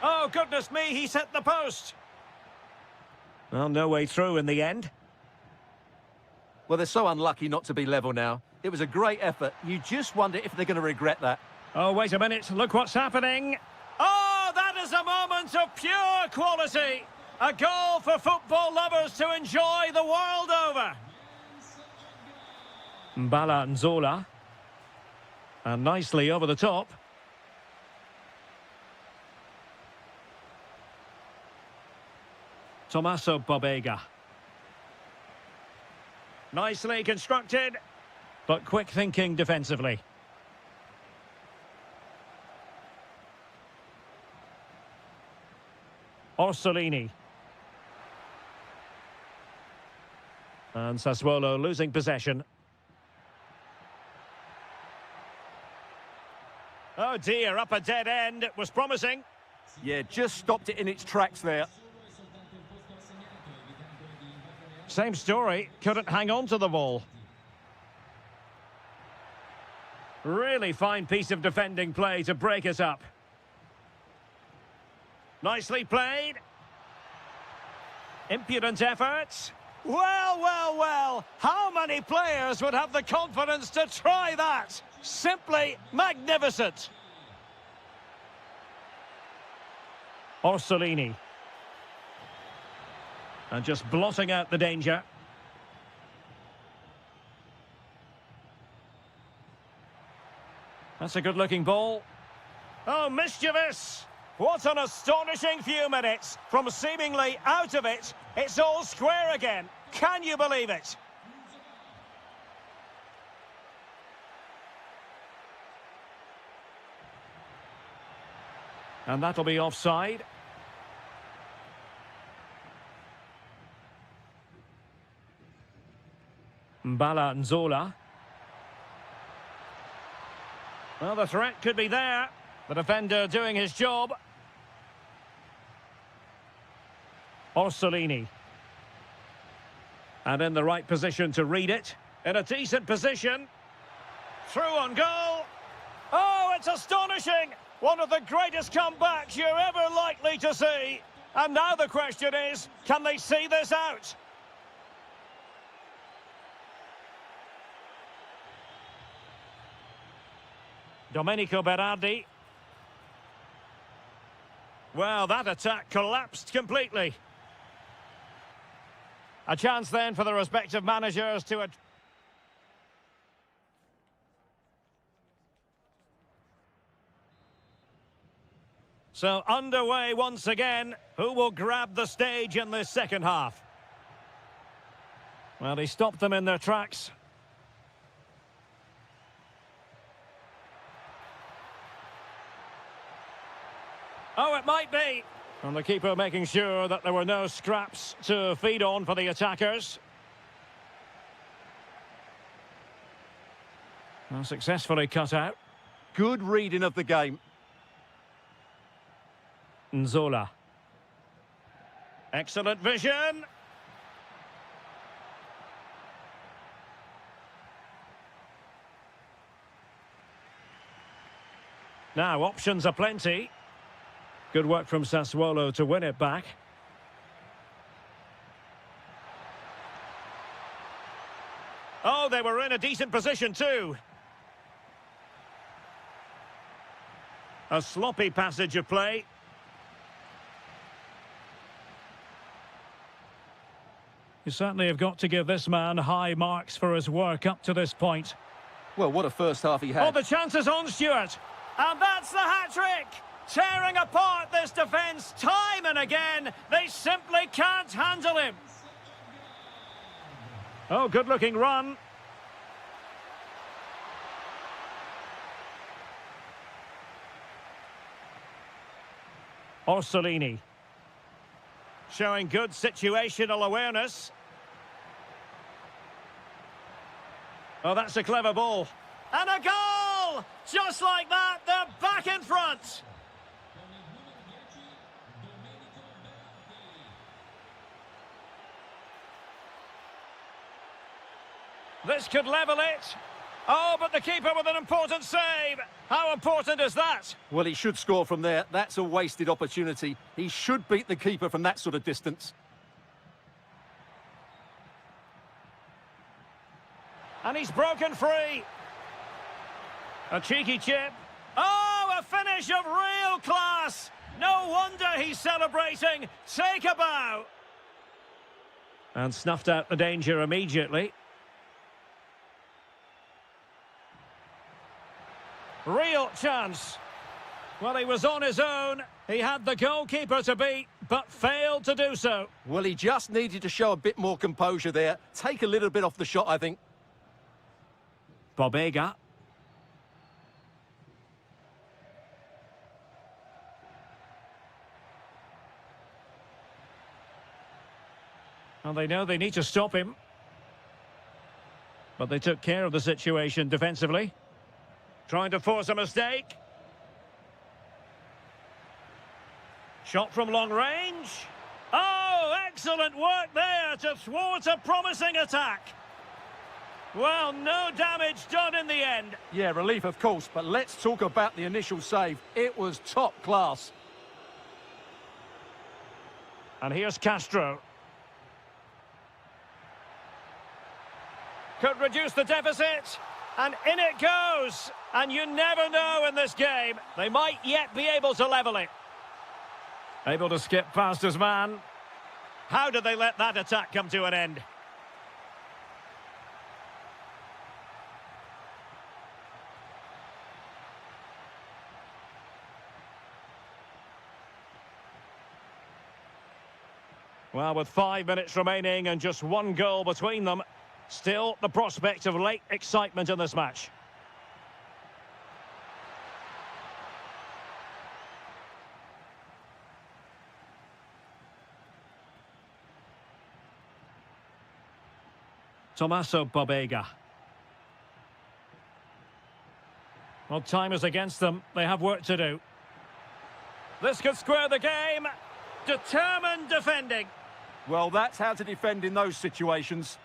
S1: Oh, goodness me, he's hit the post. Well, no way through in the end.
S2: Well, they're so unlucky not to be level now. It was a great effort. You just wonder if they're going to regret that.
S1: Oh, wait a minute. Look what's happening. Oh, that is a moment of pure quality. A goal for football lovers to enjoy the world over. Mbala Nzola. And nicely over the top. Tommaso Bobega. Nicely constructed, but quick thinking defensively. Orsolini. And Sassuolo losing possession. Oh dear, up a dead end. It was promising.
S2: Yeah, just stopped it in its tracks there.
S1: Same story, couldn't hang on to the ball. Really fine piece of defending play to break it up. Nicely played. Impudent efforts. Well, well, well. How many players would have the confidence to try that? Simply magnificent. Orsolini. And just blotting out the danger. That's a good-looking ball. Oh, mischievous! What an astonishing few minutes. From seemingly out of it, it's all square again. Can you believe it? And that'll be offside. Mbala Nzola. Well, the threat could be there. The defender doing his job. Orsolini. And in the right position to read it. In a decent position. Through on goal. Oh, it's astonishing! One of the greatest comebacks you're ever likely to see. And now the question is, can they see this out? Domenico Berardi. Well, that attack collapsed completely. A chance then for the respective managers to... So underway once again. Who will grab the stage in this second half? Well, he stopped them in their tracks. Oh, it might be. And the keeper making sure that there were no scraps to feed on for the attackers. Well, successfully cut out.
S2: Good reading of the game.
S1: Nzola. Excellent vision. Now, options are plenty. Good work from Sassuolo to win it back. Oh, they were in a decent position too. A sloppy passage of play. You certainly have got to give this man high marks for his work up to this point.
S2: Well, what a first half he had.
S1: Oh, the chance is on, Stuart. And that's the hat-trick! Tearing apart this defence time and again. They simply can't handle him. Oh, good-looking run. Orsolini. Showing good situational awareness. Oh, that's a clever ball. And a goal! Just like that, they're back in front. This could level it. Oh, but the keeper with an important save. How important is that?
S2: Well, he should score from there. That's a wasted opportunity. He should beat the keeper from that sort of distance.
S1: And he's broken free. A cheeky chip. Oh, a finish of real class. No wonder he's celebrating. Take a bow. And snuffed out the danger immediately. Real chance. Well, he was on his own. He had the goalkeeper to beat, but failed to do so.
S2: Well, he just needed to show a bit more composure there. Take a little bit off the shot, I think.
S1: Bobega. Well, they know they need to stop him. But they took care of the situation defensively. Trying to force a mistake. Shot from long range. Oh, excellent work there to thwart a promising attack. Well, no damage done in the end.
S2: Yeah, relief, of course, but let's talk about the initial save. It was top class.
S1: And here's Castro. Could reduce the deficit. And in it goes. And you never know in this game. They might yet be able to level it. Able to skip past his man. How did they let that attack come to an end? Well, with 5 minutes remaining and just one goal between them, still the prospect of late excitement in this match. Tommaso Bobega. Well, time is against them. They have work to do. This could square the game. Determined defending.
S2: Well, that's how to defend in those situations.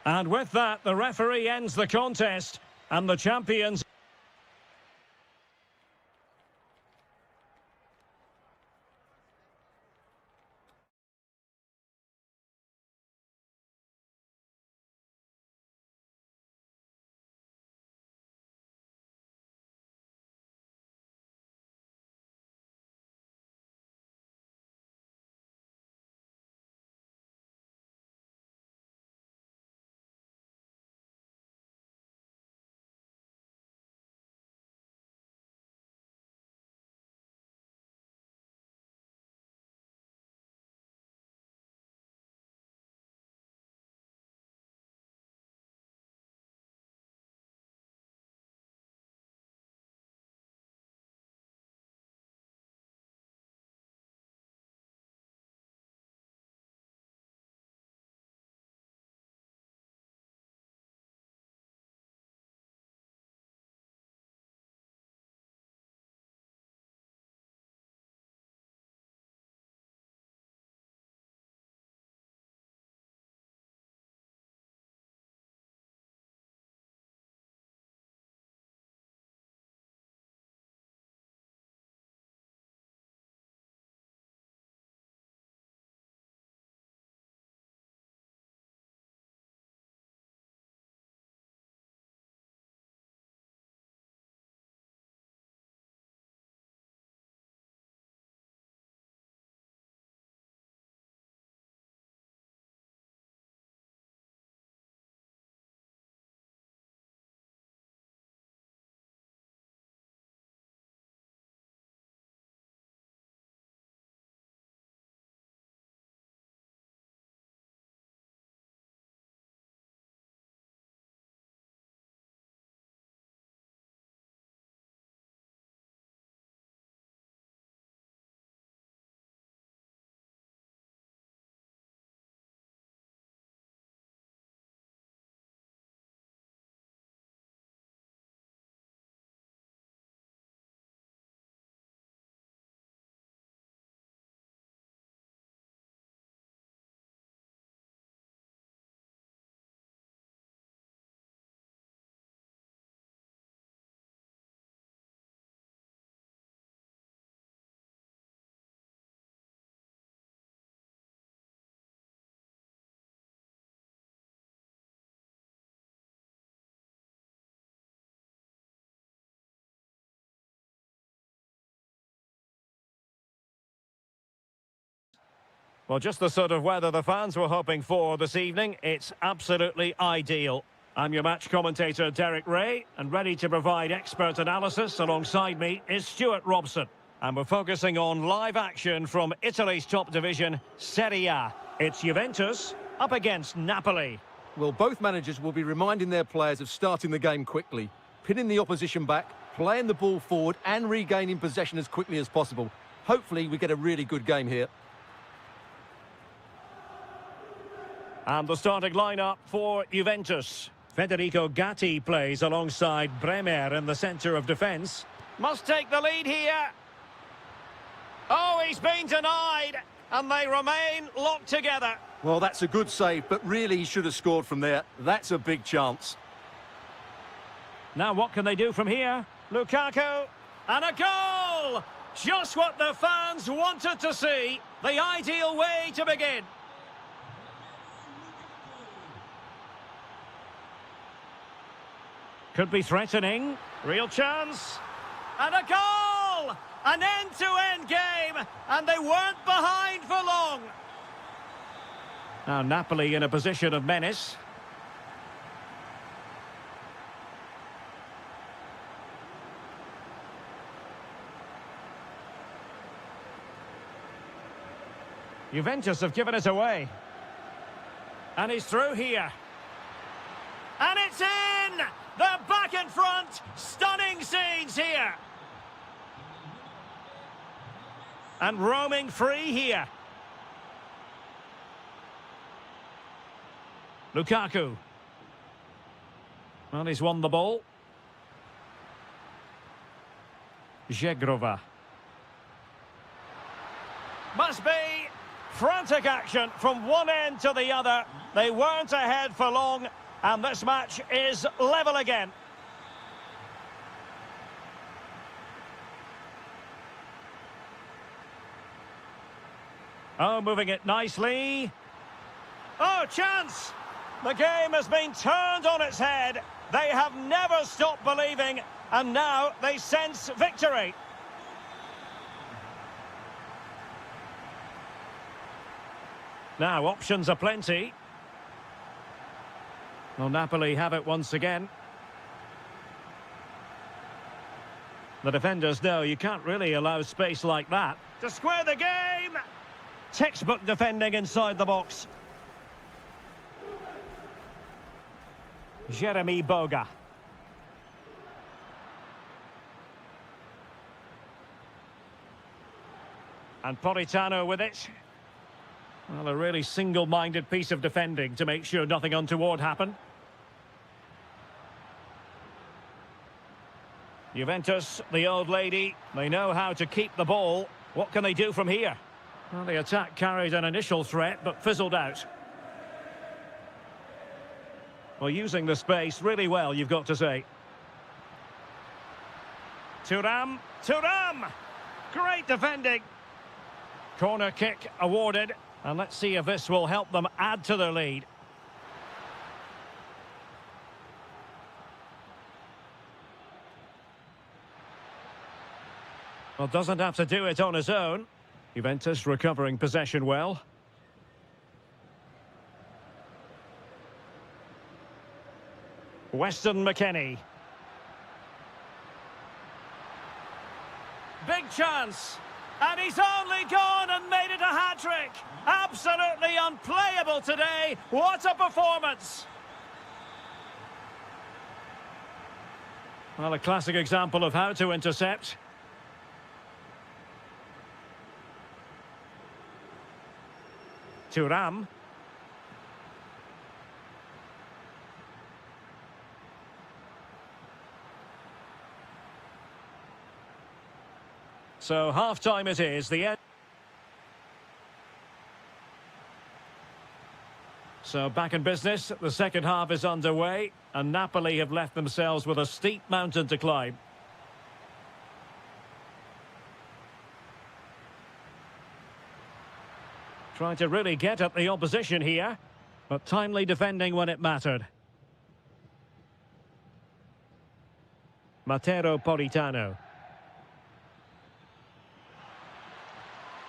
S1: And with that, the referee ends the contest. And the champions... Well, just the sort of weather the fans were hoping for this evening. It's absolutely ideal. I'm your match commentator, Derek Ray, and ready to provide expert analysis alongside me is Stuart Robson. And we're focusing on live action from Italy's top division, Serie A. It's Juventus up against Napoli.
S2: Well, both managers will be reminding their players of starting the game quickly, pinning the opposition back, playing the ball forward and regaining possession as quickly as possible. Hopefully we get a really good game here.
S1: And the starting lineup for Juventus. Federico Gatti plays alongside Bremer in the centre of defence. Must take the lead here. Oh, he's been denied, and they remain locked together.
S2: Well, that's a good save, but really he should have scored from there. That's a big chance.
S1: Now what can they do from here? Lukaku, and a goal! Just what the fans wanted to see. The ideal way to begin. Could be threatening. Real chance. And a goal! An end-to-end game, and they weren't behind for long. Now Napoli in a position of menace. Juventus have given it away. And he's through here. And it's in! They're back in front. Stunning scenes here. And roaming free here. Lukaku. Well, he's won the ball. Zegrova. Must be frantic action from one end to the other. They weren't ahead for long, and this match is level again. Oh, moving it nicely. Oh, chance! The game has been turned on its head. They have never stopped believing, and now they sense victory. Now, options are plenty. Well, Napoli have it once again. The defenders know you can't really allow space like that. To square the game! Textbook defending inside the box. Jeremy Boga. And Politano with it. Well, a really single-minded piece of defending to make sure nothing untoward happened. Juventus, the old lady, they know how to keep the ball. What can they do from here? Well, the attack carried an initial threat, but fizzled out. Well, using the space really well, you've got to say. Thuram. Great defending. Corner kick awarded. And let's see if this will help them add to their lead. Well, doesn't have to do it on his own. Juventus recovering possession well. Weston McKennie. Big chance. And he's only gone and made it a hat-trick. Absolutely unplayable today. What a performance. Well, a classic example of how to intercept. Thuram. So half-time it is, the end. So back in business, the second half is underway, and Napoli have left themselves with a steep mountain to climb. Trying to really get at the opposition here, but timely defending when it mattered. Matteo Politano.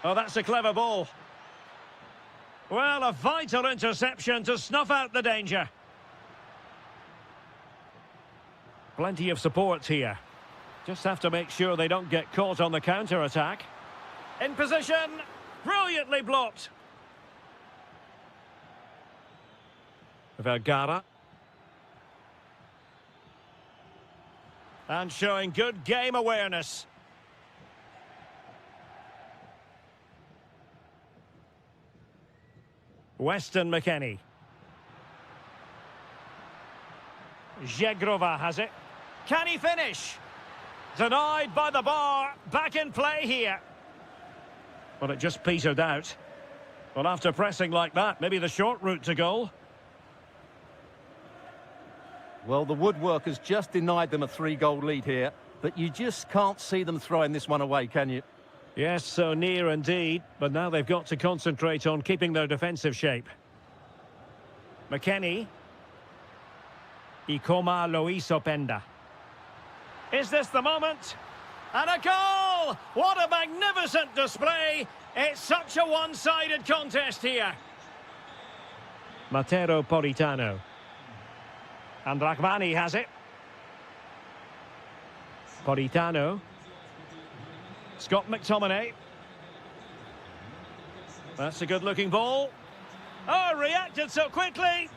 S1: Oh, that's a clever ball. Well, a vital interception to snuff out the danger. Plenty of support here. Just have to make sure they don't get caught on the counter-attack. In position, brilliantly blocked. Vergara. And showing good game awareness. Weston McKennie. Zegrova has it. Can he finish? Denied by the bar. Back in play here. Well, it just petered out. Well, after pressing like that, maybe the short route to goal.
S2: Well, the woodwork has just denied them a 3-goal lead here, but you just can't see them throwing this one away, can you?
S1: Yes, so near indeed, but now they've got to concentrate on keeping their defensive shape. McKennie. Ikoma Luis Openda. Is this the moment? And a goal! What a magnificent display! It's such a one-sided contest here. Matero Politano. And Rachmani has it. Politano. Scott McTominay. That's a good-looking ball. Oh, reacted so quickly.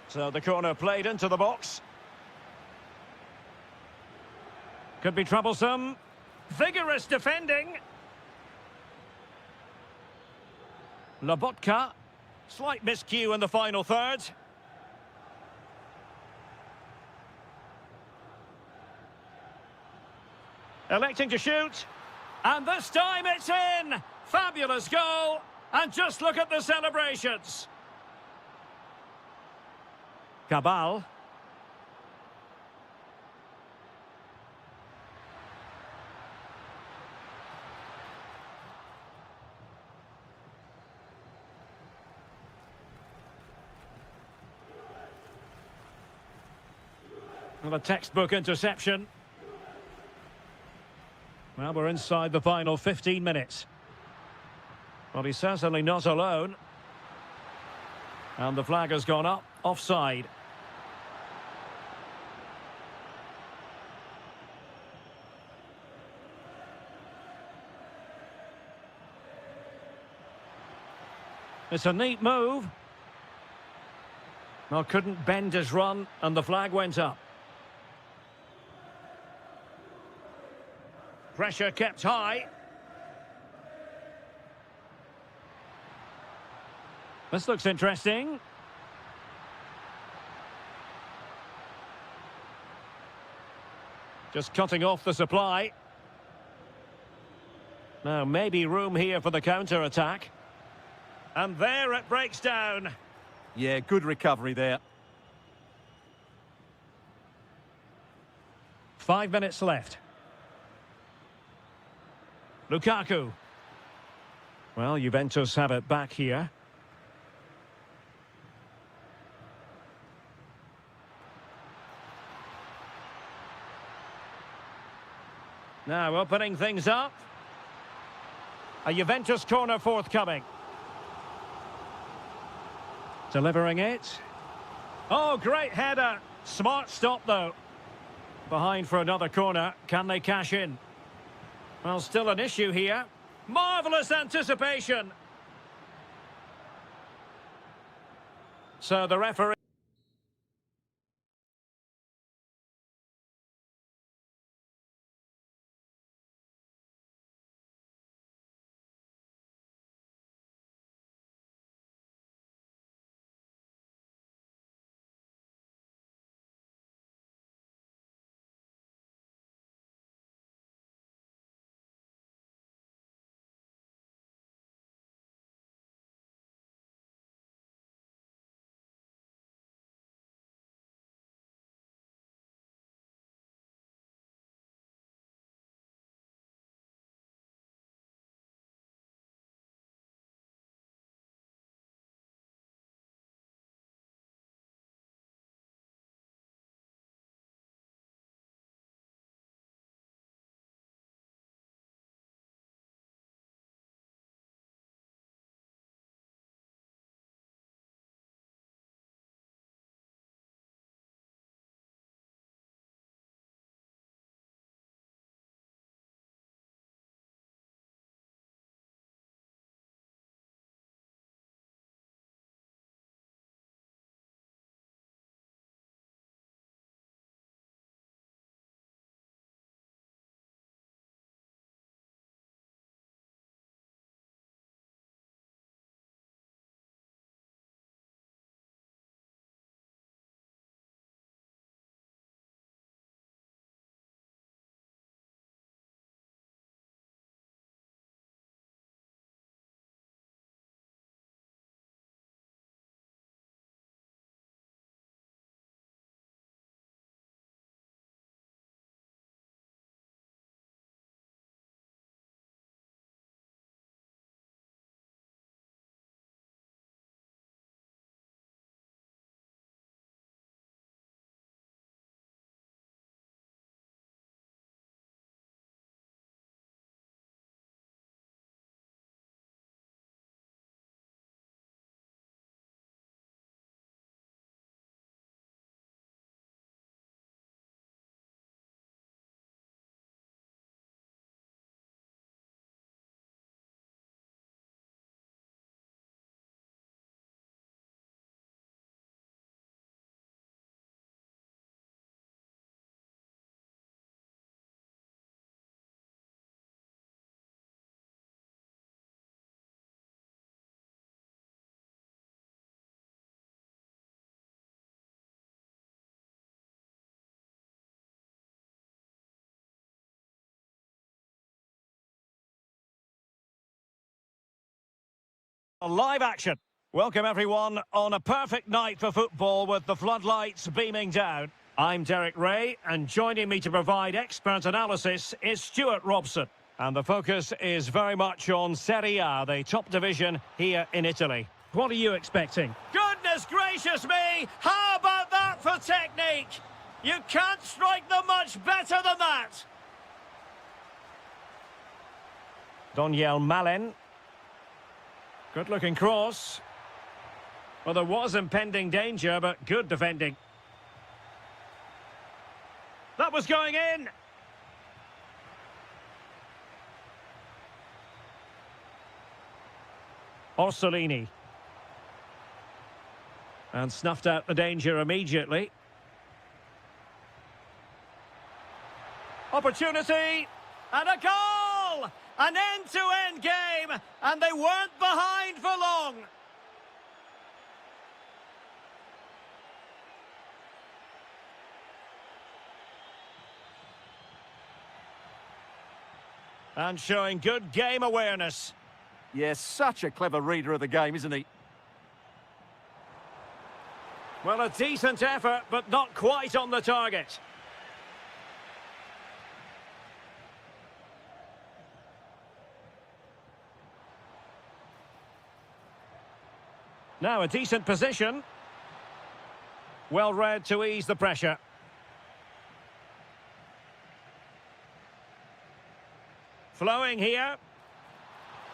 S1: So the corner played into the box. Could be troublesome. Vigorous defending. Lobotka. Slight miscue in the final third. Electing to shoot. And this time it's in. Fabulous goal. And just look at the celebrations. Cabal. Well, a textbook interception. Well, we're inside the final 15 minutes. Well, he's certainly not alone. And the flag has gone up, offside. It's a neat move. Well, couldn't bend his run, and the flag went up. Pressure kept high. This looks interesting. Just cutting off the supply. Now, maybe room here for the counter-attack. And there it breaks down.
S2: Yeah, good recovery there.
S1: 5 minutes left. Lukaku. Well, Juventus have it back here. Now opening things up. A Juventus corner forthcoming. Delivering it. Oh, great header. Smart stop, though. Behind for another corner. Can they cash in? Well, still an issue here. Marvellous anticipation. So the referee... Live action. Welcome everyone on a perfect night for football with the floodlights beaming down. I'm Derek Ray, and joining me to provide expert analysis is Stuart Robson. And the focus is very much on Serie A, the top division here in Italy. What are you expecting? Goodness gracious me! How about that for technique? You can't strike them much better than that! Doniel Malen. Good-looking cross. Well, there was impending danger, but good defending. That was going in. Orsolini. And snuffed out the danger immediately. Opportunity. And a goal! An end-to-end game, and they weren't behind for long. And showing good game awareness.
S2: Yes, such a clever reader of the game, isn't he?
S1: Well, a decent effort, but not quite on the target. Now a decent position. Well read to ease the pressure. Flowing here.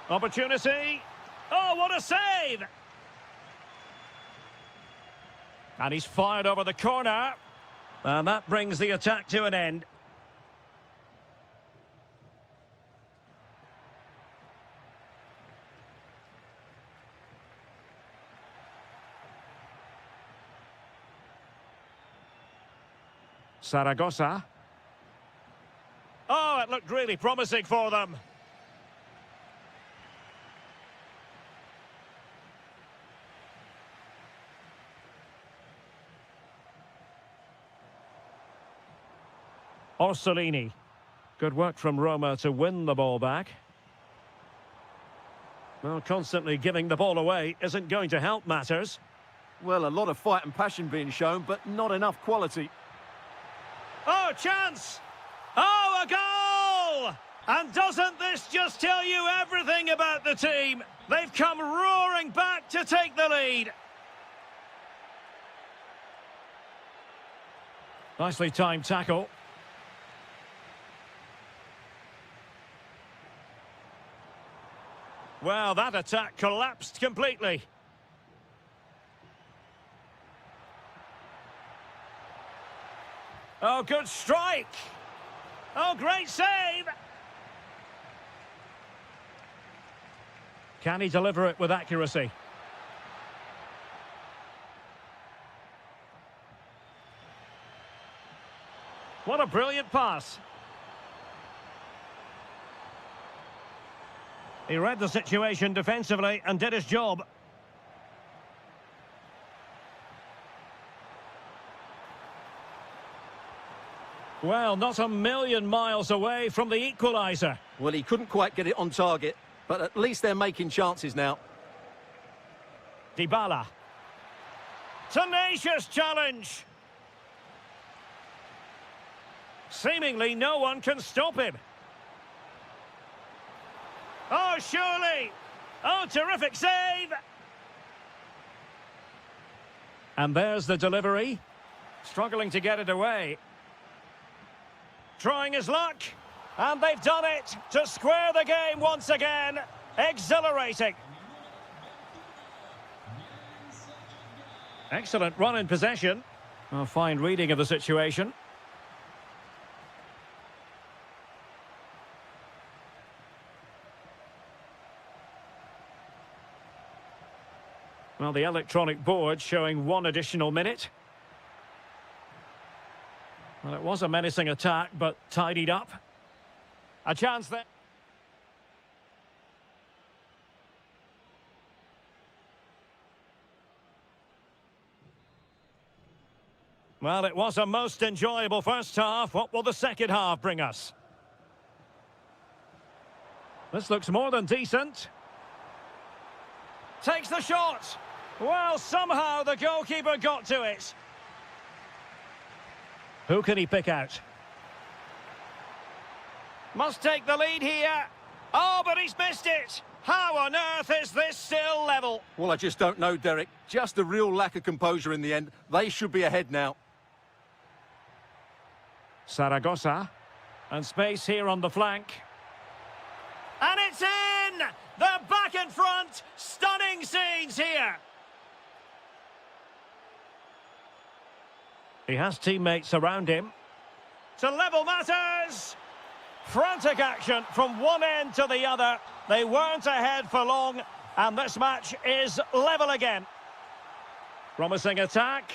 S1: Opportunity. Oh, what a save! And he's fired over the corner. And that brings the attack to an end. Zaragoza. Oh, it looked really promising for them. Orsolini. Good work from Roma to win the ball back. Well, constantly giving the ball away isn't going to help matters.
S2: Well, a lot of fight and passion being shown, but not enough quality.
S1: Oh, chance! Oh, a goal! And doesn't this just tell you everything about the team? They've come roaring back to take the lead. Nicely timed tackle. Well, that attack collapsed completely. Oh, good strike. Oh, great save. Can he deliver it with accuracy? What a brilliant pass. He read the situation defensively and did his job. Well, not a million miles away from the equaliser.
S2: Well, he couldn't quite get it on target, but at least they're making chances now.
S1: Dybala. Tenacious challenge. Seemingly no one can stop him. Oh, surely. Oh, terrific save. And there's the delivery. Struggling to get it away. Trying his luck. And they've done it to square the game once again. Exhilarating. Excellent run in possession. A fine reading of the situation. Well, the electronic board showing one additional minute. Well, it was a menacing attack, but tidied up. A chance there. Well, it was a most enjoyable first half. What will the second half bring us? This looks more than decent. Takes the shot. Well, somehow the goalkeeper got to it. Who can he pick out? Must take the lead here. Oh, but he's missed it. How on earth is this still level?
S2: Well, I just don't know, Derek. Just a real lack of composure in the end. They should be ahead now.
S1: Saragossa. And space here on the flank. And it's in! They're back in front. Stunning scenes here. He has teammates around him. To level matters. Frantic action from one end to the other. They weren't ahead for long, and this match is level again. Promising attack.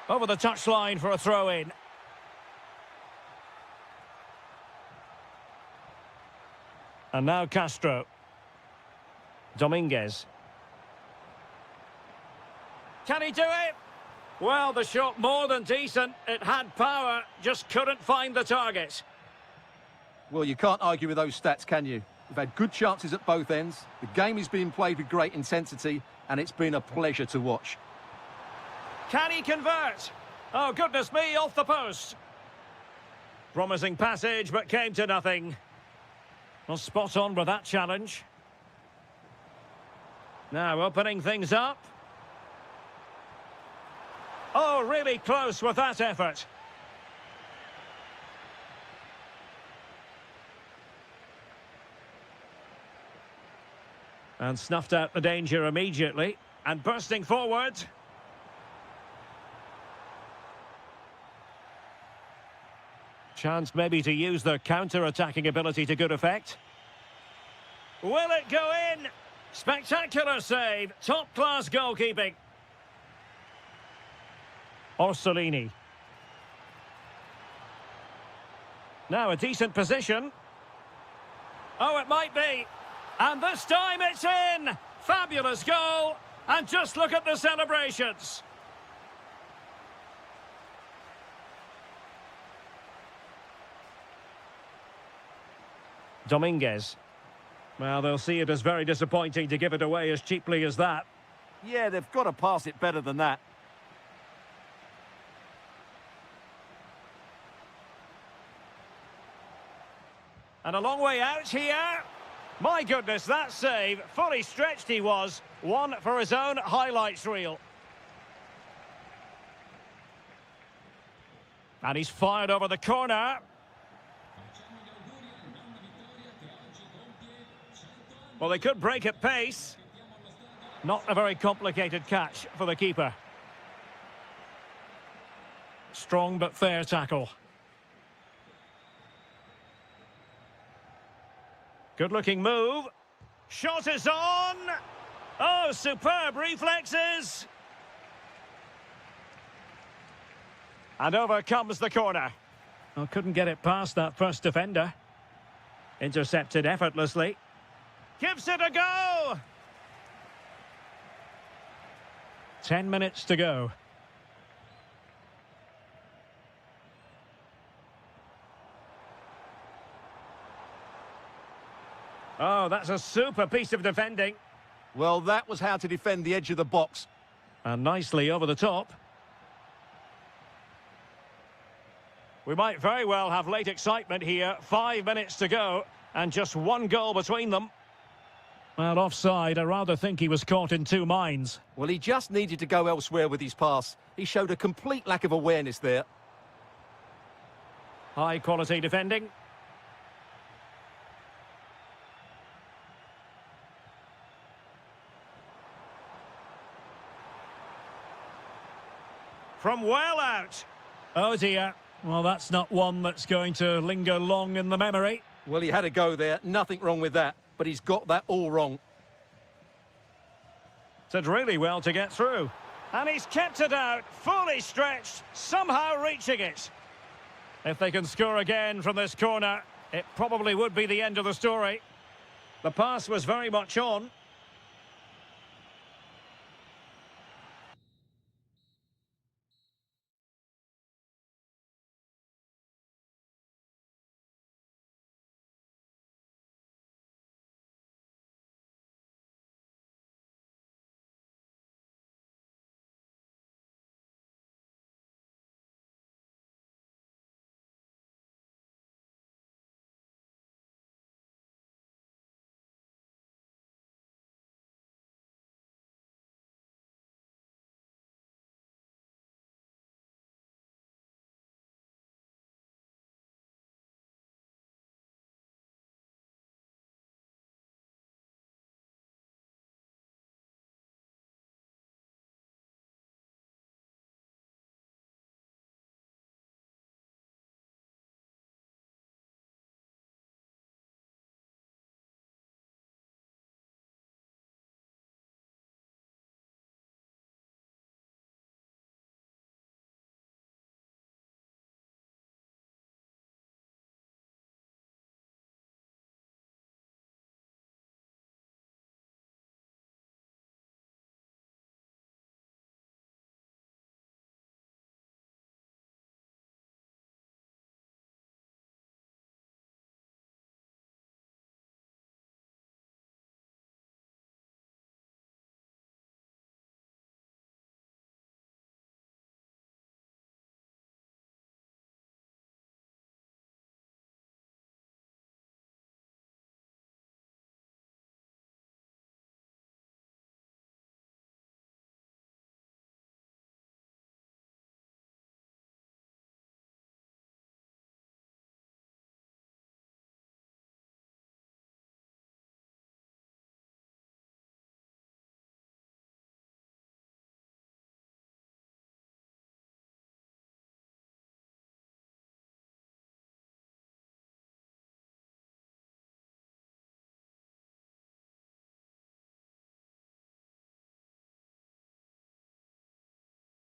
S1: Over the touchline for a throw-in. And now Castro. Dominguez. Can he do it? Well, the shot more than decent. It had power, just couldn't find the target.
S2: Well, you can't argue with those stats, can you? We've had good chances at both ends. The game is being played with great intensity, and it's been a pleasure to watch.
S1: Can he convert? Oh, goodness me, off the post. Promising passage, but came to nothing. Well, spot on with that challenge. Now opening things up. Oh, really close with that effort. And snuffed out the danger immediately. And bursting forward. Chance maybe to use their counter-attacking ability to good effect. Will it go in? Spectacular save. Top-class goalkeeping. Orsolini. Now a decent position. Oh, it might be. And this time it's in. Fabulous goal. And just look at the celebrations. Dominguez. Well, they'll see it as very disappointing to give it away as cheaply as that.
S2: Yeah, they've got to pass it better than that.
S1: And a long way out here. My goodness, that save. Fully stretched he was. One for his own highlights reel. And he's fired over the corner. Well, they could break at pace. Not a very complicated catch for the keeper. Strong but fair tackle. Good-looking move. Shot is on. Oh, superb reflexes. And over comes the corner. Oh, couldn't get it past that first defender. Intercepted effortlessly. Gives it a go. 10 minutes to go. Oh, that's a super piece of defending.
S2: Well, that was how to defend the edge of the box.
S1: And nicely over the top. We might very well have late excitement here. 5 minutes to go, and just one goal between them. Well, offside, I rather think he was caught in two minds.
S2: Well, he just needed to go elsewhere with his pass. He showed a complete lack of awareness there.
S1: High quality defending. From well out. Oh dear. Well, that's not one that's going to linger long in the memory.
S2: Well, he had a go there. Nothing wrong with that. But he's got that all wrong.
S1: Did really well to get through. And he's kept it out, fully stretched, somehow reaching it. If they can score again from this corner, it probably would be the end of the story. The pass was very much on.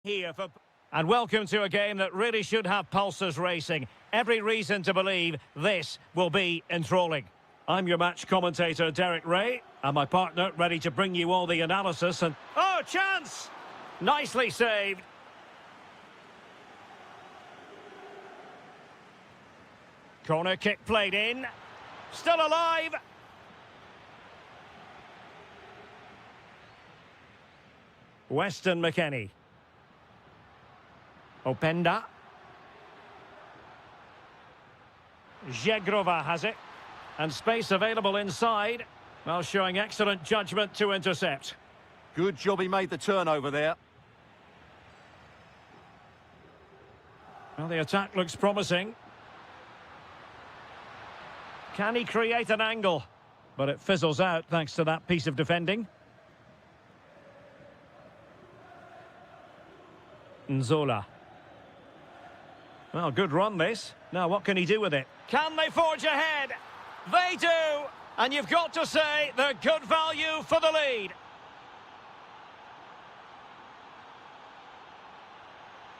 S1: here for... And welcome to a game that really should have pulses racing. Every reason to believe this will be enthralling. I'm your match commentator, Derek Ray, and my partner ready to bring you all the analysis and... Oh, chance! Nicely saved. Corner kick played in. Still alive. Weston McKennie. Openda. Zegrova has it. And space available inside. Well, showing excellent judgment to intercept.
S2: Good job he made the turnover there.
S1: Well, the attack looks promising. Can he create an angle? But it fizzles out thanks to that piece of defending. Nzola. Well, good run this. Now what can he do with it? Can they forge ahead? They do! And you've got to say they're good value for the lead.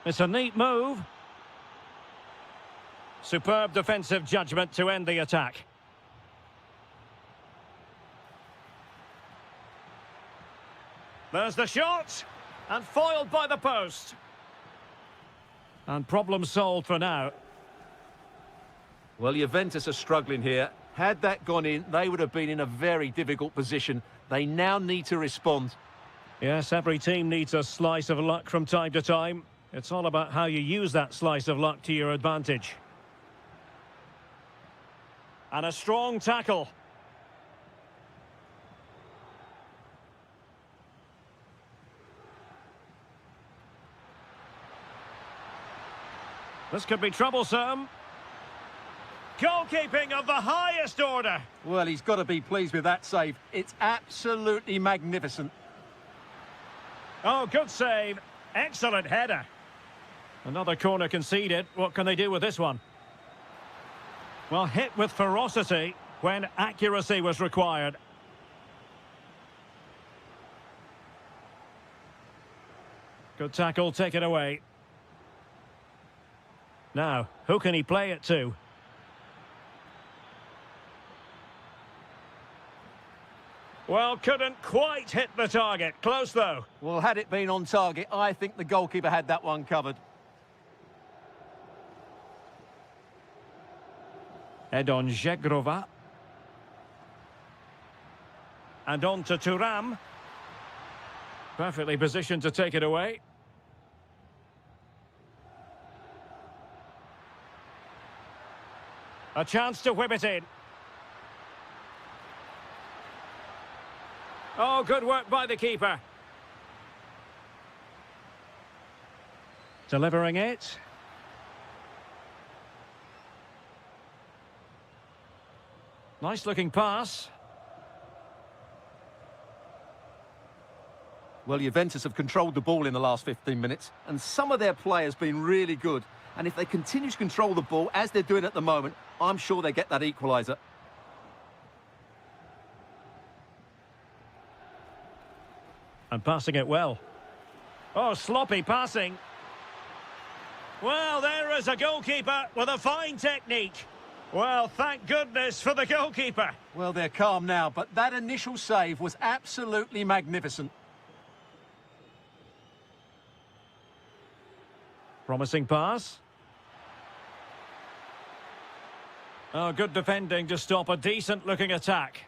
S1: It's a neat move. Superb defensive judgment to end the attack. There's the shot. And foiled by the post. And problem solved for now.
S2: Well, Juventus are struggling here. Had that gone in, they would have been in a very difficult position. They now need to respond.
S1: Yes, every team needs a slice of luck from time to time. It's all about how you use that slice of luck to your advantage. And a strong tackle. This could be troublesome. Goalkeeping of the highest order.
S2: Well, he's got to be pleased with that save. It's absolutely magnificent.
S1: Oh, good save. Excellent header. Another corner conceded. What can they do with this one? Well, hit with ferocity when accuracy was required. Good tackle, take it away. Now, who can he play it to? Well, couldn't quite hit the target. Close, though.
S2: Well, had it been on target, I think the goalkeeper had that one covered.
S1: Edon Zegrova. And on to Thuram. Perfectly positioned to take it away. A chance to whip it in. Oh, good work by the keeper. Delivering it. Nice looking pass.
S2: Well, Juventus have controlled the ball in the last 15 minutes, and some of their players have been really good. And if they continue to control the ball, as they're doing at the moment, I'm sure they get that equaliser.
S1: And passing it well. Oh, sloppy passing. Well, there is a goalkeeper with a fine technique. Well, thank goodness for the goalkeeper.
S2: Well, they're calm now, but that initial save was absolutely magnificent.
S1: Promising pass. Oh, good defending to stop a decent-looking attack.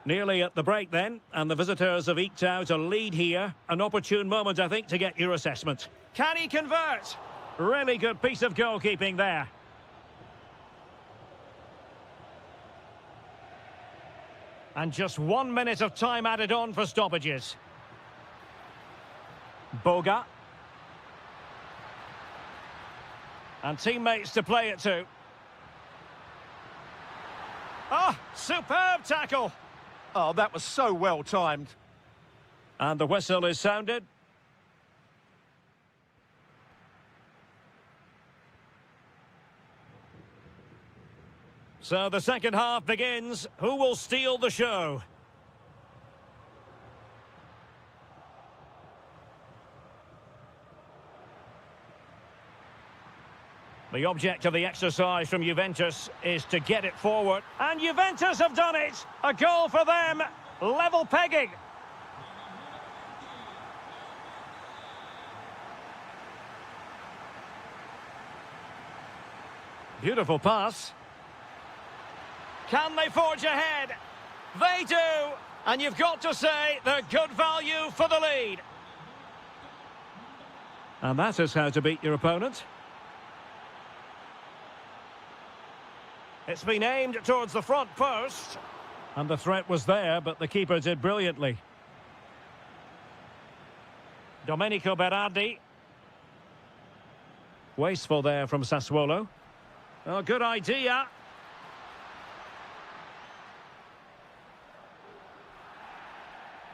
S1: Nearly at the break then, and the visitors have eked out a lead here. An opportune moment, I think, to get your assessment. Can he convert? Really good piece of goalkeeping there. And just 1 minute of time added on for stoppages. Boga. And teammates to play it to. Oh, superb tackle.
S2: Oh, that was so well timed.
S1: And the whistle is sounded. So the second half begins. Who will steal the show? The object of the exercise from Juventus is to get it forward. And Juventus have done it! A goal for them! Level pegging! Beautiful pass. Can they forge ahead? They do! And you've got to say they're good value for the lead. And that is how to beat your opponent. It's been aimed towards the front post. And the threat was there, but the keeper did brilliantly. Domenico Berardi. Wasteful there from Sassuolo. Oh, good idea.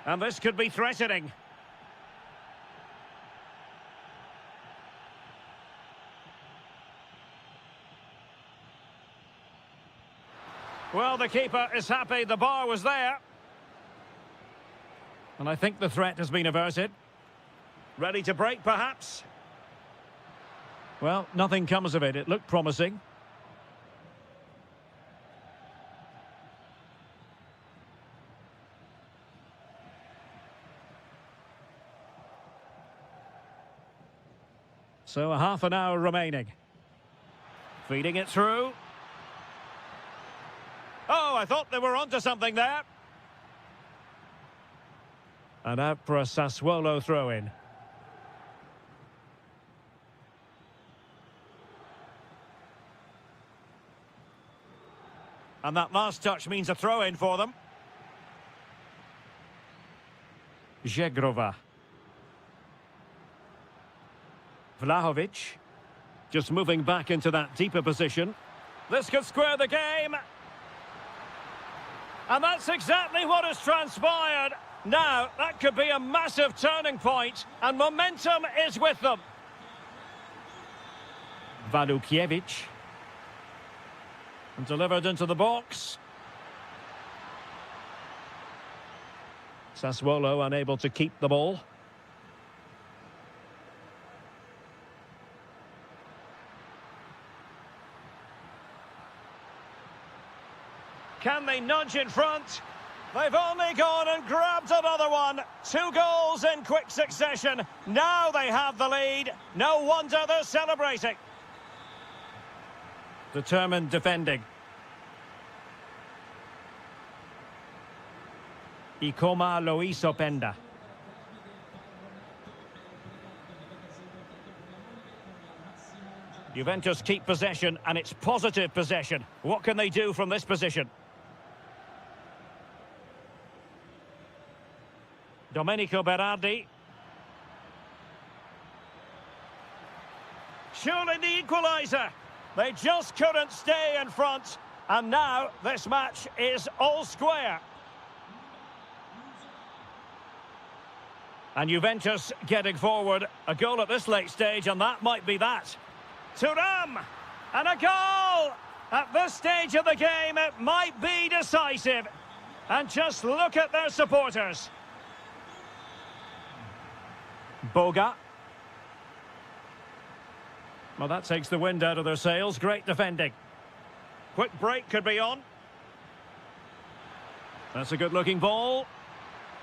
S1: And this could be threatening. Well, the keeper is happy the bar was there. And I think the threat has been averted. Ready to break, perhaps? Well, nothing comes of it. It looked promising. So a half an hour remaining. Feeding it through. Oh, I thought they were onto something there. And out for a Sassuolo throw-in. And that last touch means a throw-in for them. Zegrova. Vlahovic. Just moving back into that deeper position. This could square the game. And that's exactly what has transpired. Now, that could be a massive turning point, and momentum is with them. Walukiewicz. And delivered into the box. Sassuolo unable to keep the ball. Can they nudge in front? They've only gone and grabbed another one. 2 goals in quick succession. Now they have the lead. No wonder they're celebrating. Determined defending. Ikoma Loisopenda. Juventus keep possession, and it's positive possession. What can they do from this position? Domenico Berardi. Surely the equaliser. They just couldn't stay in front. And now this match is all square. And Juventus getting forward. A goal at this late stage, and that might be that. Thuram! And a goal! At this stage of the game, it might be decisive. And just look at their supporters. Boga. Well, that takes the wind out of their sails. Great defending. Quick break could be on. That's a good-looking ball.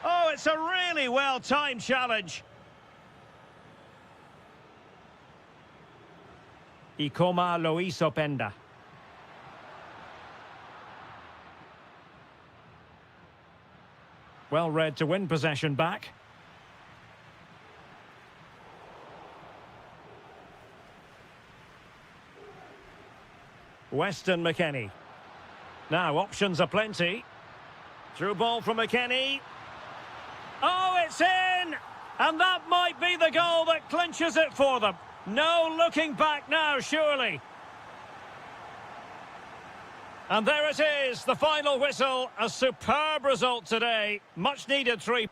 S1: Oh, it's a really well-timed challenge. Ikoma Loisopenda. Well read to win possession back. Weston McKennie. Now, options are plenty. Through ball from McKennie. Oh, it's in! And that might be the goal that clinches it for them. No looking back now, surely. And there it is, the final whistle. A superb result today. Much needed 3.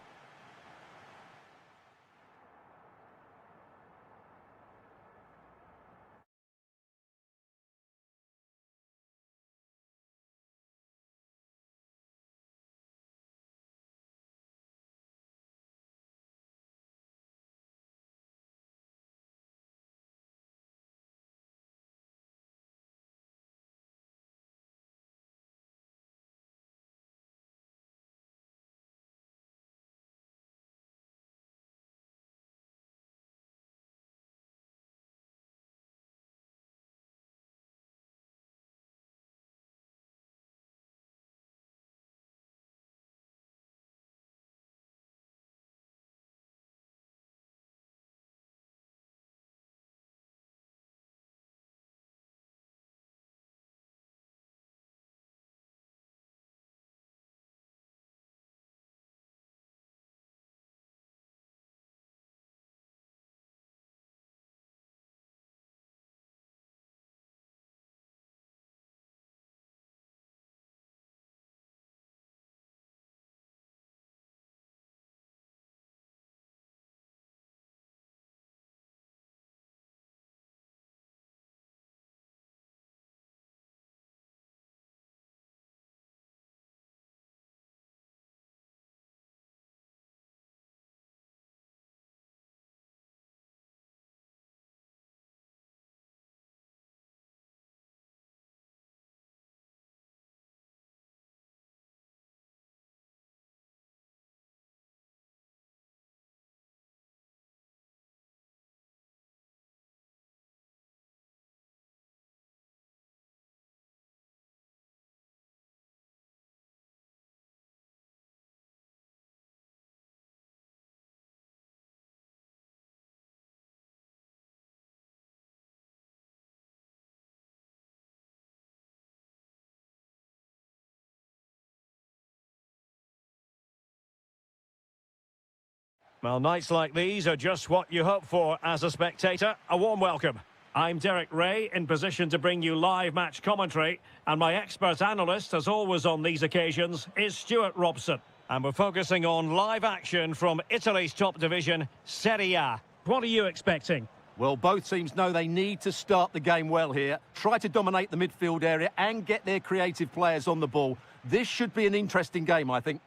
S1: Well, nights like these are just what you hope for as a spectator. A warm welcome. I'm Derek Ray, in position to bring you live match commentary, and my expert analyst, as always on these occasions, is Stuart Robson. And we're focusing on live action from Italy's top division, Serie A. What are you expecting?
S2: Well, both teams know they need to start the game well here, try to dominate the midfield area and get their creative players on the ball. This should be an interesting game, I think.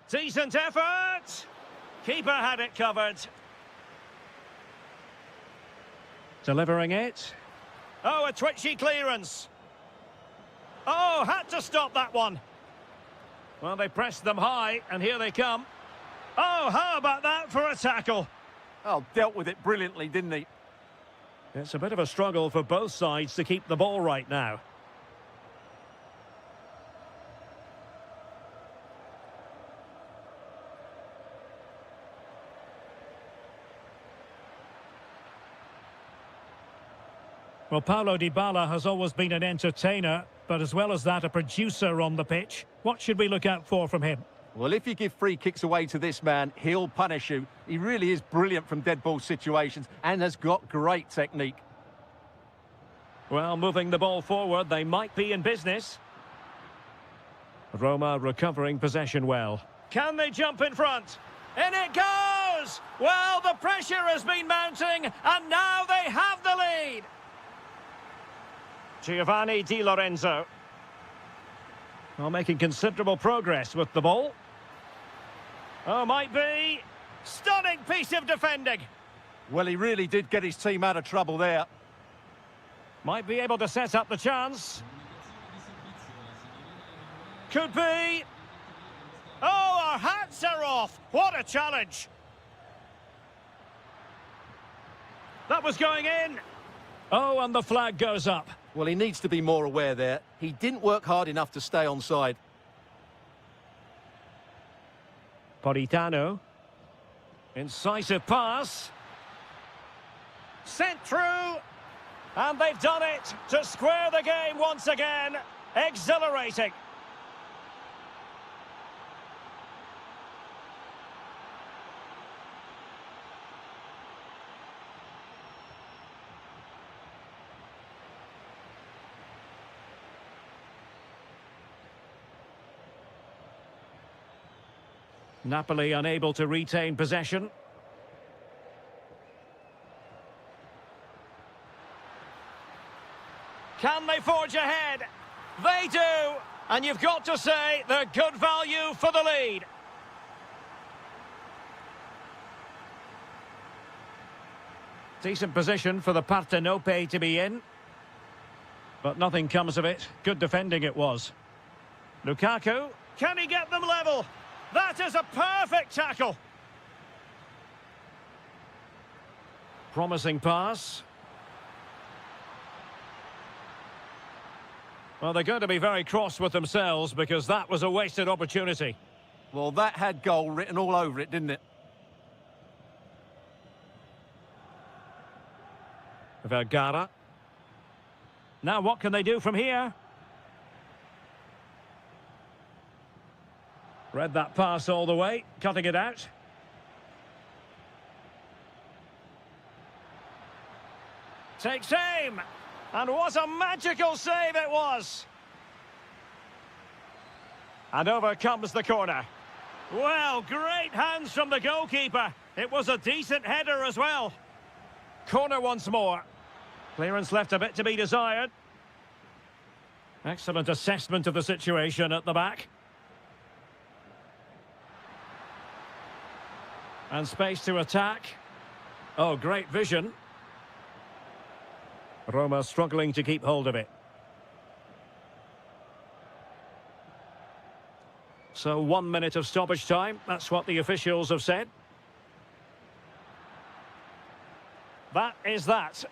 S1: Decent effort! Keeper had it covered. Delivering it. Oh, a twitchy clearance. Oh, had to stop that one. Well, they pressed them high, and here they come. Oh, how about that for a tackle?
S2: Oh, dealt with it brilliantly, didn't he?
S1: It's a bit of a struggle for both sides to keep the ball right now. Well, Paulo Dybala has always been an entertainer, but as well as that, a producer on the pitch. What should we look out for from him?
S2: Well, if you give free kicks away to this man, he'll punish you. He really is brilliant from dead ball situations and has got great technique.
S1: Well, moving the ball forward, they might be in business. Roma recovering possession well. Can they jump in front? In it goes! Well, the pressure has been mounting, and now they have the lead. Giovanni Di Lorenzo. Well, making considerable progress with the ball. Oh, might be. Stunning piece of defending.
S2: Well, he really did get his team out of trouble there.
S1: Might be able to set up the chance. Could be. Oh, our hats are off. What a challenge. That was going in. Oh, and the flag goes up.
S2: Well, he needs to be more aware there. He didn't work hard enough to stay onside.
S1: Politano. Incisive pass. Sent through. And they've done it to square the game once again. Exhilarating. Napoli unable to retain possession. Can they forge ahead? They do! And you've got to say they're good value for the lead. Decent position for the Partenope to be in. But nothing comes of it. Good defending it was. Lukaku, can he get them level? That is a perfect tackle. Promising pass. Well, they're going to be very cross with themselves because that was a wasted opportunity.
S2: Well, that had goal written all over it, didn't it?
S1: Vergara. Now what can they do from here? Read that pass all the way, cutting it out. Takes aim. And what a magical save it was. And over comes the corner. Well, great hands from the goalkeeper. It was a decent header as well. Corner once more. Clearance left a bit to be desired. Excellent assessment of the situation at the back. And space to attack. Oh, great vision. Roma struggling to keep hold of it. So 1 minute of stoppage time. That's what the officials have said. That is that.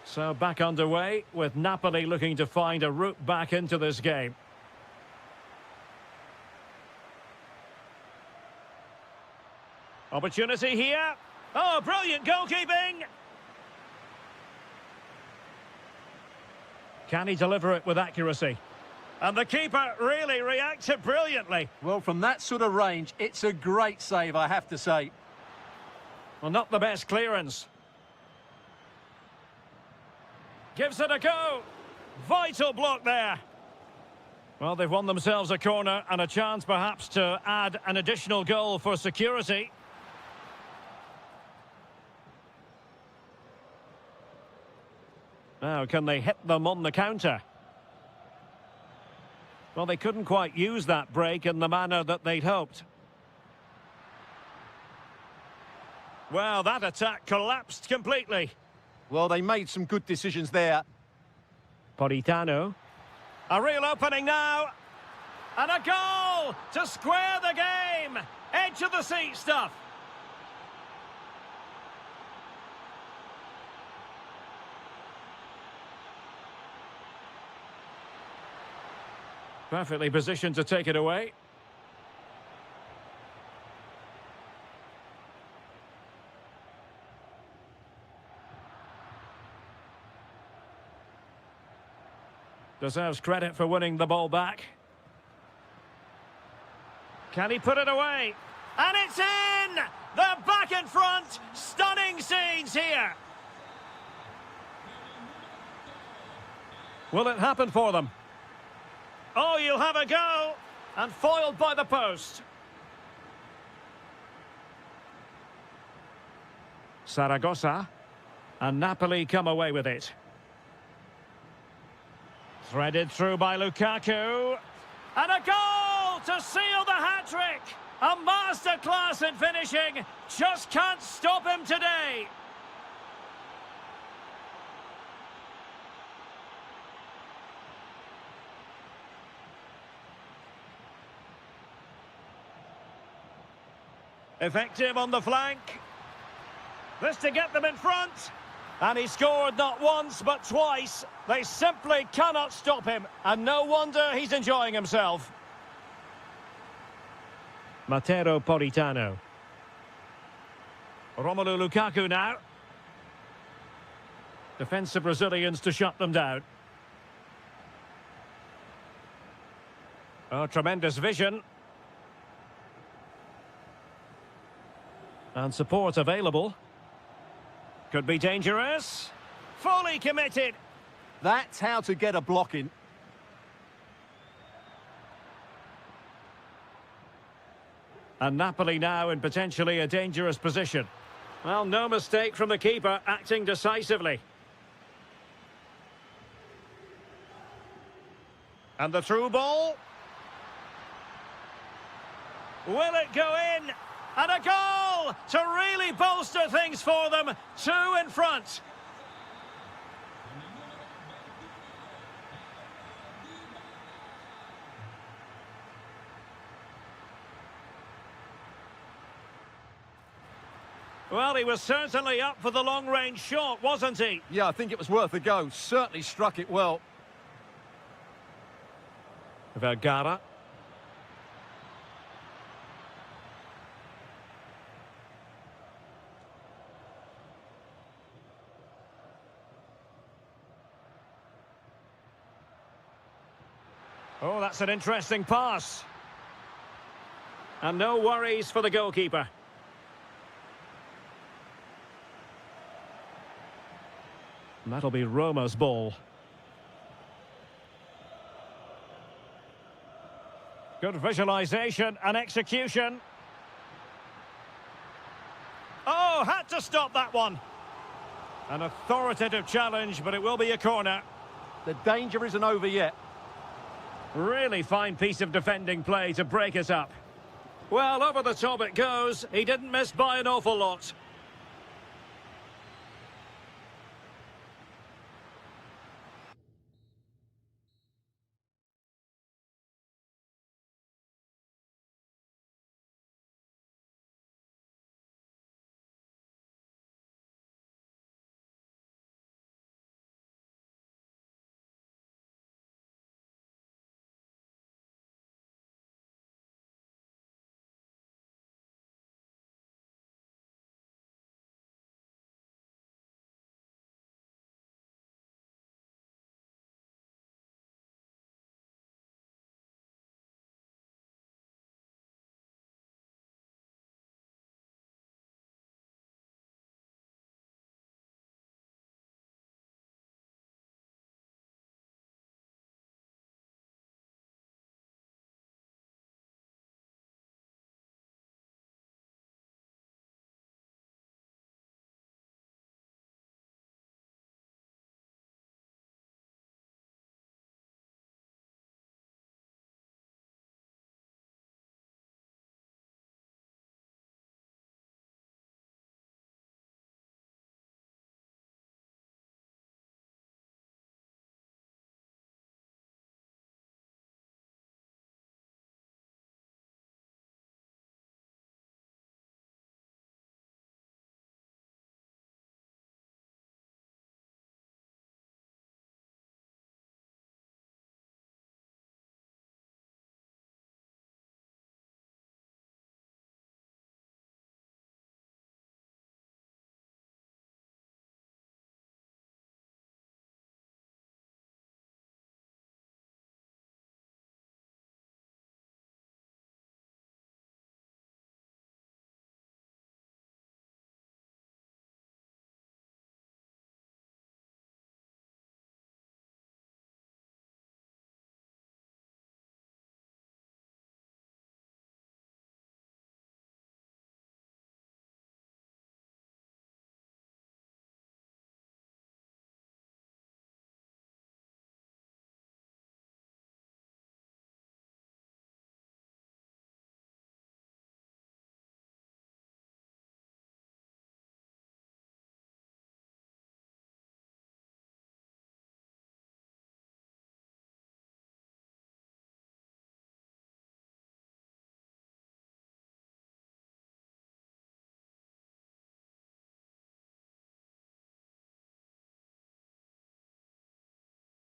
S1: So back underway with Napoli looking to find a route back into this game. Opportunity here. Oh, brilliant goalkeeping. Can he deliver it with accuracy? And the keeper really reacted brilliantly.
S2: Well, from that sort of range, it's a great save, I have to say.
S1: Well, not the best clearance. Gives it a go. Vital block there. Well, they've won themselves a corner and a chance perhaps to add an additional goal for security. Now, can they hit them on the counter? Well, they couldn't quite use that break in the manner that they'd hoped. Well, that attack collapsed completely.
S2: Well, they made some good decisions there.
S1: Politano. A real opening now. And a goal to square the game. Edge of the seat stuff. Perfectly positioned to take it away. Deserves credit for winning the ball back. Can he put it away? And it's in! They're back in front! Stunning scenes here! Will it happen for them? Oh, you'll have a go! And foiled by the post. Saragossa. And Napoli come away with it. Threaded through by Lukaku. And a goal to seal the hat-trick! A masterclass in finishing. Just can't stop him today. Effective on the flank. This to get them in front. And he scored not once, but twice. They simply cannot stop him. And no wonder he's enjoying himself. Matteo Politano. Romelu Lukaku now. Defensive Brazilians to shut them down. Oh, tremendous vision. And support available. Could be dangerous. Fully committed.
S2: That's how to get a block in.
S1: And Napoli now in potentially a dangerous position. Well, no mistake from the keeper, acting decisively. And the through ball. Will it go in? And a goal to really bolster things for them. 2 in front. Well, he was certainly up for the long-range shot, wasn't he?
S2: Yeah, I think it was worth a go. Certainly struck it well.
S1: Vergara. Oh, that's an interesting pass. And no worries for the goalkeeper. And that'll be Roma's ball. Good visualization and execution. Oh, had to stop that one. An authoritative challenge, but it will be a corner.
S2: The danger isn't over yet.
S1: Really fine piece of defending play to break it up. Well, over the top it goes. He didn't miss by an awful lot.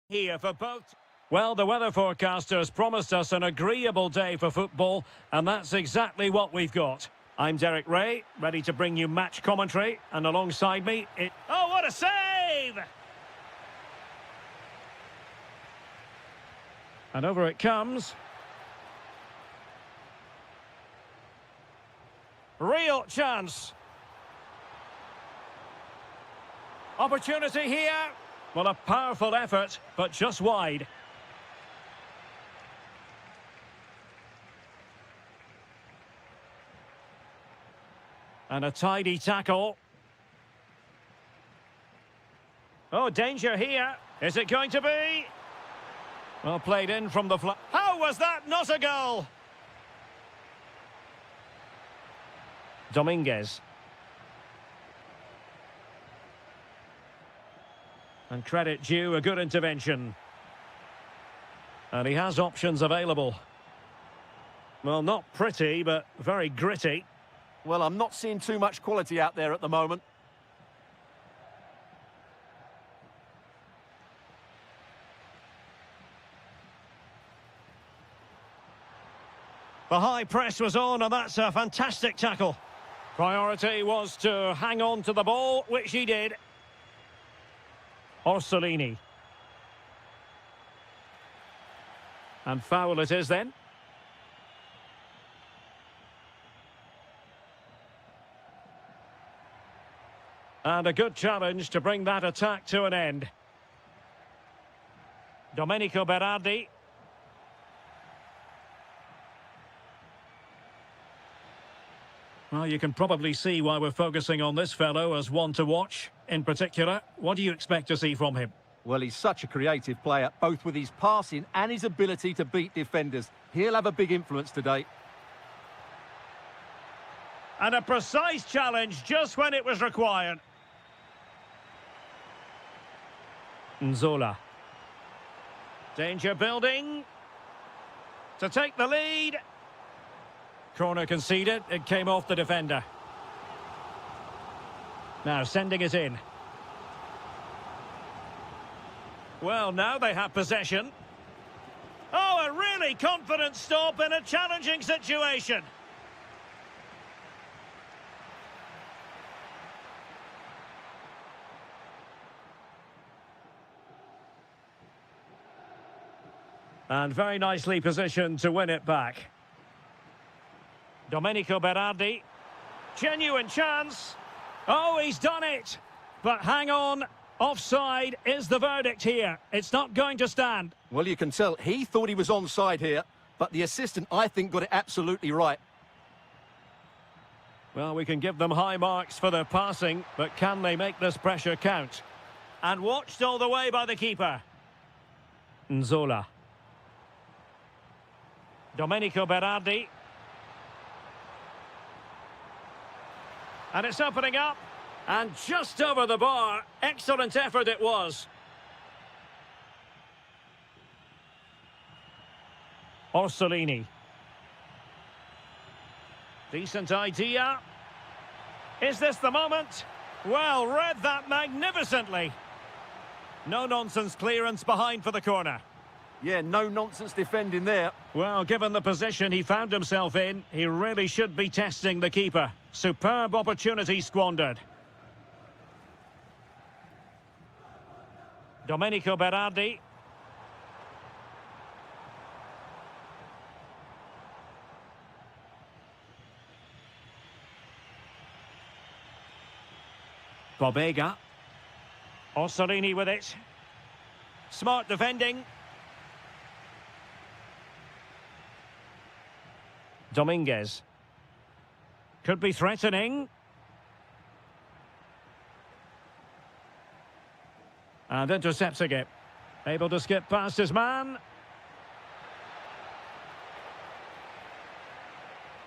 S1: here for both. Well, the weather forecasters promised us an agreeable day for football, and that's exactly what we've got. I'm Derek Ray, ready to bring you match commentary, and alongside me, Oh, what a save! And over it comes. Real chance. Opportunity here. Well, a powerful effort, but just wide. And a tidy tackle. Oh, danger here. Is it going to be? Well, played in from the flat. How was that not a goal? Dominguez. And credit due, a good intervention. And he has options available. Well, not pretty, but very gritty.
S2: Well, I'm not seeing too much quality out there at the moment.
S1: The high press was on, and that's a fantastic tackle. Priority was to hang on to the ball, which he did. Orsolini. And foul it is then. And a good challenge to bring that attack to an end. Domenico Berardi. Well, you can probably see why we're focusing on this fellow as one to watch. In particular, what do you expect to see from him?
S2: Well, he's such a creative player, both with his passing and his ability to beat defenders. He'll have a big influence today.
S1: And a precise challenge just when it was required. Nzola. Danger building. To take the lead. Corner conceded, it came off the defender. Now sending it in. Well, now they have possession. Oh, a really confident stop in a challenging situation. And very nicely positioned to win it back. Domenico Berardi. Genuine chance. Oh, he's done it. But hang on. Offside is the verdict here. It's not going to stand.
S2: Well, you can tell he thought he was onside here, but the assistant, I think, got it absolutely right.
S1: Well, we can give them high marks for their passing, but can they make this pressure count? And watched all the way by the keeper. Nzola. Domenico Berardi. And it's opening up. And just over the bar. Excellent effort it was. Orsolini. Decent idea. Is this the moment? Well, read that magnificently. No-nonsense clearance behind for the corner.
S2: Yeah, no-nonsense defending there.
S1: Well, given the position he found himself in, he really should be testing the keeper. Superb opportunity squandered. Domenico Berardi. Bobega. Orsolini with it. Smart defending. Dominguez. Could be threatening. And intercepting it. Able to skip past his man.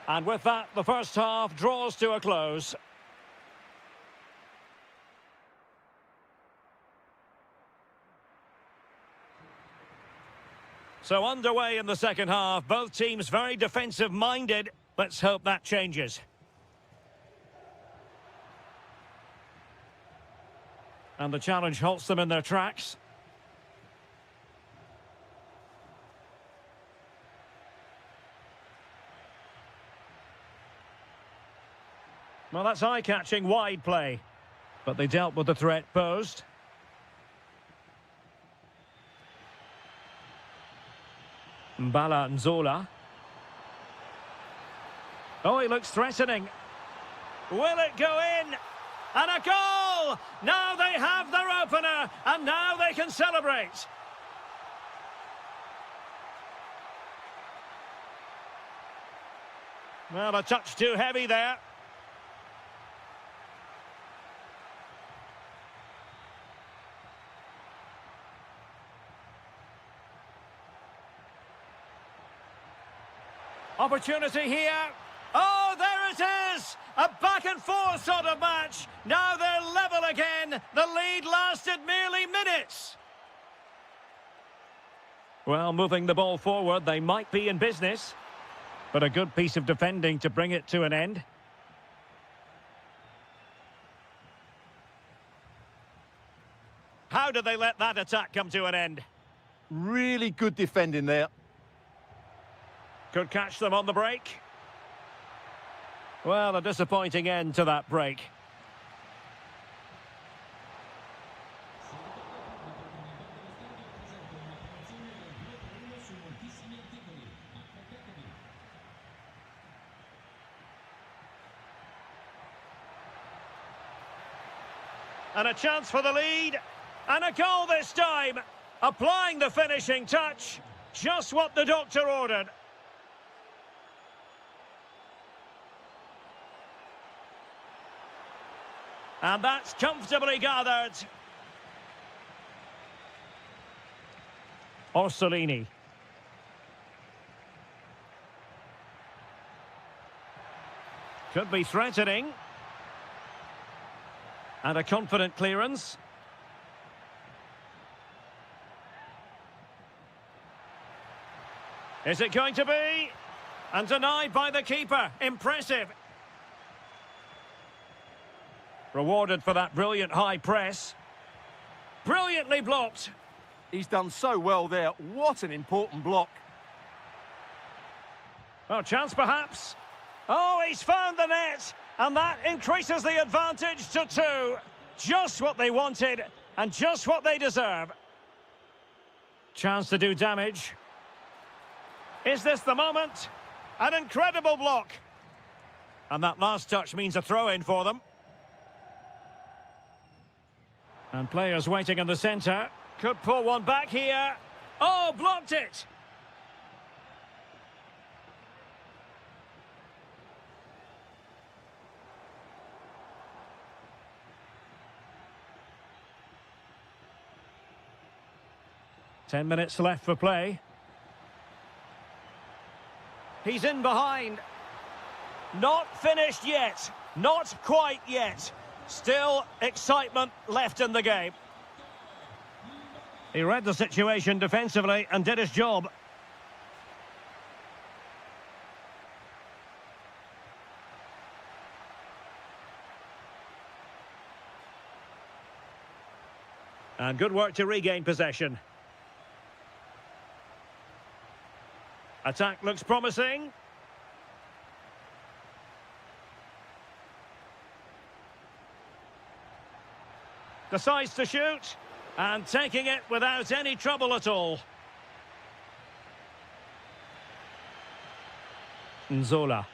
S1: And with that, the first half draws to a close. So underway in the second half, both teams very defensive-minded. Let's hope that changes. And the challenge halts them in their tracks. Well, that's eye-catching wide play. But they dealt with the threat posed. Mbala Nzola. Oh, he looks threatening. Will it go in? And a goal! Now they have their opener, and now they can celebrate. Well, a touch too heavy there. Opportunity here. Oh, there it is! A back and forth sort of match. Now they're level again. The lead lasted merely minutes. Well, moving the ball forward, they might be in business. But a good piece of defending to bring it to an end. How did they let that attack come to an end?
S2: Really good defending there.
S1: Could catch them on the break. Well, a disappointing end to that break. And a chance for the lead. And a goal this time. Applying the finishing touch. Just what the doctor ordered. And that's comfortably gathered. Orsolini. Could be threatening. And a confident clearance. Is it going to be? And denied by the keeper. Impressive. Rewarded for that brilliant high press. Brilliantly blocked.
S2: He's done so well there. What an important block.
S1: Oh, chance perhaps. Oh, he's found the net. And that increases the advantage to 2. Just what they wanted and just what they deserve. Chance to do damage. Is this the moment? An incredible block. And that last touch means a throw-in for them. And players waiting in the centre. Could pull one back here. Oh, blocked it! Ten minutes left for play. He's in behind. Not finished yet. Not quite yet. Still excitement left in the game. He read the situation defensively and did his job. And good work to regain possession. Attack looks promising. Decides to shoot, and taking it without any trouble at all. Nzola.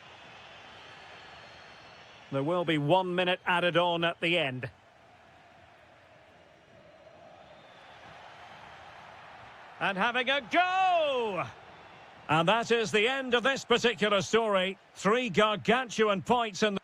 S1: There will be 1 minute added on at the end. And having a go! And that is the end of this particular story. 3 gargantuan points in the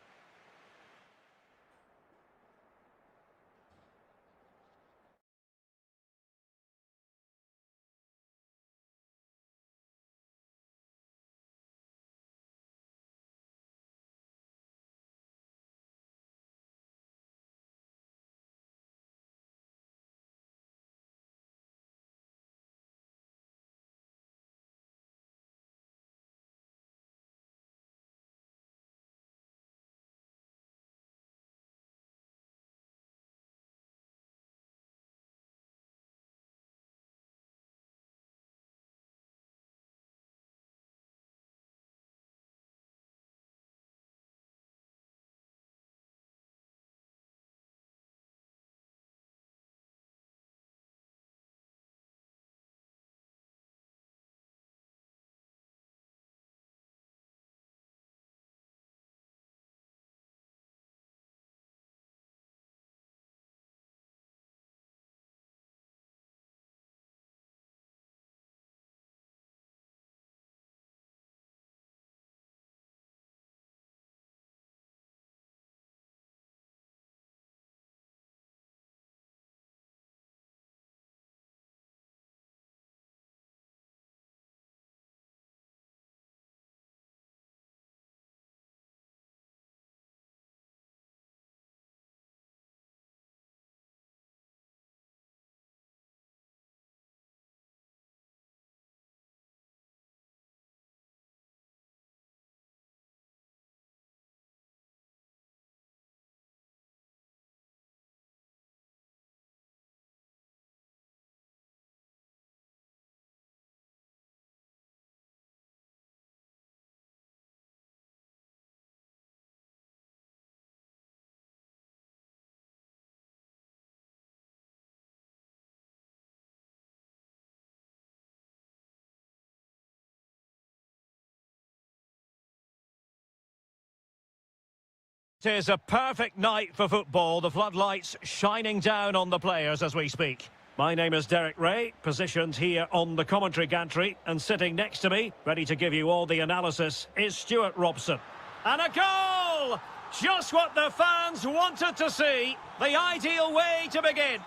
S1: It is a perfect night for football, the floodlights shining down on the players as we speak. My name is Derek Ray, positioned here on the commentary gantry, and sitting next to me, ready to give you all the analysis, is Stuart Robson. And a goal! Just what the fans wanted to see, the ideal way to begin.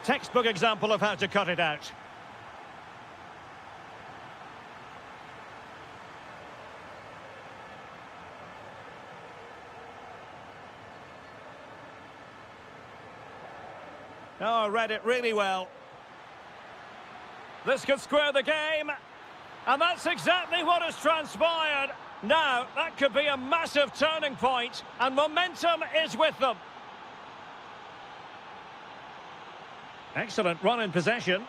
S1: Textbook example of how to cut it out. Oh, read it really well. This could square the game. And that's exactly what has transpired. Now, that could be a massive turning point, and momentum is with them. Excellent run in possession,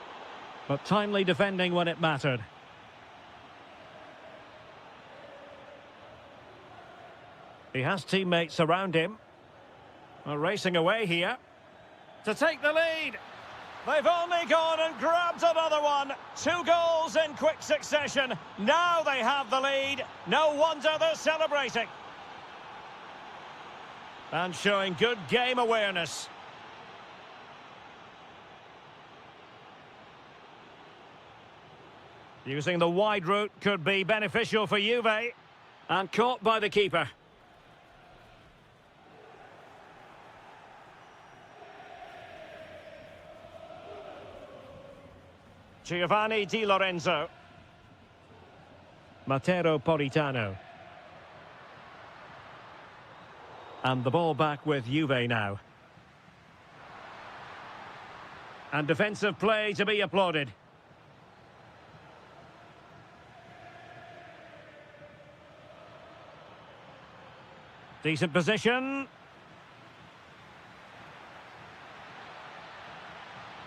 S1: but timely defending when it mattered. He has teammates around him. Racing away here to take the lead. They've only gone and grabbed another one. 2 goals in quick succession. Now they have the lead. No wonder they're celebrating. And showing good game awareness. Using the wide route could be beneficial for Juve. And caught by the keeper. Giovanni Di Lorenzo. Matteo Politano. And the ball back with Juve now. And defensive play to be applauded. Decent position.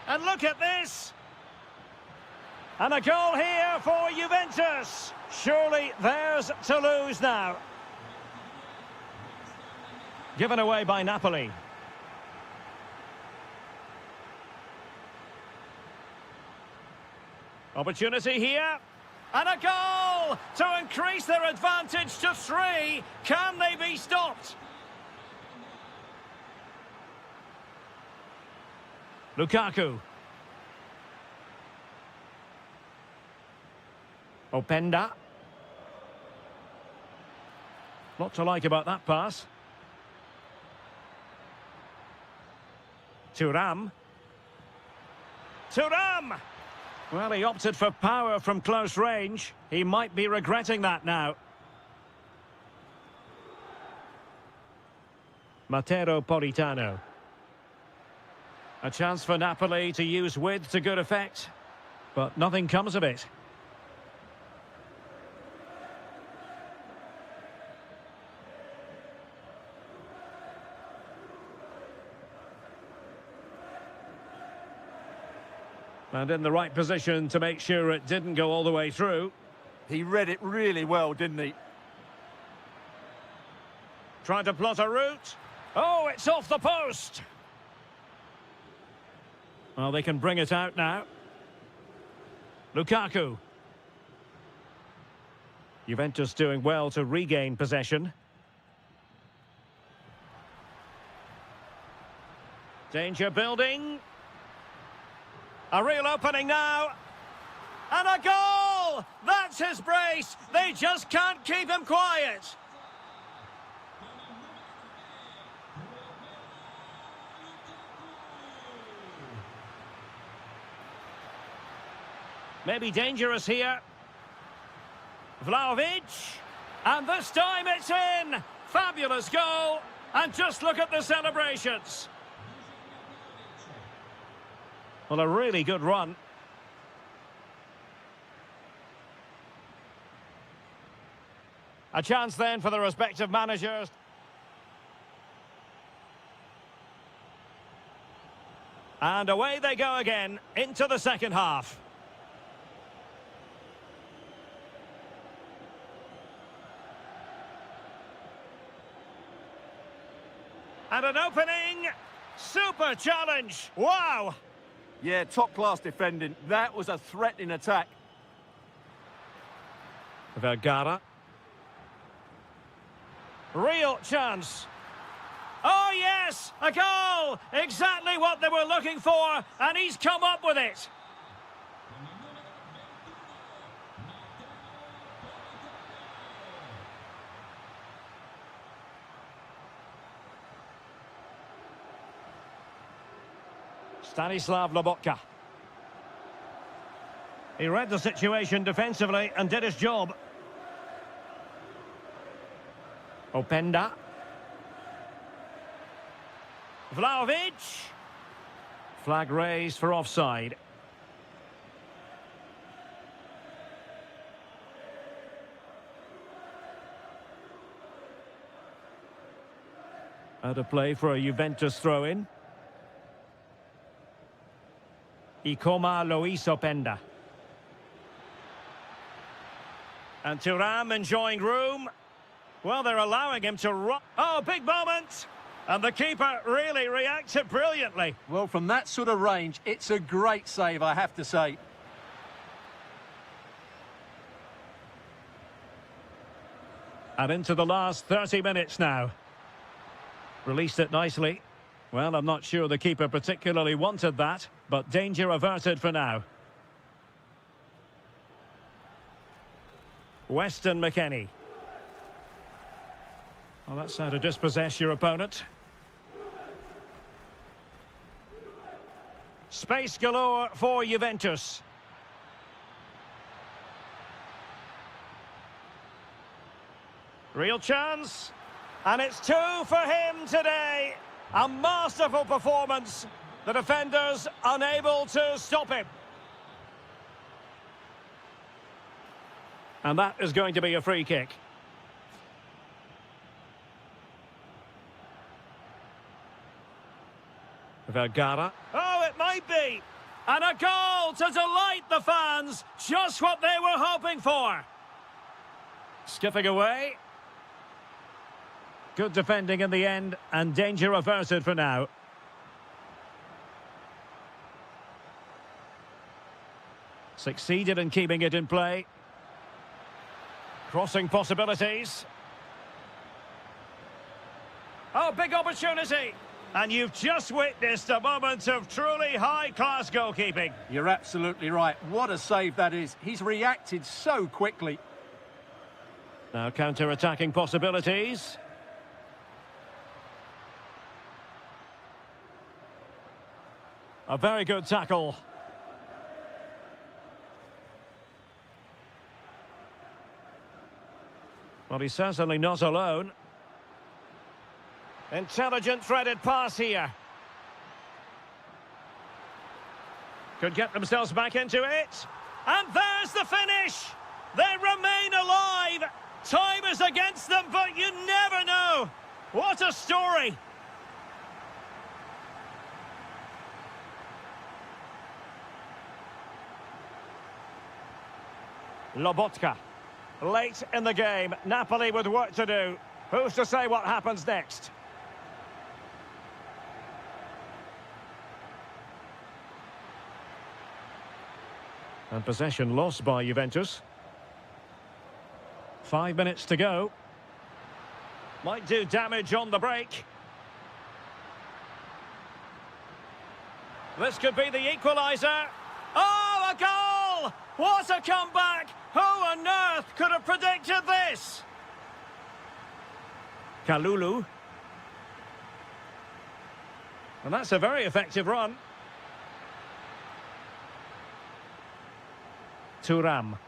S1: And look at this. And a goal here for Juventus. Surely theirs to lose now. Given away by Napoli. Opportunity here. And a goal to increase their advantage to 3. Can they be stopped? Lukaku. Openda. Lot to like about that pass. Thuram. Thuram! Well, he opted for power from close range. He might be regretting that now. Matteo Politano. A chance for Napoli to use width to good effect, but nothing comes of it. And in the right position to make sure it didn't go all the way through.
S2: He read it really well, didn't he?
S1: Trying to plot a route. Oh, it's off the post. Well, they can bring it out now. Lukaku. Juventus doing well to regain possession. Danger building. A real opening now. And a goal! That's his brace. They just can't keep him quiet. Maybe dangerous here. Vlahovic. And this time it's in. Fabulous goal. And just look at the celebrations. Well, a really good run. A chance then for the respective managers. And away they go again into the second half. And an opening. Super challenge. Wow.
S2: Yeah, top-class defending. That was a threatening attack.
S1: Vergara. Real chance. Oh yes, a goal! Exactly what they were looking for, and he's come up with it. Stanislav Lobotka. He read the situation defensively and did his job. Openda. Vlahovic. Flag raised for offside. Out of play for a Juventus throw-in. Ikoma Luis Openda. And Thuram enjoying room. Well, they're allowing him to run. Oh, big moment! And the keeper really reacted brilliantly.
S2: Well, from that sort of range, it's a great save, I have to say.
S1: And into the last 30 minutes now. Released it nicely. Well, I'm not sure the keeper particularly wanted that, but danger averted for now. Weston McKennie. Well, that's how to dispossess your opponent. Space galore for Juventus. Real chance. And it's 2 for him today. A masterful performance. The defenders unable to stop him. And that is going to be a free kick. Vergara. Oh, it might be. And a goal to delight the fans. Just what they were hoping for. Skipping away. Good defending in the end, and danger averted for now. Succeeded in keeping it in play. Crossing possibilities. Oh, big opportunity. And you've just witnessed a moment of truly high-class goalkeeping.
S2: You're absolutely right. What a save that is. He's reacted so quickly.
S1: Now counter-attacking possibilities. A very good tackle. Well, he's certainly not alone. Intelligent threaded pass here. Could get themselves back into it. And there's the finish! They remain alive! Time is against them, but you never know! What a story! Lobotka. Late in the game, Napoli with work to do. Who's to say what happens next? And possession lost by Juventus. 5 minutes to go. Might do damage on the break. This could be the equaliser. Oh, a goal! What a comeback! Who on earth could have predicted this? Kalulu. And that's a very effective run. Thuram.